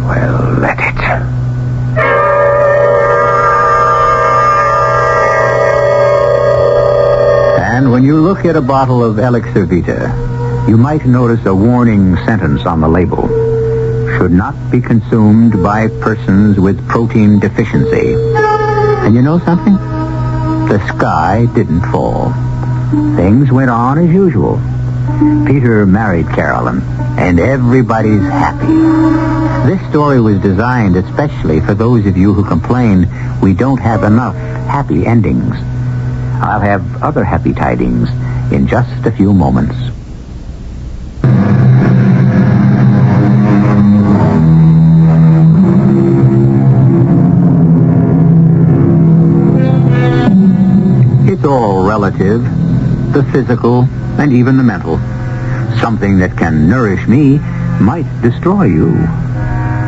well, let it. And when you look at a bottle of elixir vita, you might notice a warning sentence on the label. Should not be consumed by persons with protein deficiency. And you know something? The sky didn't fall. Things went on as usual. Peter married Carolyn, and everybody's happy. This story was designed especially for those of you who complain we don't have enough happy endings. I'll have other happy tidings in just a few moments. It's all relative, the physical and even the mental. Something that can nourish me might destroy you.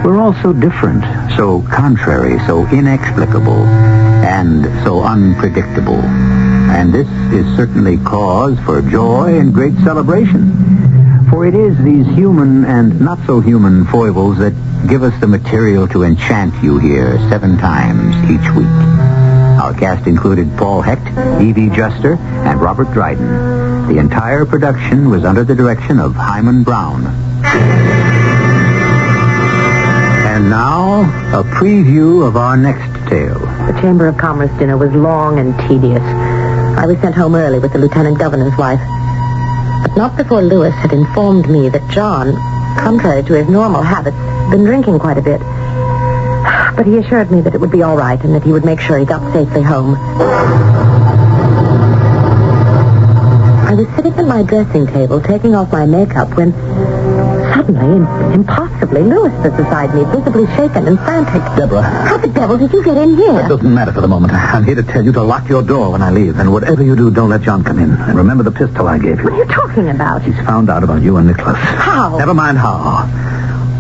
We're all so different, so contrary, so inexplicable, and so unpredictable. And this is certainly cause for joy and great celebration. For it is these human and not so human foibles that give us the material to enchant you here 7 times each week. Our cast included Paul Hecht, Evie Juster, and Robert Dryden. The entire production was under the direction of Hyman Brown. And now, a preview of our next tale. The Chamber of Commerce dinner was long and tedious. I was sent home early with the lieutenant governor's wife. But not before Lewis had informed me that John, contrary to his normal habits, had been drinking quite a bit. But he assured me that it would be all right and that he would make sure he got safely home. I was sitting at my dressing table taking off my makeup when Suddenly, impossibly, Lewis was beside me, visibly shaken and frantic. Deborah. How the devil did you get in here? That doesn't matter for the moment. I'm here to tell you to lock your door when I leave. And whatever you do, don't let John come in. And remember the pistol I gave you. What are you talking about? He's found out about you and Nicholas. How? Never mind how.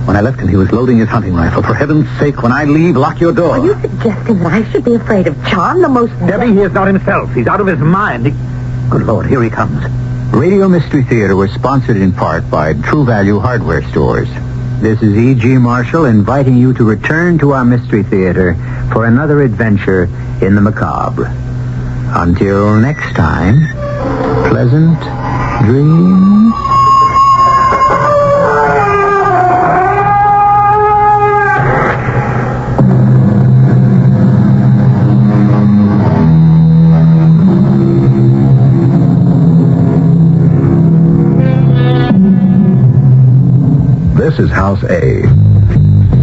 When I left him, he was loading his hunting rifle. For heaven's sake, when I leave, lock your door. Are you suggesting that I should be afraid of John, the most... Debbie, he is not himself. He's out of his mind. Good Lord, here he comes. Radio Mystery Theater was sponsored in part by True Value Hardware Stores. This is E.G. Marshall inviting you to return to our Mystery Theater for another adventure in the macabre. Until next time, pleasant dreams. This is House A.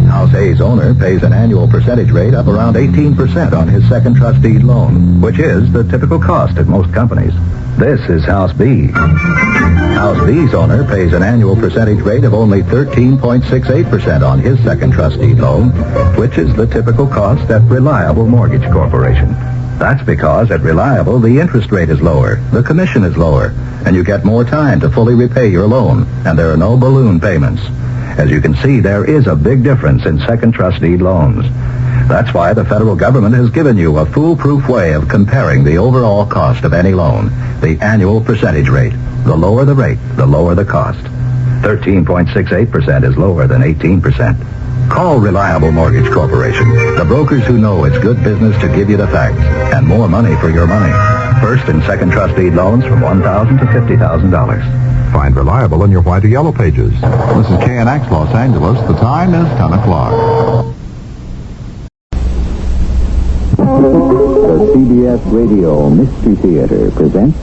House A's owner pays an annual percentage rate of around 18% on his second trust deed loan, which is the typical cost at most companies. This is House B. House B's owner pays an annual percentage rate of only 13.68% on his second trust deed loan, which is the typical cost at Reliable Mortgage Corporation. That's because at Reliable, the interest rate is lower, the commission is lower, and you get more time to fully repay your loan, and there are no balloon payments. As you can see, there is a big difference in second trust deed loans. That's why the federal government has given you a foolproof way of comparing the overall cost of any loan, the annual percentage rate. The lower the rate, the lower the cost. 13.68% is lower than 18%. Call Reliable Mortgage Corporation, the brokers who know it's good business to give you the facts and more money for your money. First and second trust deed loans from $1,000 to $50,000. Find Reliable in your white or yellow pages. This is KNX Los Angeles. The time is 10 o'clock. The CBS Radio Mystery Theater presents...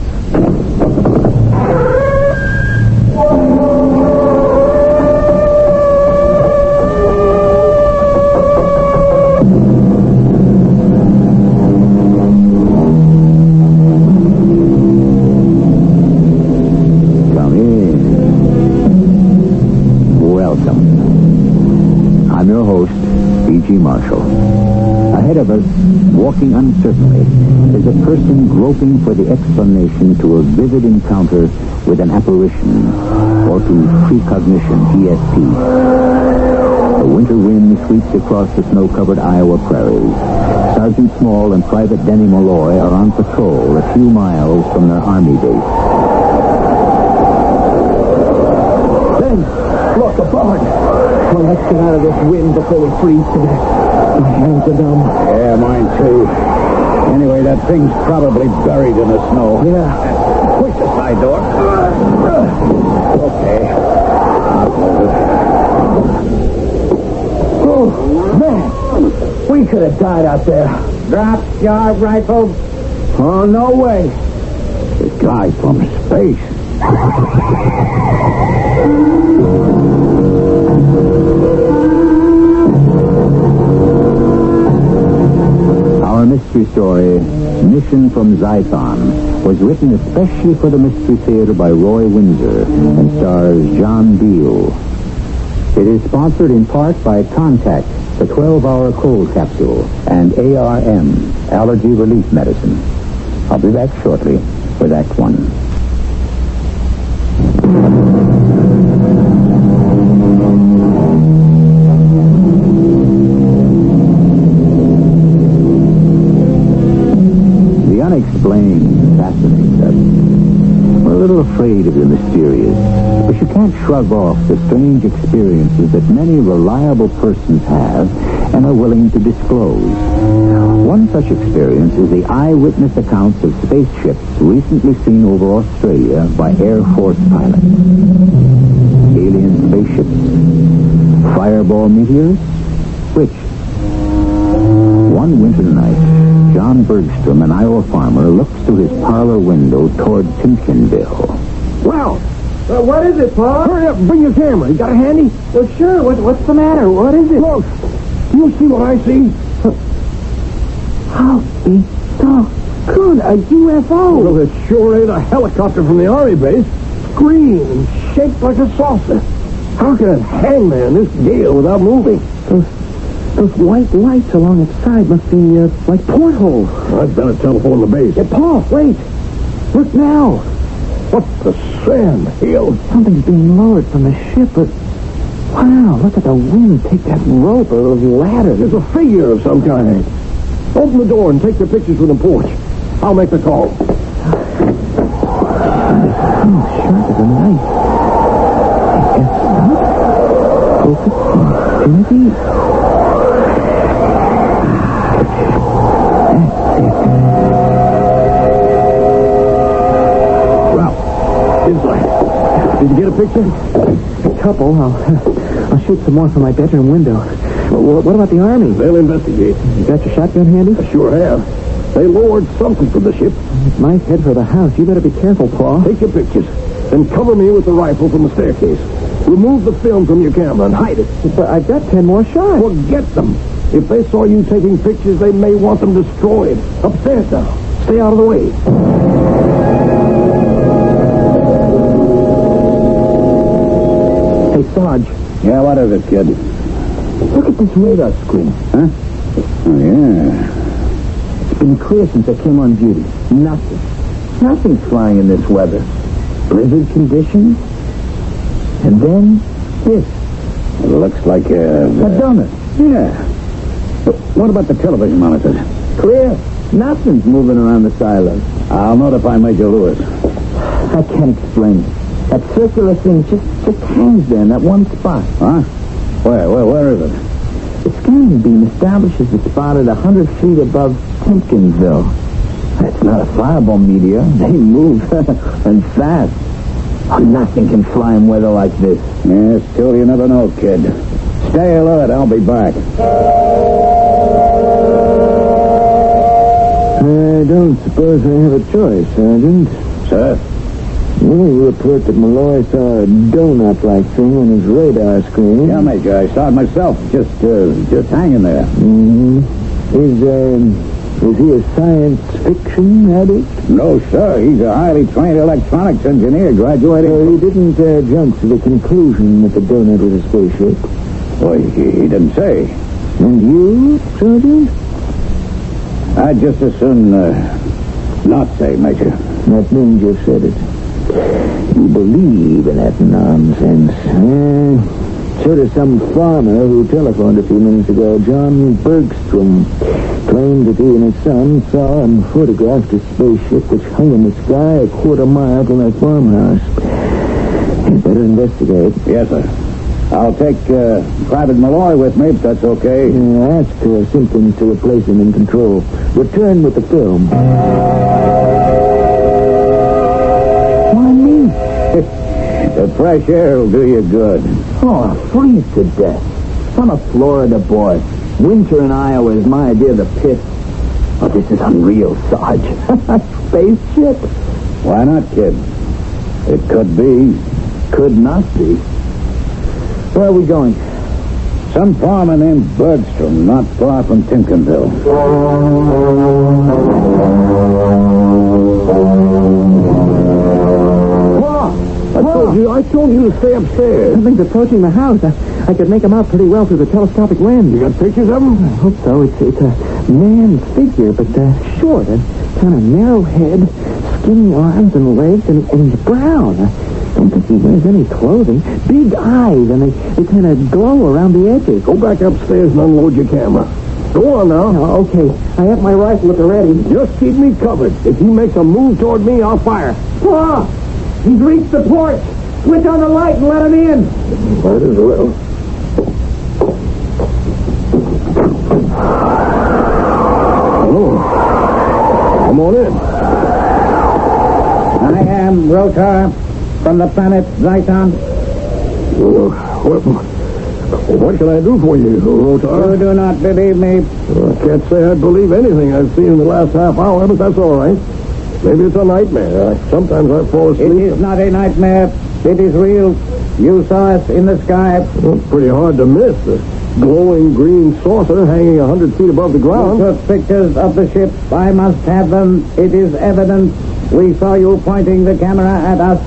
Marshall. Ahead of us, walking uncertainly, is a person groping for the explanation to a vivid encounter with an apparition, or to precognition, ESP. The winter wind sweeps across the snow-covered Iowa prairies. Sergeant Small and Private Denny Malloy are on patrol a few miles from their army base. Ben, look, a barn. Well, let's get out of this wind before we freeze to death. My hands are numb. Yeah, mine too. Anyway, that thing's probably buried in the snow. Yeah. Push the side door. Okay. I'll hold it. Oh, man. We could have died out there. Drop your rifle. Oh, no way. This guy's from space. Our mystery story, Mission from Zython, was written especially for the Mystery Theater by Roy Windsor and stars John Beale. It is sponsored in part by Contact, the 12-hour cold capsule, and ARM, allergy relief medicine. I'll be back shortly with Act One. Unexplained fascinates us. We're a little afraid of the mysterious, but you can't shrug off the strange experiences that many reliable persons have and are willing to disclose. One such experience is the eyewitness accounts of spaceships recently seen over Australia by Air Force pilots. Alien spaceships? Fireball meteors? Which? One winter night, John Bergstrom, an Iowa farmer, looks through his parlor window toward Timpkinville. Well, what is it, Pa? Hurry up, bring your camera. You got it handy? Well, sure. What's the matter? What is it? Look, you see what I see? How be doggone, a UFO. Well, it sure ain't a helicopter from the Army base. Green and shaped like a saucer. How can a hangman this gale without moving? Those white lights along its side must be like portholes. I'd better telephone the base. Yeah, Paul, wait. Look now. What the Sam Hill? Something's being lowered from the ship, but... Wow, look at the wind take that rope or those ladders. There's a figure of some kind. Open the door and take the pictures from the porch. I'll make the call. Sharp as a knife. Focus, infinity. Well, inside. Did you get a picture? A couple. I'll shoot some more from my bedroom window. What about the Army? They'll investigate. You got your shotgun handy? I sure have. They lowered something from the ship. It might head for the house. You better be careful, Paul. Take your pictures. Then cover me with the rifle from the staircase. Remove the film from your camera and hide it. But I've got 10 more shots. Well, get them. If they saw you taking pictures, they may want them destroyed. Upstairs now. Stay out of the way. Hey, Sarge. Yeah, what is it, kid? Look at this radar screen. Huh? Oh, yeah. It's been clear since I came on duty. Nothing. Nothing's flying in this weather. Blizzard conditions. And then this. It looks like a donut. Yeah. But what about the television monitors? Clear. Nothing's moving around the silos. I'll notify Major Lewis. I can't explain it. That circular thing just hangs there in that one spot. Huh? Where is it? The scanning beam establishes the spot at 100 feet above Tompkinsville. That's not a fireball meteor. They move and fast. Oh, nothing can fly in weather like this. Yeah, still you never know, kid. Stay alert. I'll be back. I don't suppose I have a choice, Sergeant. Sir? You report that Malloy saw a donut-like thing on his radar screen. Yeah, Major, I saw it myself. Just hanging there. Mm-hmm. Is he a science fiction addict? No, sir. He's a highly trained electronics engineer graduating. So he didn't jump to the conclusion that the donut was a spaceship? Well, he didn't say. And you, Sergeant? I'd just as soon not say, Major. That means you said it. You believe in that nonsense. So does some farmer who telephoned a few minutes ago. John Bergstrom claimed that he and his son saw and photographed a spaceship which hung in the sky a quarter-mile from their farmhouse. You'd better investigate. Yes, sir. I'll take Private Malloy with me, if that's okay. Ask Simpkins to replace him in control. Return with the film. Why me? The fresh air will do you good. Oh, I'll freeze to death. I'm a Florida boy. Winter in Iowa is my idea of the pit. Oh, this is unreal, Sarge. Spaceship? Why not, kid? It could be. Could not be. Where are we going? Some farmer named Bergstrom, not far from Tompkinsville. I told you to stay upstairs. Something's approaching the house. I could make him out pretty well through the telescopic lens. You got pictures of him? I hope so. It's a man's figure, but short, a kind of narrow head, skinny arms and legs, and he's brown. I don't think he wears any clothing. Big eyes, and they kind of glow around the edges. Go back upstairs and unload your camera. Go on now. Oh, okay. I have my rifle at the ready. Just keep me covered. If he makes a move toward me, I'll fire. Ah! He's reached the porch. Switch on the light and let him in. Might as well. Hello. Come on in. I am Rotar from the planet Zyton. What can I do for you, Rotar? You do not believe me. I can't say I believe anything I've seen in the last half hour, but that's all right. Maybe it's a nightmare. Sometimes I fall asleep. It is not a nightmare. It is real. You saw us in the sky. Well, it's pretty hard to miss. The glowing green saucer hanging 100 feet above the ground. You took pictures of the ship. I must have them. It is evidence. We saw you pointing the camera at us.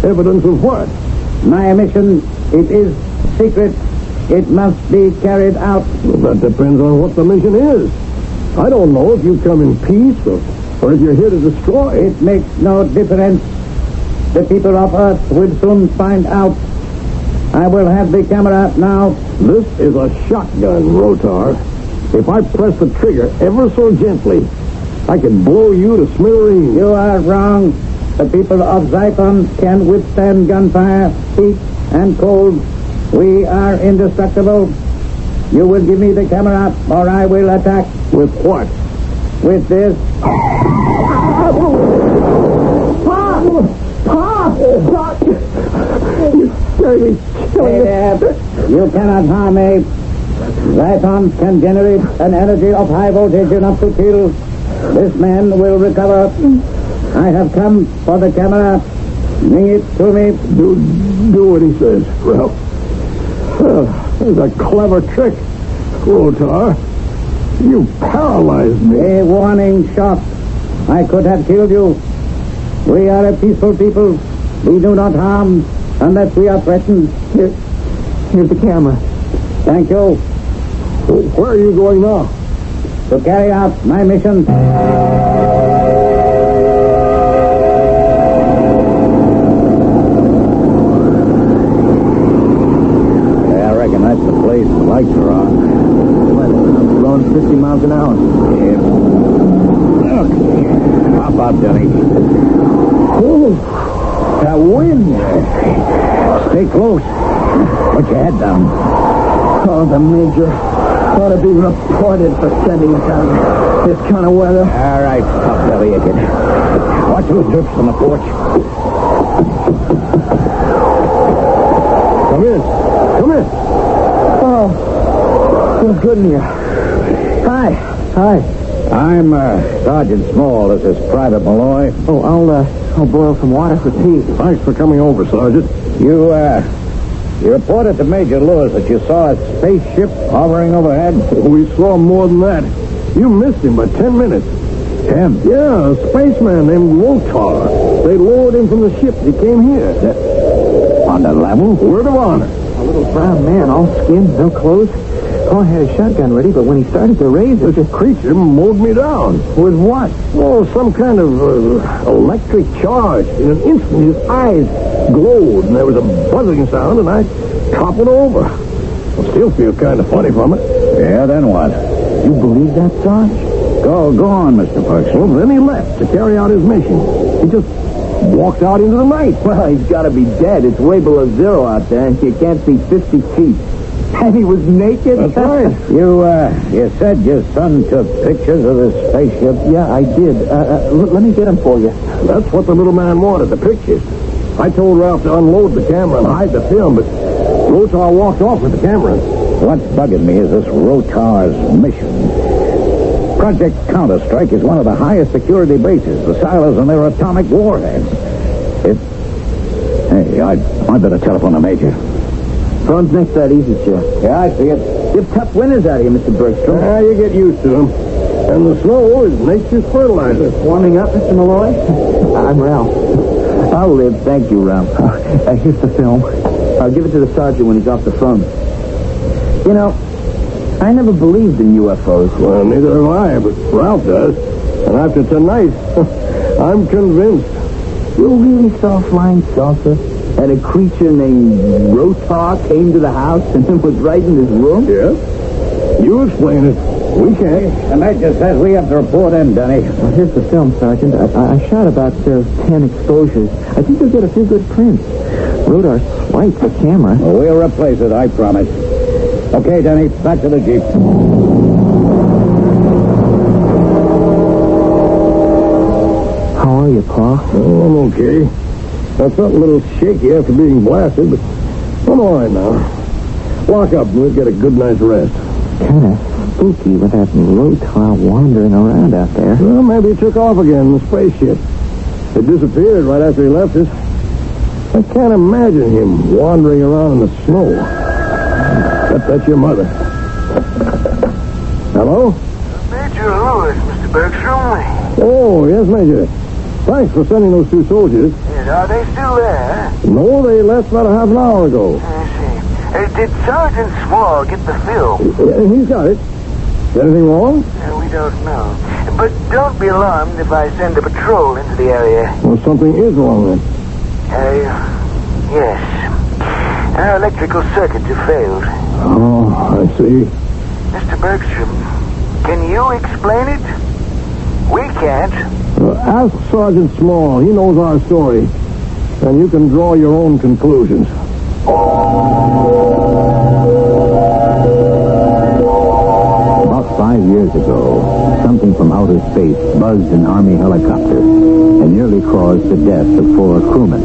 Evidence of what? My mission, it is secret. It must be carried out. Well, that depends on what the mission is. I don't know if you come in peace or if you're here to destroy. It makes no difference. The people of Earth will soon find out. I will have the camera now. This is a shotgun, Rotar. If I press the trigger ever so gently, I can blow you to smithereens. You are wrong. The people of Zyphon can withstand gunfire, heat, and cold. We are indestructible. You will give me the camera, or I will attack. With what? With this. You scared me. Hey there. You cannot harm me. Zyphon can generate an energy of high voltage enough to kill. This man will recover. I have come for the camera. Bring it to me. Do what he says, Ralph. It's a clever trick, Rotar. You paralyzed me. A warning shot. I could have killed you. We are a peaceful people. We do not harm unless we are threatened. Here's the camera. Thank you. Where are you going now? To carry out my mission. I reckon that's the place. The lights are on. I'm blowing 50 miles an hour. Yeah. Okay. Hop out, Denny. Oh, that wind. Stay close. Put your head down. Oh, the Major ought to be reported for sending down this kind of weather. All right, stop, Billy, you kid. Watch those drips on the porch. Come in. Come in. Oh, feels good in here. Hi. I'm Sergeant Small. This is Private Malloy. Oh, I'll boil some water for tea. Thanks for coming over, Sergeant. You reported to Major Lewis that you saw a spaceship hovering overhead? We saw more than that. You missed him by 10 minutes. 10? Yeah, a spaceman named Rotar. They lowered him from the ship. He came here. On the level? Word of honor. A little brown man, all skin, no clothes. Oh, I had a shotgun ready, but when he started to raise it... This creature mowed me down. With what? Oh, some kind of electric charge. In an instant, his eyes glowed, and there was a buzzing sound, and I toppled over. I still feel kind of funny from it. Yeah, then what? You believe that, Sarge? Go on, Mr. Perks. Well, then he left to carry out his mission. He just walked out into the night. Well, he's got to be dead. It's way below zero out there, and you can't see 50 feet. And he was naked? That's right. You said your son took pictures of the spaceship? Yeah, I did. Let me get them for you. That's what the little man wanted, the pictures. I told Ralph to unload the camera and hide the film, but Rotar walked off with the camera. What's bugging me is this Rotar's mission. Project Counter-Strike is one of the highest security bases. The silos and their atomic warheads. Hey, I better telephone the Major. Phone's next to that easy chair. Yeah, I see it. You have tough winters out here, Mr. Bergstrom. You get used to them. And the snow is nature's fertilizer. Warming up, Mr. Malloy? I'm Ralph. I'll live. Thank you, Ralph. Here's the film. I'll give it to the sergeant when he's off the phone. You know, I never believed in UFOs. Well, neither have I, but Ralph does. And after tonight, I'm convinced. You really saw a flying saucer? And a creature named Rotar came to the house and was right in this room? Yeah. You explain it. We can't. The Major says we have to report in, Denny. Well, here's the film, Sergeant. I shot about 10 exposures. I think you'll get a few good prints. Rotar swiped the camera. Well, we'll replace it, I promise. Okay, Denny, back to the Jeep. How are you, Pa? Oh, I'm okay. I felt a little shaky after being blasted, but I'm all right now. Lock up and we'll get a good night's rest. Kind of spooky with that Rotar wandering around out there. Well, maybe he took off again in the spaceship. It disappeared right after he left us. I can't imagine him wandering around in the snow. That's your mother. Hello? Major Lewis, Mr. Bergstrom. Oh, yes, Major. Thanks for sending those two soldiers. Yeah, David, are they still there? No, they left about a half an hour ago. I see. Did Sergeant Small get the film? He's got it. Anything wrong? We don't know. But don't be alarmed if I send a patrol into the area. Well, something is wrong then. Yes. Our electrical circuits have failed. Oh, I see. Mr. Bergstrom, can you explain it? We can't. Ask Sergeant Small. He knows our story. And you can draw your own conclusions. About 5 years ago, something from outer space buzzed an Army helicopter and nearly caused the death of 4 crewmen.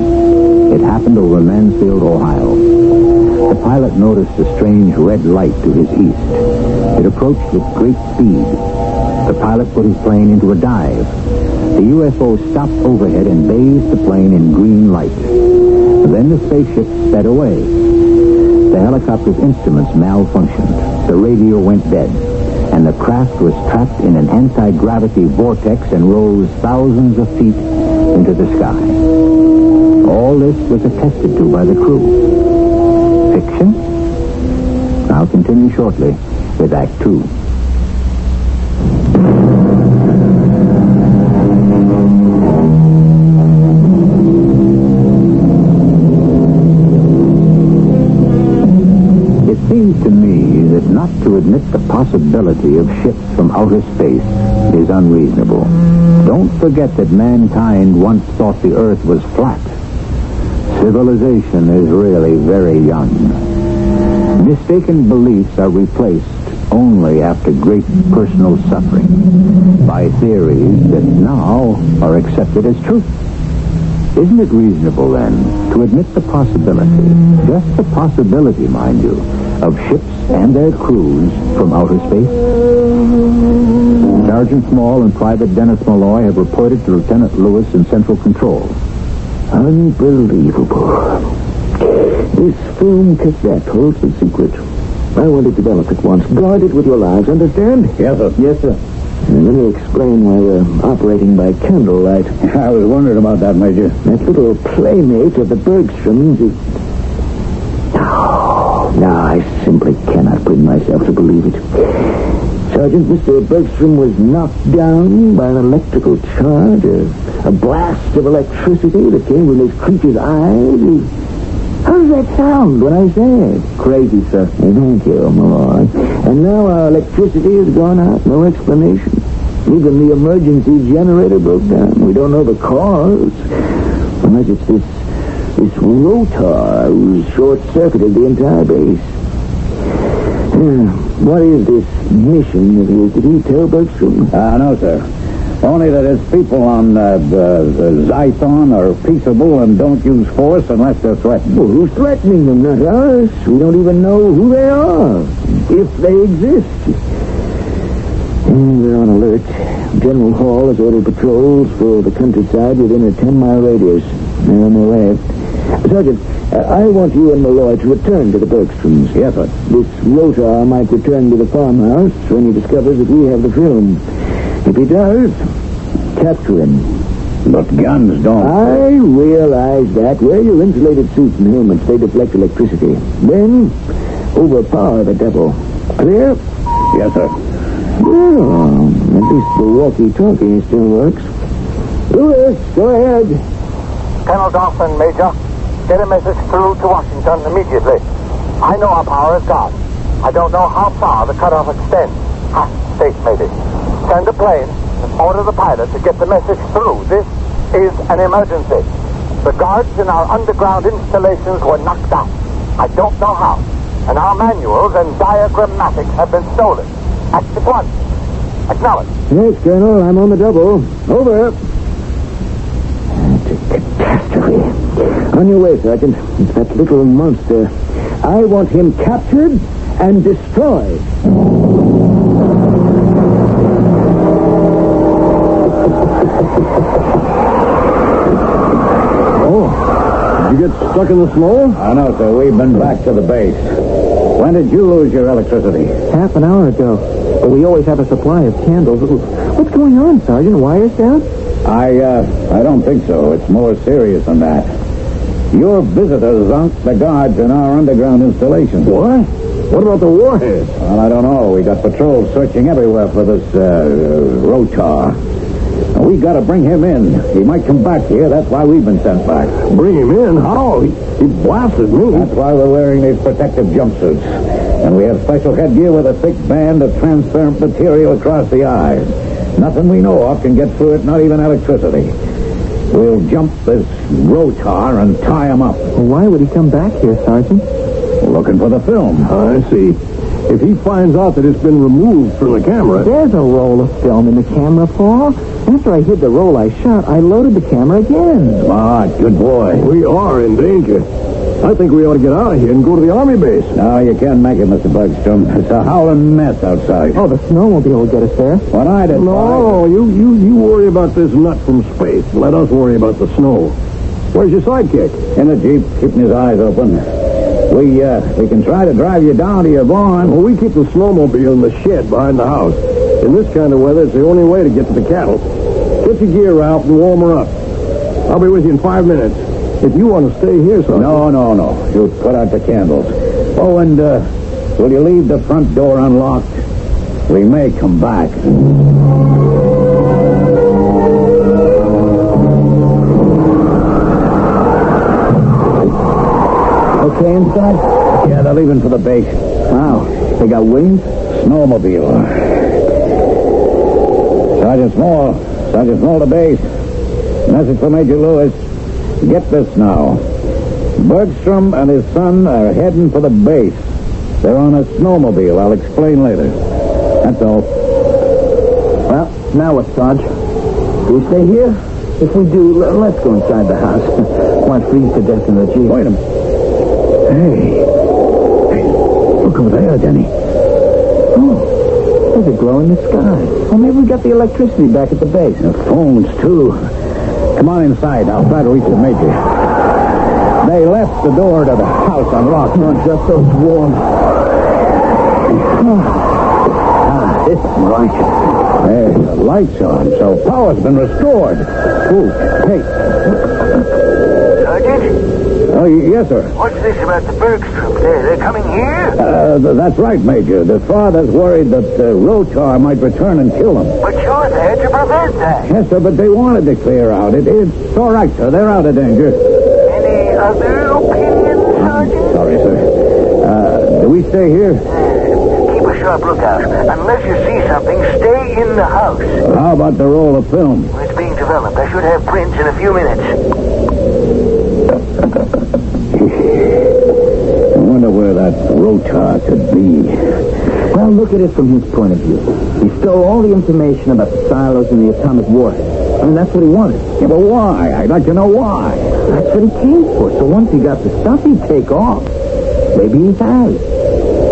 It happened over Mansfield, Ohio. The pilot noticed a strange red light to his east. It approached with great speed. The pilot put his plane into a dive. The UFO stopped overhead and bathed the plane in green light. Then the spaceship sped away. The helicopter's instruments malfunctioned. The radio went dead. And the craft was trapped in an anti-gravity vortex and rose thousands of feet into the sky. All this was attested to by the crew. Fiction? I'll continue shortly with Act 2. It seems to me that not to admit the possibility of ships from outer space is unreasonable. Don't forget that mankind once thought the Earth was flat. Civilization is really very young. Mistaken beliefs are replaced only after great personal suffering by theories that now are accepted as truth. Isn't it reasonable, then, to admit the possibility, just the possibility, mind you, of ships and their crews from outer space? Sergeant Small and Private Dennis Malloy have reported to Lieutenant Lewis in Central Control. Unbelievable. This film cassette holds the secret. I want to develop it once. Guard it with your lives, understand? Yes, sir. Yes, sir. And let me explain why we're operating by candlelight. I was wondering about that, Major. That little playmate of the Bergstroms is... No, I simply cannot bring myself to believe it. Sergeant, Mr. Bergstrom was knocked down by an electrical charge, a blast of electricity that came from this creature's eyes. How does that sound when I say it? Crazy, sir. Thank you, Malloy. And now our electricity has gone out. No explanation. Even the emergency generator broke down. We don't know the cause. Unless it's this rotor who's short-circuited the entire base. What is this mission of his? Did he tell Bergstrom? No, sir. Only that his people on Zython are peaceable and don't use force unless they're threatened. Well, who's threatening them? Not us. We don't even know who they are, if they exist. We're on alert. General Hall has ordered patrols for the countryside within a 10-mile radius. They're on their way. Sergeant, I want you and Malloy to return to the Bergstroms. Yes, sir. This rotor might return to the farmhouse when he discovers that we have the film. If he does, capture him. But guns don't. I realize that. Wear your insulated suits and helmets. They deflect electricity. Then, overpower the devil. Clear? Yes, sir. Well, at least the walkie-talkie still works. Lewis, go ahead. Colonel Dawson, Major. Get a message through to Washington immediately. I know our power is gone. I don't know how far the cutoff extends. Half space, maybe. Send a plane and order the pilot to get the message through. This is an emergency. The guards in our underground installations were knocked out. I don't know how. And our manuals and diagrammatics have been stolen. Act at once. Acknowledge. Yes, Colonel. I'm on the double. Over. It's a catastrophe. On your way, Sergeant. It's that little monster. I want him captured and destroyed. Oh, did you get stuck in the snow? I know, sir. We've been back to the base. When did you lose your electricity? Half an hour ago. But we always have a supply of candles. What's going on, Sergeant? Wires down? I don't think so. It's more serious than that. Your visitors zonked the guards in our underground installation. What? What about the warheads? Well, I don't know. We got patrols searching everywhere for this, Rotar. We gotta bring him in. He might come back here. That's why we've been sent back. Bring him in? How? He blasted me. That's why we're wearing these protective jumpsuits. And we have special headgear with a thick band of transparent material across the eyes. Nothing we know of can get through it, not even electricity. We'll jump this Rotar and tie him up. Well, why would he come back here, Sergeant? Looking for the film. I see. If he finds out that it's been removed from the camera... There's a roll of film in the camera, Paul. After I hid the roll I shot, I loaded the camera again. Smart, good boy. We are in danger. I think we ought to get out of here and go to the army base. No, you can't make it, Mr. Bergstrom. It's a howling mess outside. Oh, the snowmobile will get us there. What I did... No, you worry about this nut from space. Let us worry about the snow. Where's your sidekick? In the Jeep, keeping his eyes open. We can try to drive you down to your barn. Well, we keep the snowmobile in the shed behind the house. In this kind of weather, it's the only way to get to the cattle. Get your gear out and warm her up. I'll be with you in 5 minutes. If you want to stay here, son. No. You put out the candles. Oh, and will you leave the front door unlocked? We may come back. Okay inside? Yeah, they're leaving for the base. Wow. They got wings? Snowmobile. Sergeant Small to base. Message for Major Lewis. Get this now. Bergstrom and his son are heading for the base. They're on a snowmobile. I'll explain later. That's all. Well, now what, Sarge? Do we stay here? If we do, let's go inside the house. Why freeze to death in the Jeep? Wait a minute. Hey, look over there, Denny. Oh, there's a glow in the sky. Well, maybe we got the electricity back at the base. The phones, too. Come on inside. I'll try to reach the Major. They left the door to the house unlocked. Oh, just so it's warm. This is right. There's the lights on, so power's been restored. Ooh, hey. Sergeant? Oh, yes, sir. What's this about the Bergstroms? They're coming here? That's right, Major. The father's worried that Rotar might return and kill him. But you're there to prevent that. Yes, sir, but they wanted to clear out. It's all right, sir. They're out of danger. Any other opinions, Sergeant? Sorry, sir. Do we stay here? Keep a sharp lookout. Unless you see something, stay in the house. How about the roll of film? It's being developed. I should have prints in a few minutes. I wonder where that Rotar could be. Well, look at it from his point of view. He stole all the information about the silos and the atomic warhead. I mean, that's what he wanted. Yeah, but why? I'd like to know why. That's what he came for. So once he got the stuff, he'd take off. Maybe he has.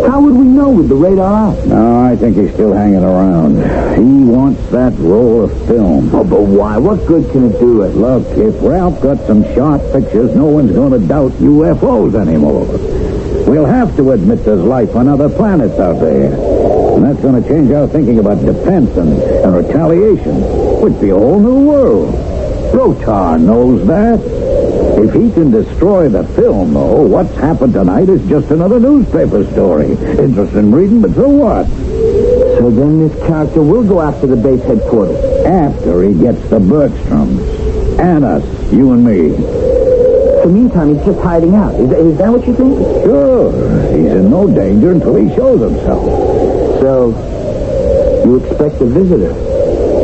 How would we know with the radar out? No, I think he's still hanging around. He wants that roll of film. Oh, but why? What good can it do it? Look, if Ralph got some sharp pictures, no one's going to doubt UFOs anymore. We'll have to admit there's life on other planets out there. And that's going to change our thinking about defense and retaliation. Would be a whole new world. Rotar knows that. If he can destroy the film, though, what's happened tonight is just another newspaper story. Interesting reading, but so what? So then this character will go after the base headquarters. After he gets the Bergstroms. And us, you and me. So meantime, he's just hiding out. Is that what you think? Sure. He's in no danger until he shows himself. So, you expect a visitor?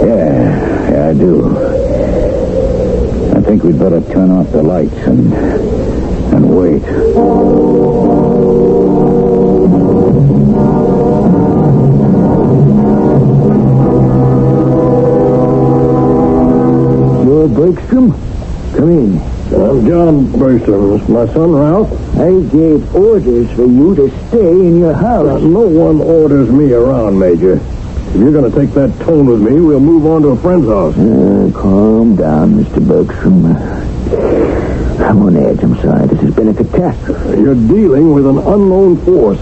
Yeah, I do. I think we'd better turn off the lights and wait. You're Bergstrom? Come in. I'm John Bergstrom. It's my son, Ralph. I gave orders for you to stay in your house. No one orders me around, Major. If you're going to take that tone with me, we'll move on to a friend's house. Calm down, Mr. Bergstrom. I'm on edge, I'm sorry. This has been a catastrophe. You're dealing with an unknown force.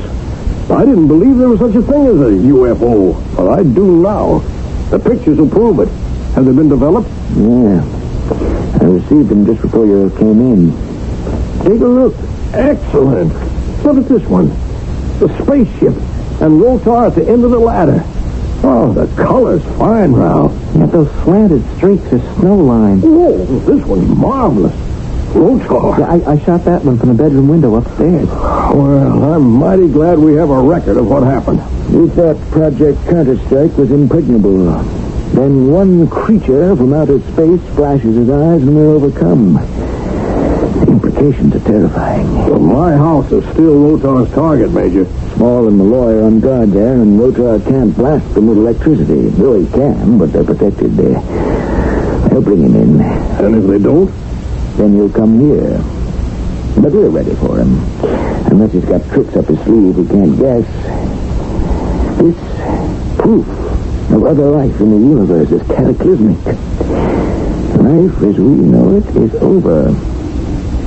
I didn't believe there was such a thing as a UFO. But I do now. The pictures will prove it. Have they been developed? Yeah. I received them just before you came in. Take a look. Excellent. Look at this one. The spaceship and Rotar at the end of the ladder. Oh, the color's fine, Ralph. Yeah, those slanted streaks are snow lines. Whoa, this one's marvelous. Rotar. Yeah, I shot that one from the bedroom window upstairs. Well, I'm mighty glad we have a record of what happened. We thought Project Counter-Strike was impregnable. Then one creature from outer space flashes his eyes and we're overcome. The implications are terrifying. Well, my house is still Rotar's target, Major. Small and Malloy are on guard there, and Rotar can't blast them with electricity. Though he can, but they're protected there. They'll bring him in. And if they don't? Then he'll come here. But we're ready for him. Unless he's got tricks up his sleeve we can't guess. This proof of other life in the universe is cataclysmic. Life as we know it is over.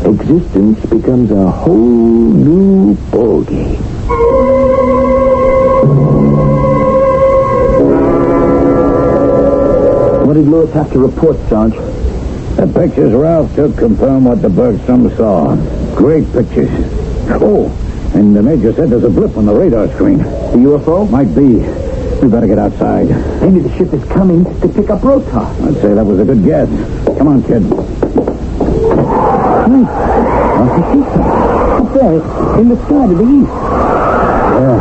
Existence becomes a whole new ballgame. What did Lewis have to report, Sarge? The pictures Ralph took confirm what the Bergstrom saw. Great pictures. Oh, and the Major said there's a blip on the radar screen. The UFO? Might be. We better get outside. Maybe the ship is coming to pick up Rotar. I'd say that was a good guess. Come on, kid. Hey, I see something. Up there, in the sky to the east. Yeah.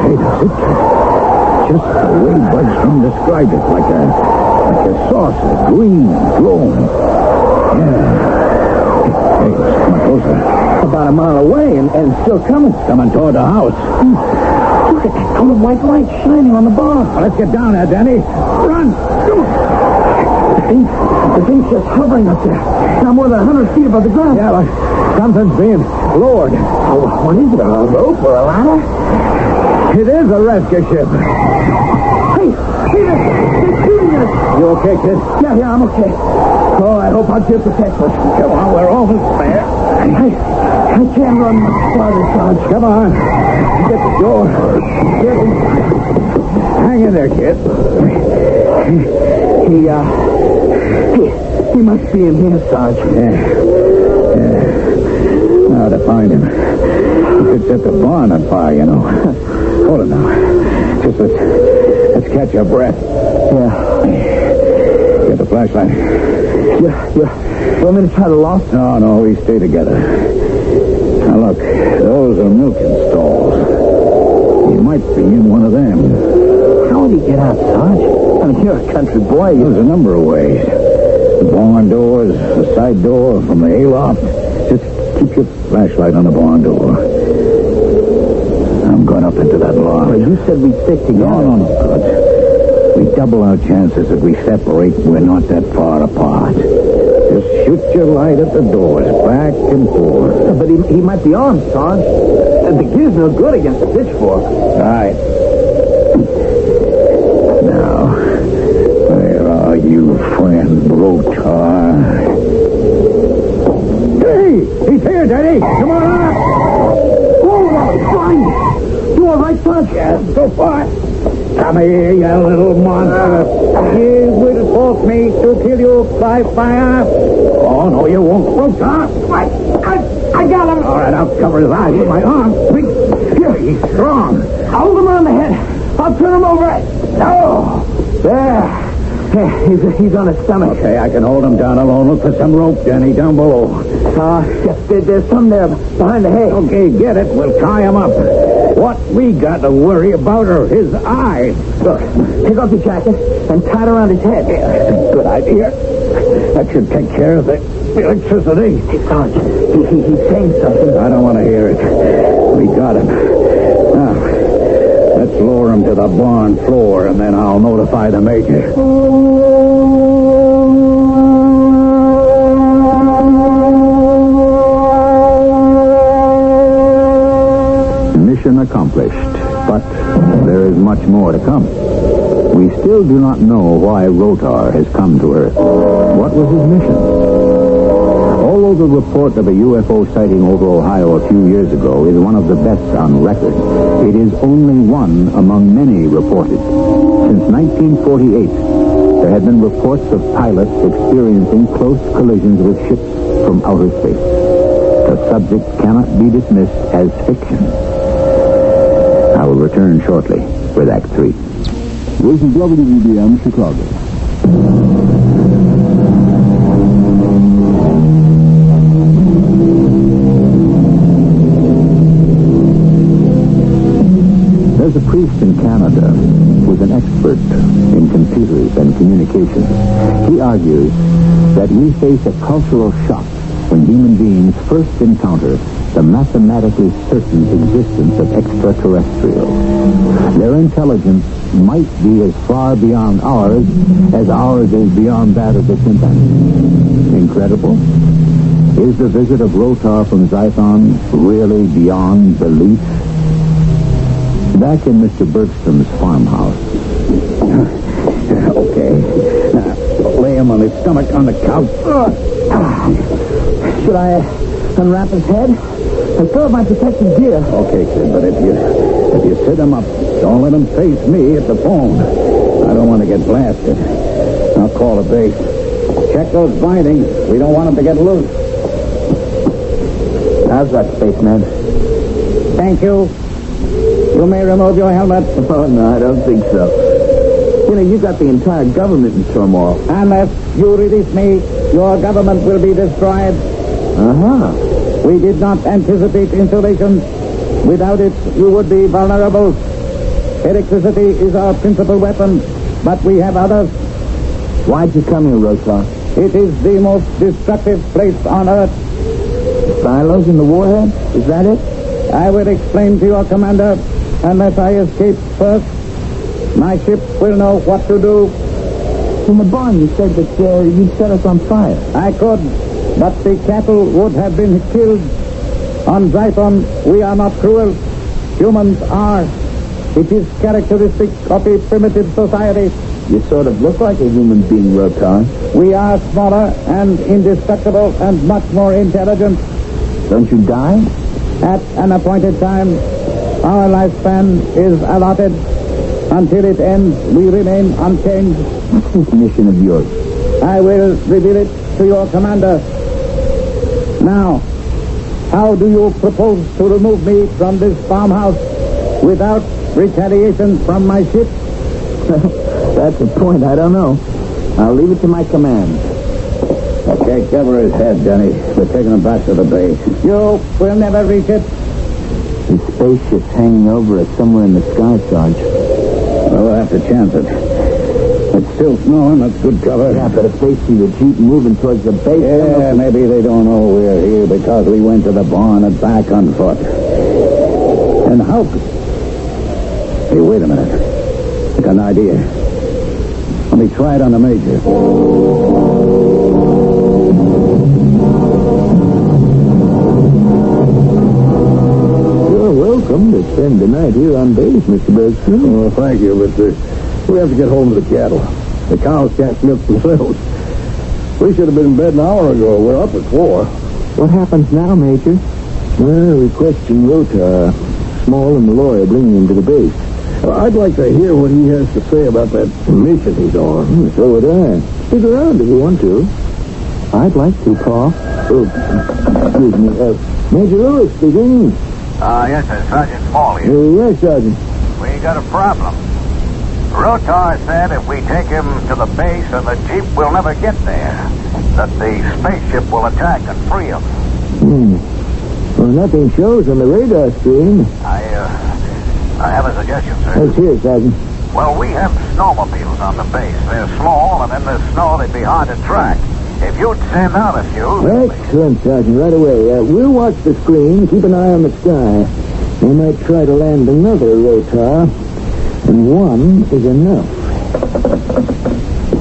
Hey, that's it. Just the way Bergstrom described it, like a saucer, green, glowing. Yeah. Hey, it's coming closer. About a mile away and still coming. Coming toward the house. Look at that cone of white light shining on the barn. Well, let's get down there, Danny. Run! The thing's just hovering up there. Now more than 100 feet above the ground. Yeah, like something's being lowered. Oh, what is it, a rope or a ladder? It is a rescue ship. Hey, they're shooting us. You okay, kid? Yeah, I'm okay. Oh, I hope I'll get protected. Come on, we're almost there. I can't run much farther, Sarge. Come on. Get the door. Hang in there, kid. He must be in here, Sarge. Yeah. Now to find him. He could set the barn on fire, you know. Hold it now. Just let's catch our breath. Yeah. Get the flashlight. Yeah. You want me to try the loft? No, we stay together. Now look, those are milking stalls. He might be in one of them. How would he get out, Sarge? I mean, you're a country boy. There's a number of ways. The barn doors, the side door, from the hayloft. Just keep your flashlight on the barn door. I'm going up into that loft. Well, you said we'd stick together. No, good. We double our chances if we separate. We're not that far apart. Just shoot your light at the doors, back and forth. But he might be armed, Sarge. The gear's no good against a pitchfork. All right. Now, where are you, friend Rotar? Hey, he's here, Daddy. Come on up. Oh, fine. You all right, Sarge? Yes, so far. Come here, you little monster. You will force me to kill you by fire. Oh, no, you won't. Rotar. I got him. All right, I'll cover his eyes with my arm. Here, he's strong. Hold him on the head. I'll turn him over. Oh, there. He's on his stomach. Okay, I can hold him down alone. Look for some rope, Danny, down below. There's some there behind the hay. Okay, get it. We'll tie him up. What we got to worry about are his eyes. Look, take off your jacket and tie it around his head. Yeah, that's a good idea. That should take care of the electricity. Hey, Sarge, he's saying something. I don't want to hear it. We got him. Now, let's lower him to the barn floor, and then I'll notify the Major. Mission accomplished, but there is much more to come. We still do not know why Rotar has come to Earth. What was his mission? Although the report of a UFO sighting over Ohio a few years ago is one of the best on record, it is only one among many reported. Since 1948, there have been reports of pilots experiencing close collisions with ships from outer space. The subject cannot be dismissed as fiction. I will return shortly with Act 3. This is WDBM Chicago. There's a priest in Canada who's an expert in computers and communications. He argues that we face a cultural shock when human beings first encounter the mathematically certain existence of extraterrestrials. Their intelligence might be as far beyond ours as ours is beyond that of the chimpanzee. Incredible? Is the visit of Rotar from Zython really beyond belief? Back in Mr. Bergstrom's farmhouse. Okay. Now, lay him on his stomach on the couch. Should I unwrap his head? I still have my protective gear. Okay, kid, but if you sit him up, don't let him face me at the phone. I don't want to get blasted. I'll call a base. Check those bindings. We don't want him to get loose. How's that, spaceman? Thank you. You may remove your helmet. Oh, no, I don't think so. You know, you got the entire government in turmoil. Unless you release me, your government will be destroyed. Uh-huh. We did not anticipate insulation. Without it, you would be vulnerable. Electricity is our principal weapon, but we have others. Why'd you come here, Rotar? It is the most destructive place on Earth. Silos in the warhead? Is that it? I will explain to your commander. Unless I escape first, my ship will know what to do. In the barn, you said that you'd set us on fire. I could, but the cattle would have been killed. On Zython, we are not cruel. Humans are. It is characteristic of a primitive society. You sort of look like a human being, Rotar. We are smaller and indestructible and much more intelligent. Don't you die? At an appointed time, our lifespan is allotted. Until it ends, we remain unchanged. What's this mission of yours? I will reveal it to your commander. Now, how do you propose to remove me from this farmhouse without retaliation from my ship? That's the point. I don't know. I'll leave it to my command. Okay, cover his head, Denny. We're taking him back to the base. You will never reach it. The spaceship's hanging over us somewhere in the sky, Sarge. Well, we'll have to chance it. It's still snowing. That's good cover. Yeah, but if they see the Jeep moving towards the base... Yeah, maybe they don't know we're here because we went to the barn and back on foot. And how... Hey, wait a minute. I got an idea. Let me try it on the Major. You're welcome to spend the night here on base, Mr. Bergstrom. Well, thank you, but we have to get home to the cattle. The cows can't milk themselves. We should have been in bed an hour ago. We're up at 4. What happens now, Major? Well, we questioned Rotar. Small and the lawyer bringing him to the base. I'd like to hear what he has to say about that mission he's on. So would I. Stick around if you want to. I'd like to, Pa. Excuse me. Major Lewis speaking. Yes, sir. Sergeant Paul here. Yes, Sergeant. We got a problem. Rotar said if we take him to the base and the Jeep will never get there, that the spaceship will attack and free him. Well, nothing shows on the radar screen. I have a suggestion, sir. Let's hear it, Sergeant. Well, we have snowmobiles on the base. They're small, and in the snow they'd be hard to track. If you'd send out a few... Excellent, Sergeant. Right away. We'll watch the screen. Keep an eye on the sky. We might try to land another Rotar. And one is enough.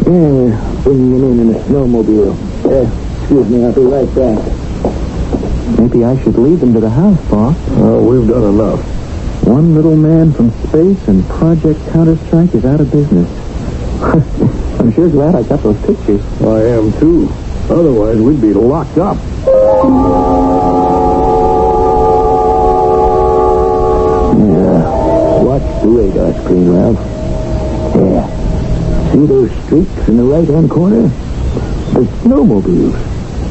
Yeah, we're bringing him in a snowmobile. Excuse me, I'll be right back. Maybe I should lead them to the house, Pa. Oh, we've done enough. One little man from space and Project Counter-Strike is out of business. I'm sure glad I got those pictures. I am, too. Otherwise, we'd be locked up. Watch the radar screen, Ralph. Yeah. See those streaks in the right-hand corner? The snowmobiles.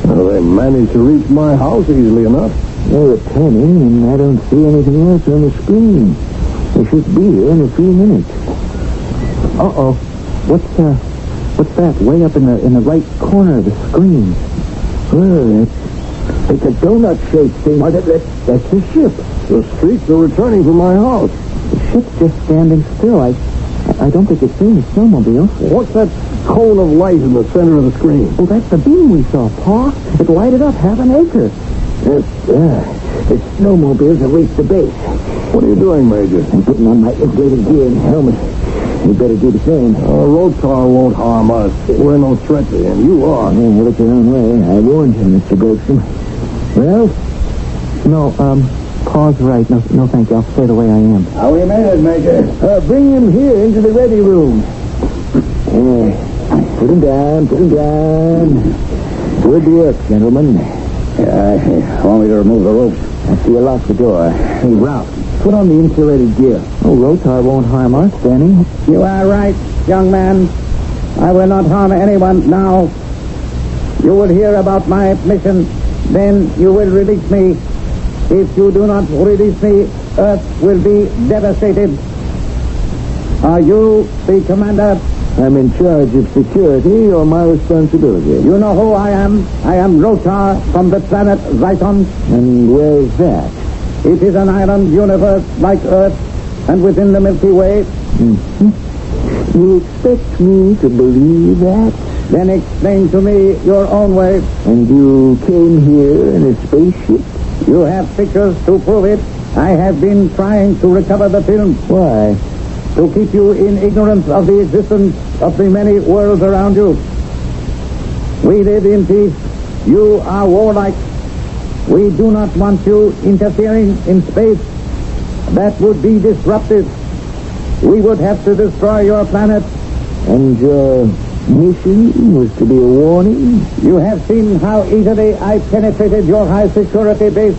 Well, they managed to reach my house easily enough. They're turning, and I don't see anything else on the screen. They should be here in a few minutes. Uh-oh. What's that way up in the right corner of the screen? Well, it's a donut-shaped thing. That's the ship. The streaks are returning from my house. The ship's just standing still. I don't think it's seen the snowmobile. What's that cone of light in the center of the screen? Oh, that's the beam we saw, Pa. It lighted up half an acre. The snowmobiles have reached the base. What are you doing, Major? I'm putting on my inflated gear and helmet. You better do the same. Rotar won't harm us. We're no threat to him. You are. Yeah, look your own way. I warned you, Mr. Grossman. Well? No, Pa's right. No, thank you. I'll stay the way I am. How we made it, Major? Bring him here into the ready room. Put him down. Good work, gentlemen. Want me to remove the ropes? I see you lock the door. Hey, Ralph, put on the insulated gear. Oh, Rotar won't harm us, Danny. You are right, young man. I will not harm anyone now. You will hear about my mission. Then you will release me. If you do not release me, Earth will be devastated. Are you the commander? I'm in charge of security, or my responsibility. You know who I am. I am Rotar from the planet Zyton. And where's that? It is an island universe like Earth, and within the Milky Way. Mm-hmm. You expect me to believe that? Then explain to me your own way. And you came here in a spaceship? You have pictures to prove it. I have been trying to recover the film. Why? To keep you in ignorance of the existence of the many worlds around you. We live in peace. You are warlike. We do not want you interfering in space. That would be disruptive. We would have to destroy your planet. And your mission was to be a warning? You have seen how easily I penetrated your high security base.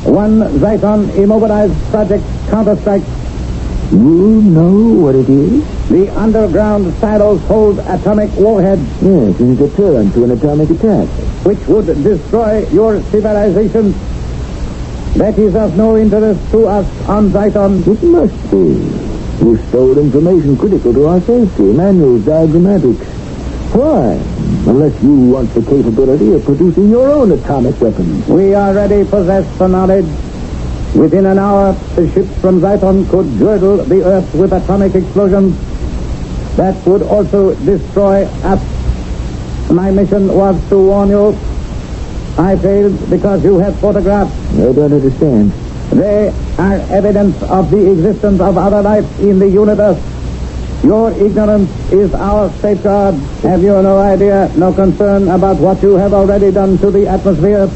One Zyton immobilized Project Counterstrike. You know what it is? The underground silos hold atomic warheads. Yes, it's a deterrent to an atomic attack. Which would destroy your civilization. That is of no interest to us on Zyton. It must be. You stole information critical to our safety, manuals, diagrammatics. Why? Unless you want the capability of producing your own atomic weapons. We already possess the knowledge. Within an hour, the ships from Zyton could girdle the Earth with atomic explosions. That would also destroy us. My mission was to warn you. I failed because you have photographs. I don't understand. They are evidence of the existence of other life in the universe. Your ignorance is our safeguard. Have you no idea, no concern about what you have already done to the atmosphere?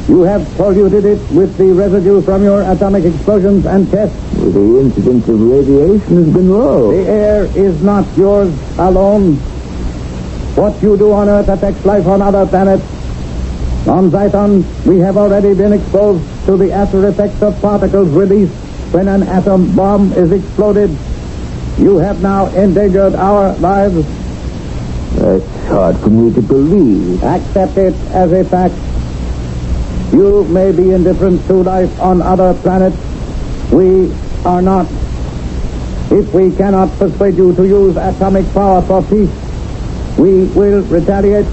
You have polluted it with the residue from your atomic explosions and tests. Well, the incidence of radiation has been low. The air is not yours alone. What you do on Earth affects life on other planets. On Zyton, we have already been exposed to the after effects of particles released when an atom bomb is exploded. You have now endangered our lives. That's hard for me to believe. Accept it as a fact. You may be indifferent to life on other planets. We are not. If we cannot persuade you to use atomic power for peace, we will retaliate.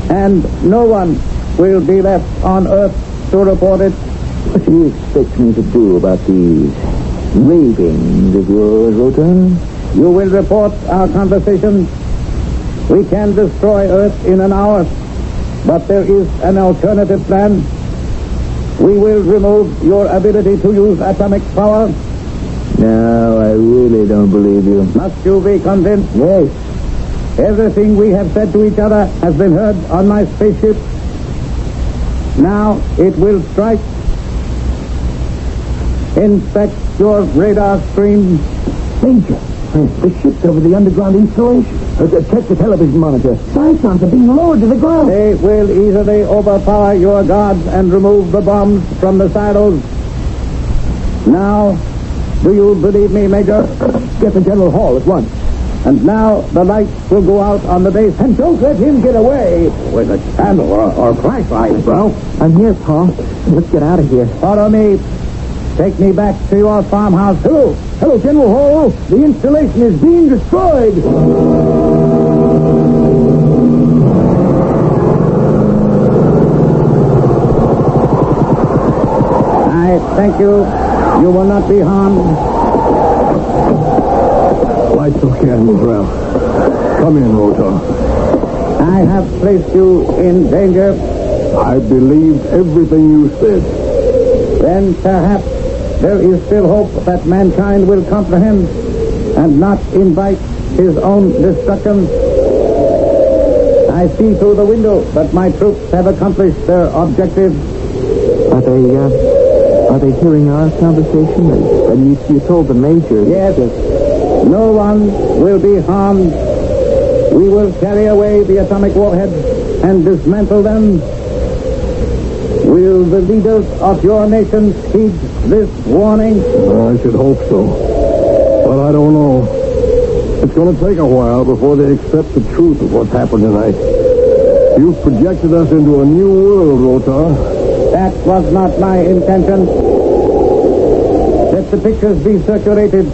And no one will be left on Earth to report it. What do you expect me to do about these ravings of yours, Rotar? You will report our conversation. We can destroy Earth in an hour, but there is an alternative plan. We will remove your ability to use atomic power. No, I really don't believe you. Must you be convinced? Yes. Everything we have said to each other has been heard on my spaceship. Now it will strike. Inspect your radar screen. Major, the ship's over the underground installation. Check the television monitor. Cyclones are being lowered to the ground. They will easily overpower your guards and remove the bombs from the silos. Now, do you believe me, Major? Get to General Hall at once. And now the lights will go out on the base. And don't let him get away. With a candle or flashlight, Ralph. I'm here, Pa. Let's get out of here. Follow me. Take me back to your farmhouse. Hello, General Hall. The installation is being destroyed. I thank you. You will not be harmed. Light the candles, Ralph. Come in, Rosa. I have placed you in danger. I believed everything you said. Then perhaps there is still hope that mankind will comprehend and not invite his own destruction. I see through the window that my troops have accomplished their objective. Are they hearing our conversation? And you told the Major... Yes. No one will be harmed. We will carry away the atomic warheads and dismantle them. Will the leaders of your nation heed this warning? I should hope so. But I don't know. It's going to take a while before they accept the truth of what's happened tonight. You've projected us into a new world, Rotar. That was not my intention. Let the pictures be circulated.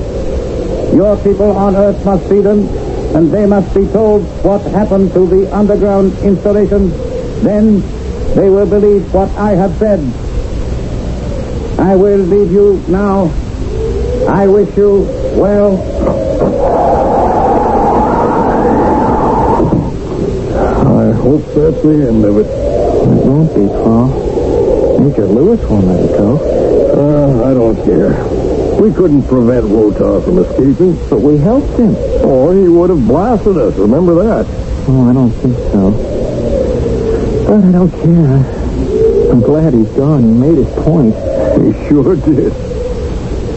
Your people on Earth must see them, and they must be told what happened to the underground installation. Then they will believe what I have said. I will leave you now. I wish you well. I hope that's the end of it. It won't be, Pa. Major Lewis won't let it go. I don't care. We couldn't prevent Rotar from escaping. But we helped him. Or he would have blasted us. Remember that? Oh, I don't think so. But I don't care. I'm glad he's gone. He made his point. He sure did.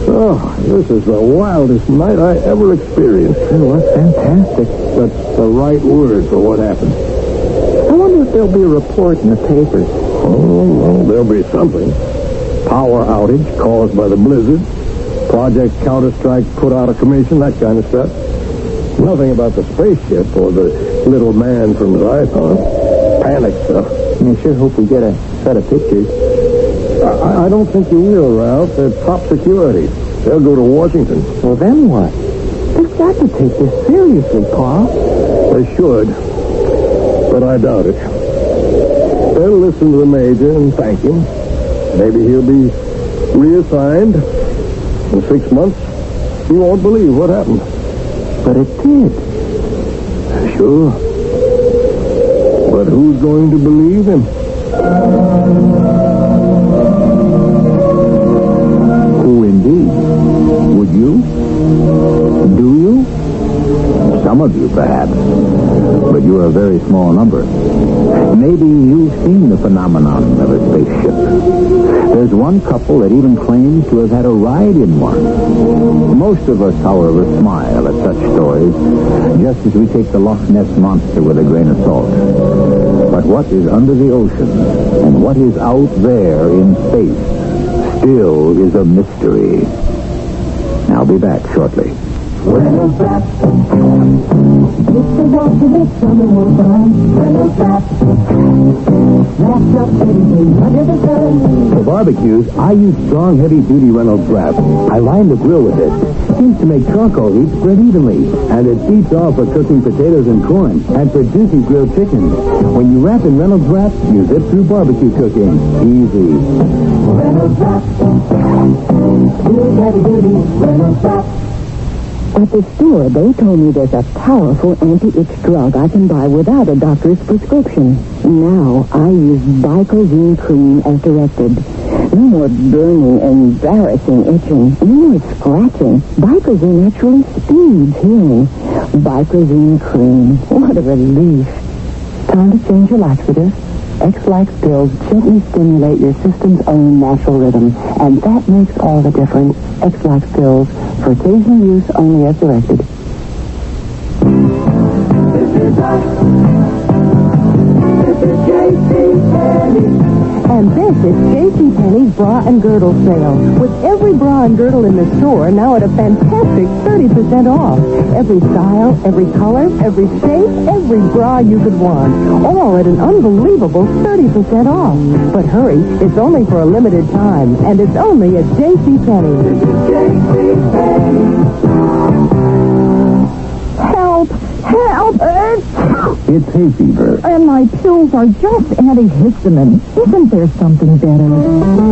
Oh, this is the wildest night I ever experienced. It was fantastic. That's the right word for what happened. I wonder if there'll be a report in the papers. Oh, well, there'll be something. Power outage caused by the blizzard. Project Counter-Strike put out of commission, that kind of stuff. Nothing about the spaceship or the little man from Zython. Panic stuff. I sure hope we get a set of pictures. I don't think you will, Ralph. They're top security. They'll go to Washington. Well, then what? They've got to take this seriously, Pa. They should. But I doubt it. They'll listen to the Major and thank him. Maybe he'll be reassigned. In 6 months, he won't believe what happened. But it did. Sure. But who's going to believe him? Who indeed? Would you? Do you? Some of you, perhaps. But you're a very small number. Maybe you've seen the phenomenon of a spaceship. There's one couple that even claims to have had a ride in one. Most of us, however, smile at such stories, just as we take the Loch Ness Monster with a grain of salt. But what is under the ocean, and what is out there in space, still is a mystery. I'll be back shortly. For barbecues, I use strong, heavy-duty Reynolds wrap. I line the grill with it. Seems to make charcoal heat spread evenly. And it beats off for cooking potatoes and corn, and for juicy grilled chicken. When you wrap in Reynolds wrap, you zip through barbecue cooking. Easy. Reynolds wrap. Heavy-duty Reynolds wrap. At the store, they told me there's a powerful anti-itch drug I can buy without a doctor's prescription. Now, I use Bicozine cream as directed. No more burning, embarrassing itching. No more scratching. Bicozine actually speeds healing. Bicozine cream. What a relief. Time to change your laxative. X-Lax pills gently stimulate your system's own natural rhythm, and that makes all the difference. X-Lax pills, for occasional use only as directed. And this is JCPenney's Bra and Girdle Sale. With every bra and girdle in the store now at a fantastic 30% off. Every style, every color, every shape, every bra you could want. All at an unbelievable 30% off. But hurry, it's only for a limited time. And it's only at JCPenney. Help! Help! It's hay fever. And my pills are just antihistamine. Isn't there something better?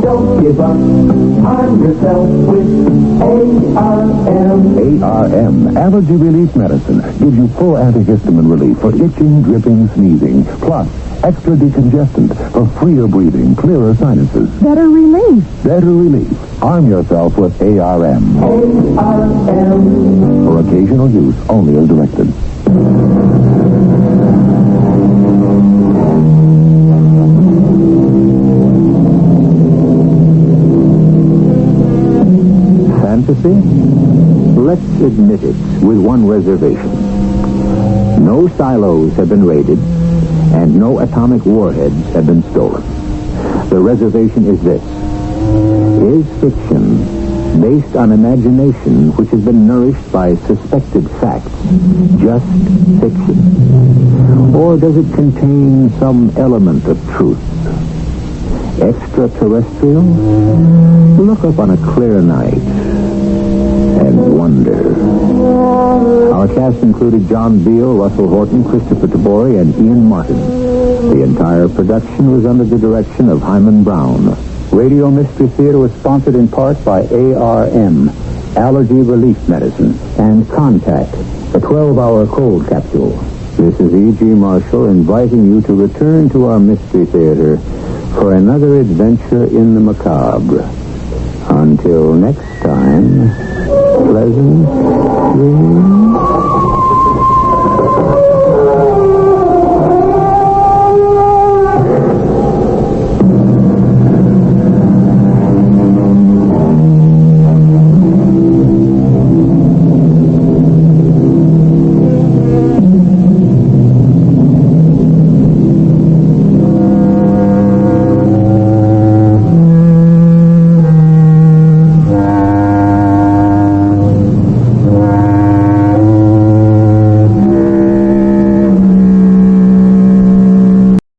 Don't give up on yourself with ARM. ARM, Allergy Relief Medicine, gives you full antihistamine relief for itching, dripping, sneezing. Plus, extra decongestant for freer breathing, clearer sinuses. Better relief. Better relief. Arm yourself with ARM. ARM. For occasional use, only as directed. Fantasy? Let's admit it with one reservation. No silos have been raided, and no atomic warheads have been stolen. The reservation is this. Is fiction based on imagination which has been nourished by suspected facts just fiction? Or does it contain some element of truth? Extraterrestrial? Look up on a clear night and wonder. Our cast included John Beale, Russell Horton, Christopher Tabori, and Ian Martin. The entire production was under the direction of Hyman Brown. Radio Mystery Theater was sponsored in part by ARM, Allergy Relief Medicine, and Contact, a 12-hour cold capsule. This is E.G. Marshall inviting you to return to our Mystery Theater for another adventure in the macabre. Until next time, pleasant dreams.